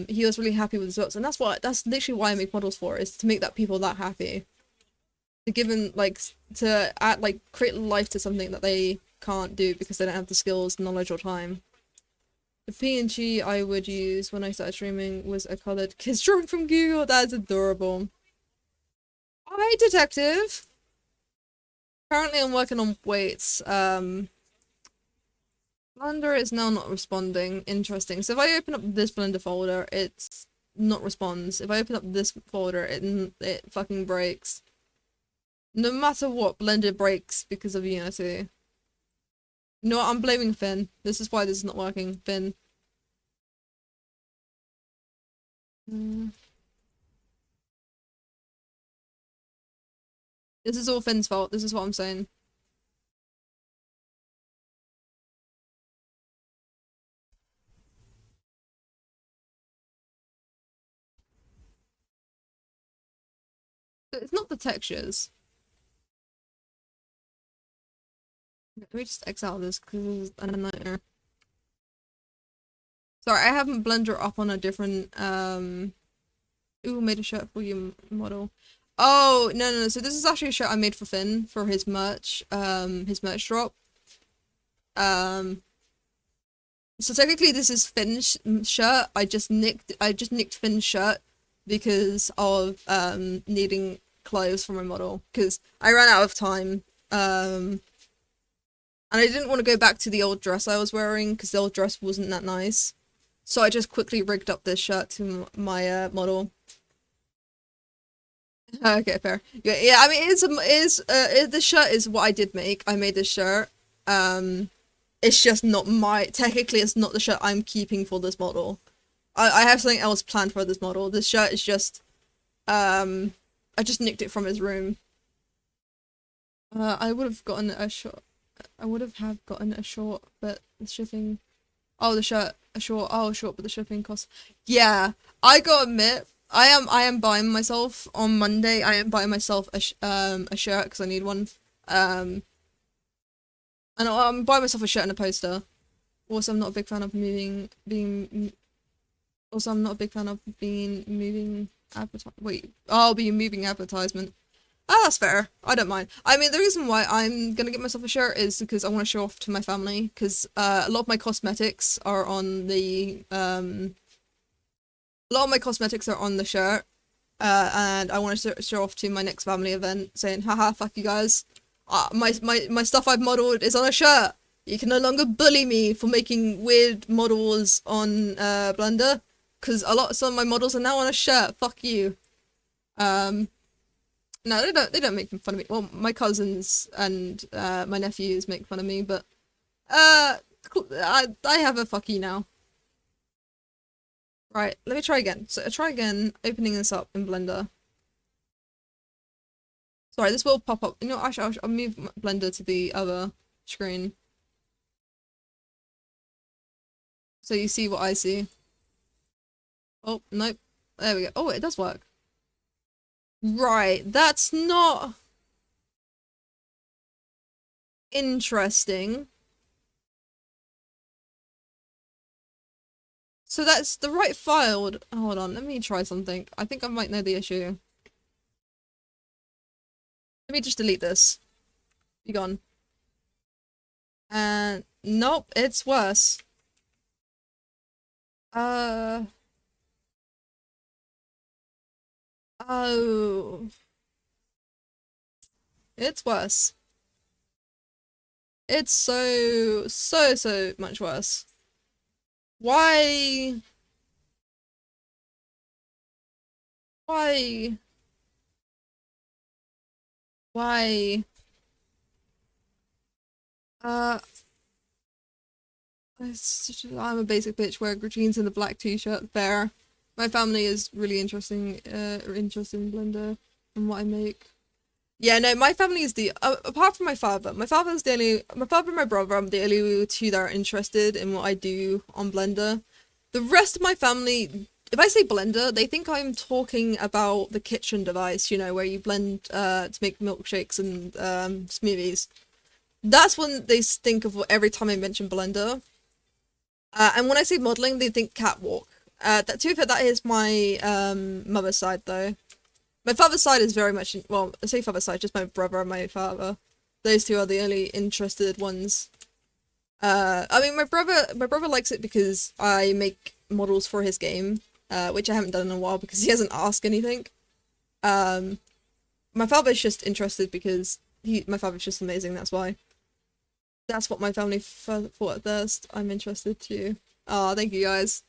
he was really happy with his results, and that's literally why I make models for, is to make that people that happy, to give them like to add like create life to something that they can't do because they don't have the skills, knowledge, or time. The PNG I would use when I started streaming was a colored kids drawing from Google. That's adorable. Hi, detective. Currently, I'm working on weights. Blender is now not responding. Interesting. So if I open up this Blender folder, it's not responds. If I open up this folder, it fucking breaks. No matter what, Blender breaks because of Unity. You know what? I'm blaming Finn. This is why this is not working. Finn. This is all Finn's fault. This is what I'm saying. It's not the textures. Let me just exile this because I don't know. Sorry, I haven't Blender up on a different Ooh, made a shirt for your model. Oh, no. So this is actually a shirt I made for Finn for his merch drop. So technically this is Finn's shirt. I just nicked Finn's shirt because of needing clothes for my model because I ran out of time. And I didn't want to go back to the old dress I was wearing because the old dress wasn't that nice. So I just quickly rigged up this shirt to my model. Okay, fair. Yeah. I mean, the shirt is what I did make. I made this shirt. It's just not technically it's not the shirt I'm keeping for this model. I have something else planned for this model. This shirt is just, I just nicked it from his room. I would have gotten a short. I would have gotten a short, but the shipping. Oh, the shirt, a short. Oh, short, but the shipping costs. Yeah, I gotta admit, I am buying myself on Monday. I am buying myself a shirt because I need one. And I'm buying myself a shirt and a poster. Also, I'm not a big fan of Also, I'm not a big fan of moving advertisement. Ah, that's fair. I don't mind. I mean, the reason why I'm gonna get myself a shirt is because I want to show off to my family. Because a lot of my cosmetics are on the shirt. And I want to show off to my next family event, saying, "Haha, fuck you guys. My stuff I've modeled is on a shirt. You can no longer bully me for making weird models on Blender, because some of my models are now on a shirt. Fuck you." No, they don't make fun of me. Well, my cousins and my nephews make fun of me, but I have a fuck you now. Right, let me try again. So I try again, opening this up in Blender. Sorry, this will pop up. You know, actually, I'll move Blender to the other screen. So you see what I see. Oh, nope. There we go. Oh, it does work. Right, that's not interesting. So that's the right file. Hold on, let me try something. I think I might know the issue. Let me just delete this. Be gone. And nope, it's worse. Oh. It's worse. It's so much worse. Why? Why? Why? Uh, I'm a basic bitch wearing jeans and a black t-shirt. Fair. My family is really interested in Blender and what I make. Yeah, no, my family is apart from my father. My father and my brother are the only two that are interested in what I do on Blender. The rest of my family, if I say Blender, they think I'm talking about the kitchen device, you know, where you blend to make milkshakes and smoothies. That's when they think of every time I mention Blender. And when I say modeling, they think catwalk. That is my mother's side though. My father's side is very much, well, I say father's side, just my brother and my father. Those two are the only interested ones. I mean, my brother likes it because I make models for his game, which I haven't done in a while because he hasn't asked anything. Um, my father's just interested because my father's just amazing. That's why. That's what my family thought at first. I'm interested too. Oh, thank you guys.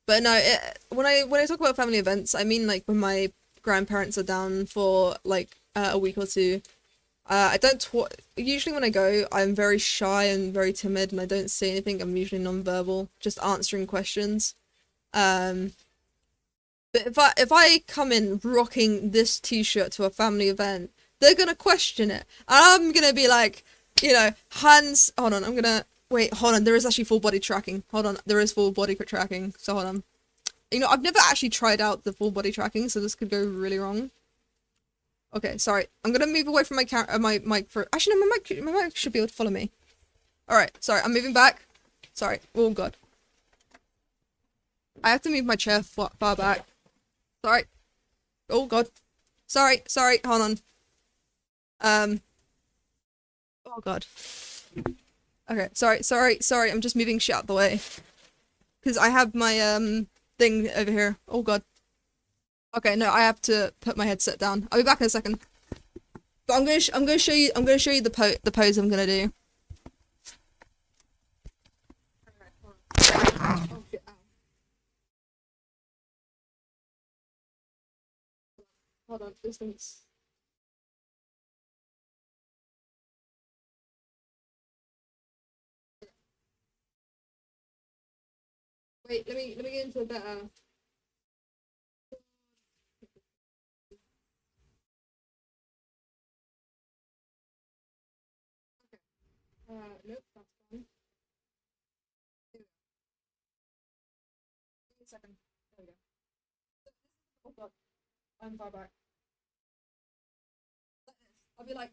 But no, when I talk about family events, I mean like when my grandparents are down for like a week or two. I don't talk. Usually when I go, I'm very shy and very timid, and I don't say anything. I'm usually non-verbal, just answering questions. Um, but if I come in rocking this t-shirt to a family event, they're gonna question it. I'm gonna be like, hands. Hold on, I'm gonna wait. Hold on, there is actually full body tracking. Hold on, there is full body tracking. So hold on. I've never actually tried out the full body tracking, so this could go really wrong. Okay, sorry. I'm gonna move away from my my mic for. Actually, no, my mic should be able to follow me. All right, sorry. I'm moving back. Sorry. Oh god. I have to move my chair far back. Sorry. Oh god. Sorry. Sorry. Hold on. Oh god. Okay. Sorry. Sorry. Sorry. I'm just moving shit out the way because I have my thing over here. Oh god. Okay. No, I have to put my headset down. I'll be back in a second. But I'm gonna show you the pose I'm gonna do. Oh, shit, ow. Hold on, distance. Wait, let me get into a better. Nope, that's fine. Give me a second. There we go. Oh god, I'm far back. Like this. I'll be like,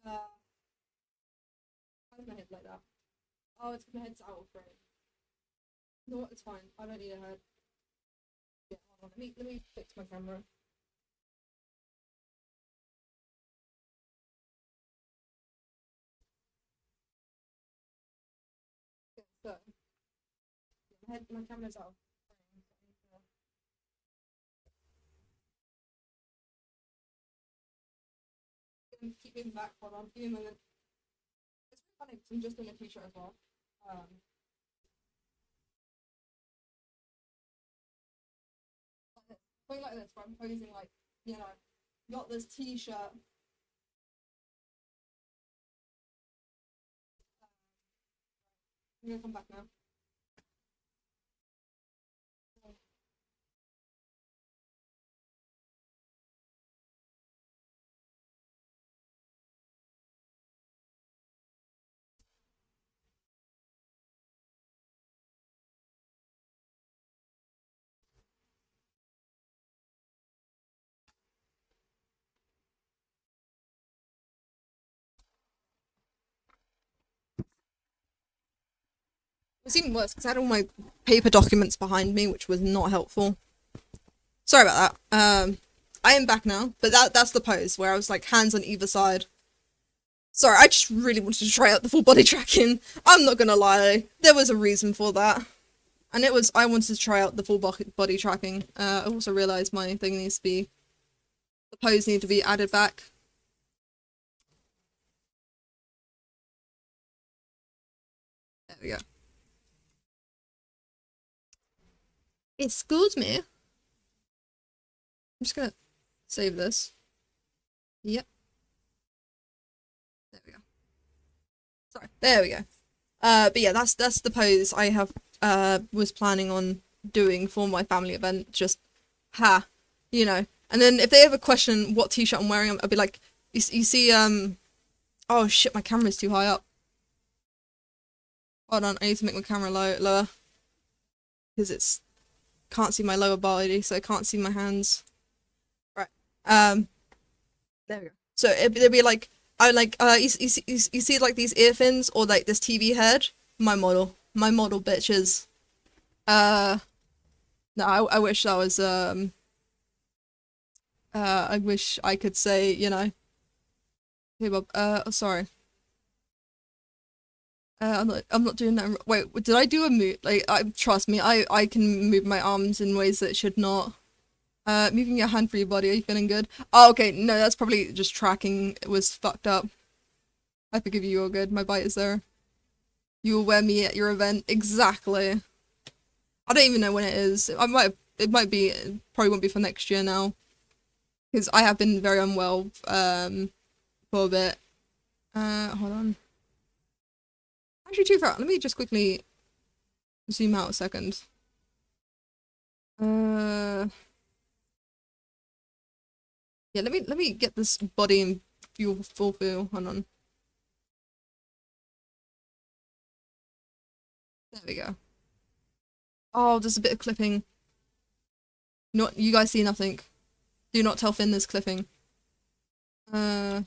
why is my head like that? Oh, it's my head's out of frame. You know what? It's fine. I don't need a head. Yeah, hold on. Let me fix my camera. Yeah, so my camera's out of frame. So keep moving back. Hold on. Give me a moment. It's really funny because I'm just in a t-shirt as well. Um, like this. Something like this, where I'm posing like, got this t-shirt. I'm gonna come back now. It was even worse because I had all my paper documents behind me, which was not helpful. Sorry about that. I am back now, but that's the pose where I was like hands on either side. Sorry, I just really wanted to try out the full body tracking. I'm not gonna lie, there was a reason for that, and it was I wanted to try out the full body tracking. I also realized my thing needs to be the pose need to be added back. There we go. Excuse me. I'm just gonna save this. Yep. There we go. Sorry. There we go. But yeah, that's the pose I have was planning on doing for my family event. Just ha, And then if they ever question what t-shirt I'm wearing, I'll be like, you see, oh shit, my camera's too high up. Hold on, I need to make my camera lower because it's can't see my lower body, so I can't see my hands. Right. There we go. So it'd be like I like you see like these ear fins or like this TV head. My model bitches. Uh, no, I wish that was I wish I could say Hey Bob. Oh, sorry. I'm not doing that. Wait, did I do a move? Like, trust me, I can move my arms in ways that should not. Moving your hand for your body. Are you feeling good? Oh, okay. No, that's probably just tracking. It was fucked up. I forgive you. You're good. My bite is there. You will wear me at your event. Exactly. I don't even know when it is. I might. It might be. It probably won't be for next year now because I have been very unwell. For a bit. Hold on. Actually, too far. Let me just quickly zoom out a second. Uh, yeah. Let me get this body in full feel. Hold on. There we go. Oh, there's a bit of clipping. Not you guys see nothing. Do not tell Finn there's clipping. Uh,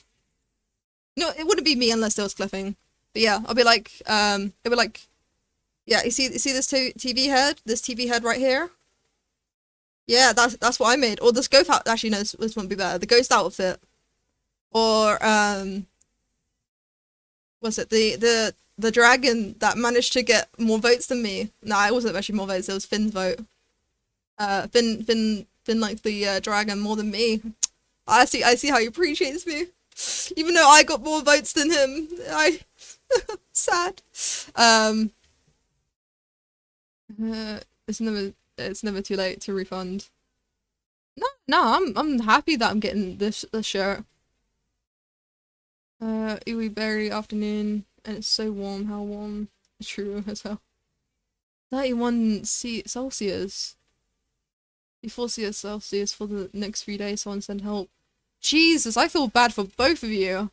no, it wouldn't be me unless there was clipping. But yeah, I'll be like, it would like, yeah. You see this TV head? This TV head right here? Yeah, that's what I made. Or this ghost outfit. Actually, no, this won't be better. The ghost outfit. Or was it the dragon that managed to get more votes than me? No, it wasn't actually more votes. It was Finn's vote. Finn liked the dragon more than me. I see how he appreciates me. Even though I got more votes than him. I sad. Um it's never too late to refund. No, I'm happy that I'm getting this shirt. Iwi berry afternoon and it's so warm, how warm. True as hell. 31 Celsius. Before Celsius for the next 3 days, someone send help. Jesus, I feel bad for both of you.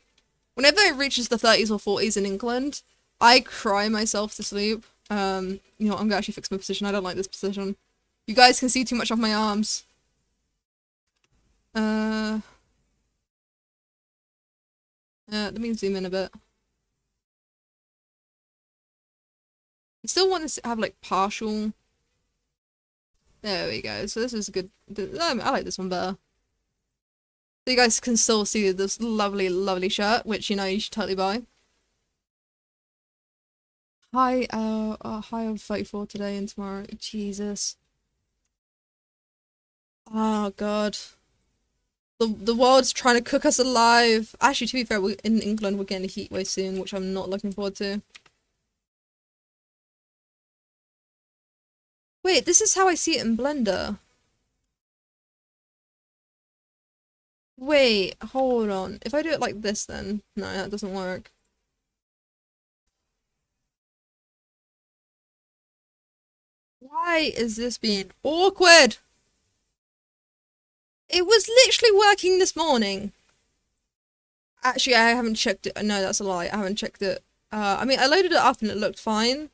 Whenever it reaches the 30s or 40s in England, I cry myself to sleep. You know, I'm gonna actually fix my position. I don't like this position. You guys can see too much of my arms. Uh, let me zoom in a bit. I still want to have like partial. There we go. So this is good. I like this one better. So you guys can still see this lovely, lovely shirt, which you know you should totally buy. High of 34 today and tomorrow. Jesus. Oh God. The world's trying to cook us alive. Actually, to be fair, in England we're getting a heat wave soon, which I'm not looking forward to. Wait, this is how I see it in Blender. Wait, hold on. If I do it like this then, no, that doesn't work. Why is this being awkward? It was literally working this morning. Actually, I haven't checked it. No, that's a lie. I haven't checked it. I mean, I loaded it up and it looked fine.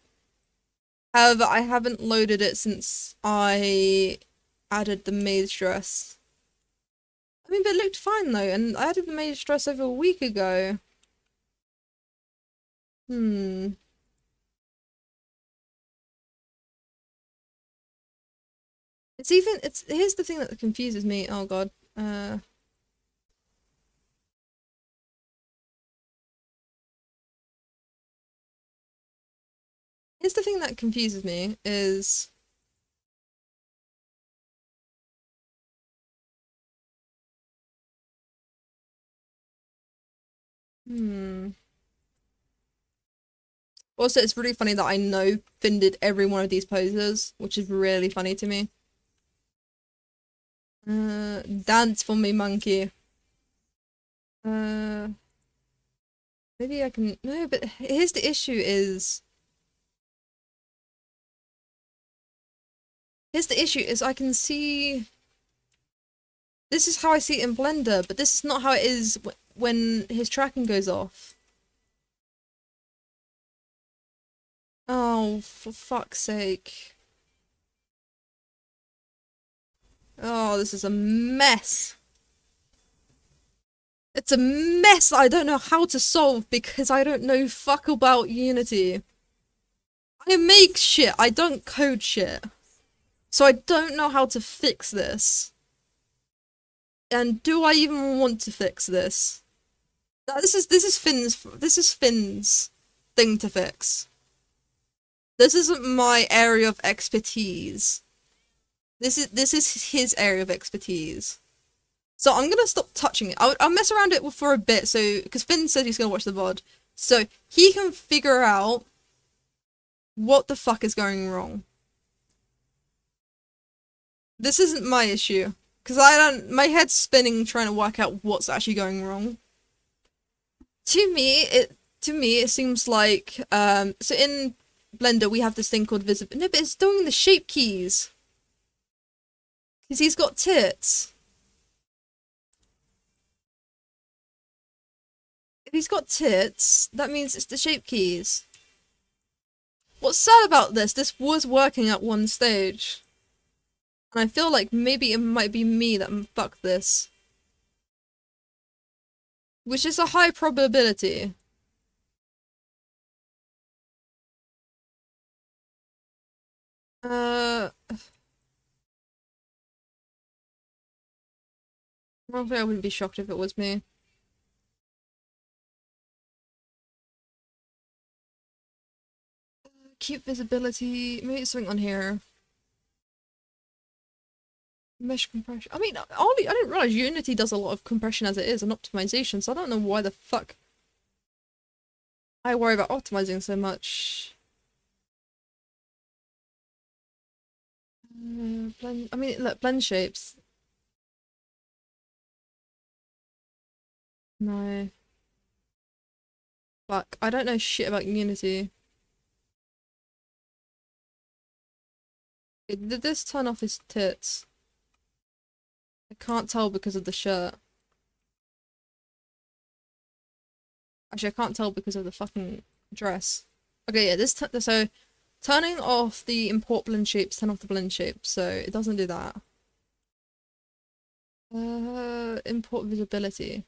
However, I haven't loaded it since I added the maze dress. I mean, but it looked fine though, and I added the maze dress over a week ago. Hmm. Here's the thing that confuses me. Oh God. Here's the thing that confuses me is hmm. Also, it's really funny that I know Finn did every one of these poses, which is really funny to me. Dance for me, monkey. Uh, maybe I can. No, but here's the issue is. Here's the issue is I can see. This is how I see it in Blender, but this is not how it is when his tracking goes off. Oh, for fuck's sake. Oh, this is a mess. It's a mess that I don't know how to solve because I don't know fuck about Unity. I make shit, I don't code shit. So I don't know how to fix this. And do I even want to fix this? No, this is Finn's thing to fix. This isn't my area of expertise. This is his area of expertise. So I'm gonna stop touching it. I'll mess around it for a bit, so because Finn said he's gonna watch the VOD, so he can figure out what the fuck is going wrong. This isn't my issue because I don't. My head's spinning trying to work out what's actually going wrong. To me it seems like so in Blender we have this thing called visible. No, but it's doing the shape keys because he's got tits. If he's got tits, that means it's the shape keys. What's sad about this was working at one stage. And I feel like maybe it might be me that fucked this. Which is a high probability. Probably I wouldn't be shocked if it was me. Keep visibility. Maybe it's something on here. Mesh compression. I mean, I didn't realize Unity does a lot of compression as it is and optimization, so I don't know why the fuck I worry about optimizing so much. Blend. I mean, look, blend shapes. No. Fuck. I don't know shit about Unity. Did this turn off his tits? I can't tell because of the shirt. Actually, I can't tell because of the fucking dress. Okay, yeah, so turning off the import blend shapes, turn off the blend shapes, so it doesn't do that. Import visibility.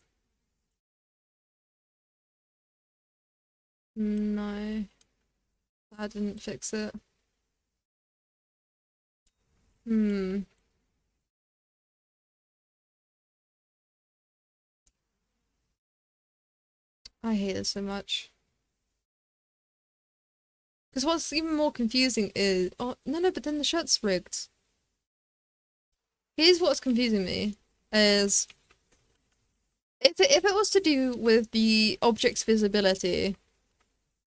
No. That didn't fix it. Hmm. I hate this so much. Because what's even more confusing is... Oh, no, but then the shirt's rigged. Here's what's confusing me, is... If it was to do with the object's visibility,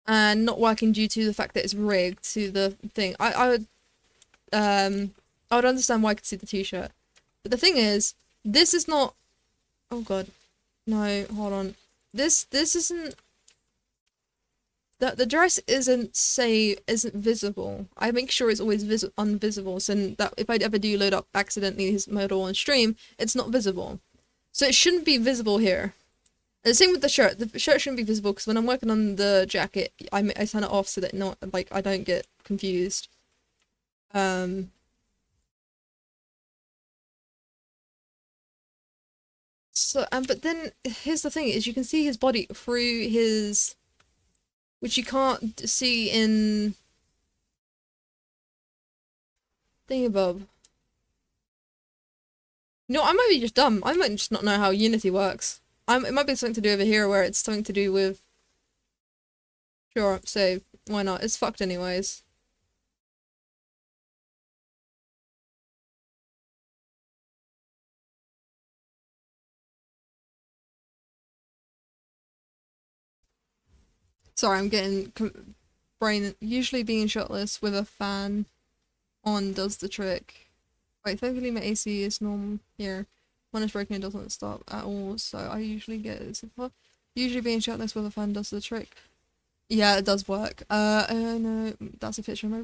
and not working due to the fact that it's rigged to the thing, I would understand why I could see the t-shirt. But the thing is, this is not... Oh god. No, hold on. This isn't... The dress isn't visible. I make sure it's always unvisible, so that if I ever do load up accidentally his model on stream, it's not visible. So it shouldn't be visible here. And the same with the shirt. The shirt shouldn't be visible because when I'm working on the jacket, I turn it off so that not like I don't get confused. So but then here's the thing: is you can see his body through his, which you can't see in Thingabob. No, I might be just dumb. I might just not know how Unity works. It might be something to do over here where it's something to do with... Sure, save. Why not? It's fucked anyways. Sorry, I'm getting brain... Usually being shirtless with a fan on does the trick. Wait, thankfully my AC is normal here. When it's broken, it doesn't stop at all, so I usually get it. Usually being shirtless with a fan does the trick. Yeah, it does work. No, that's a picture of my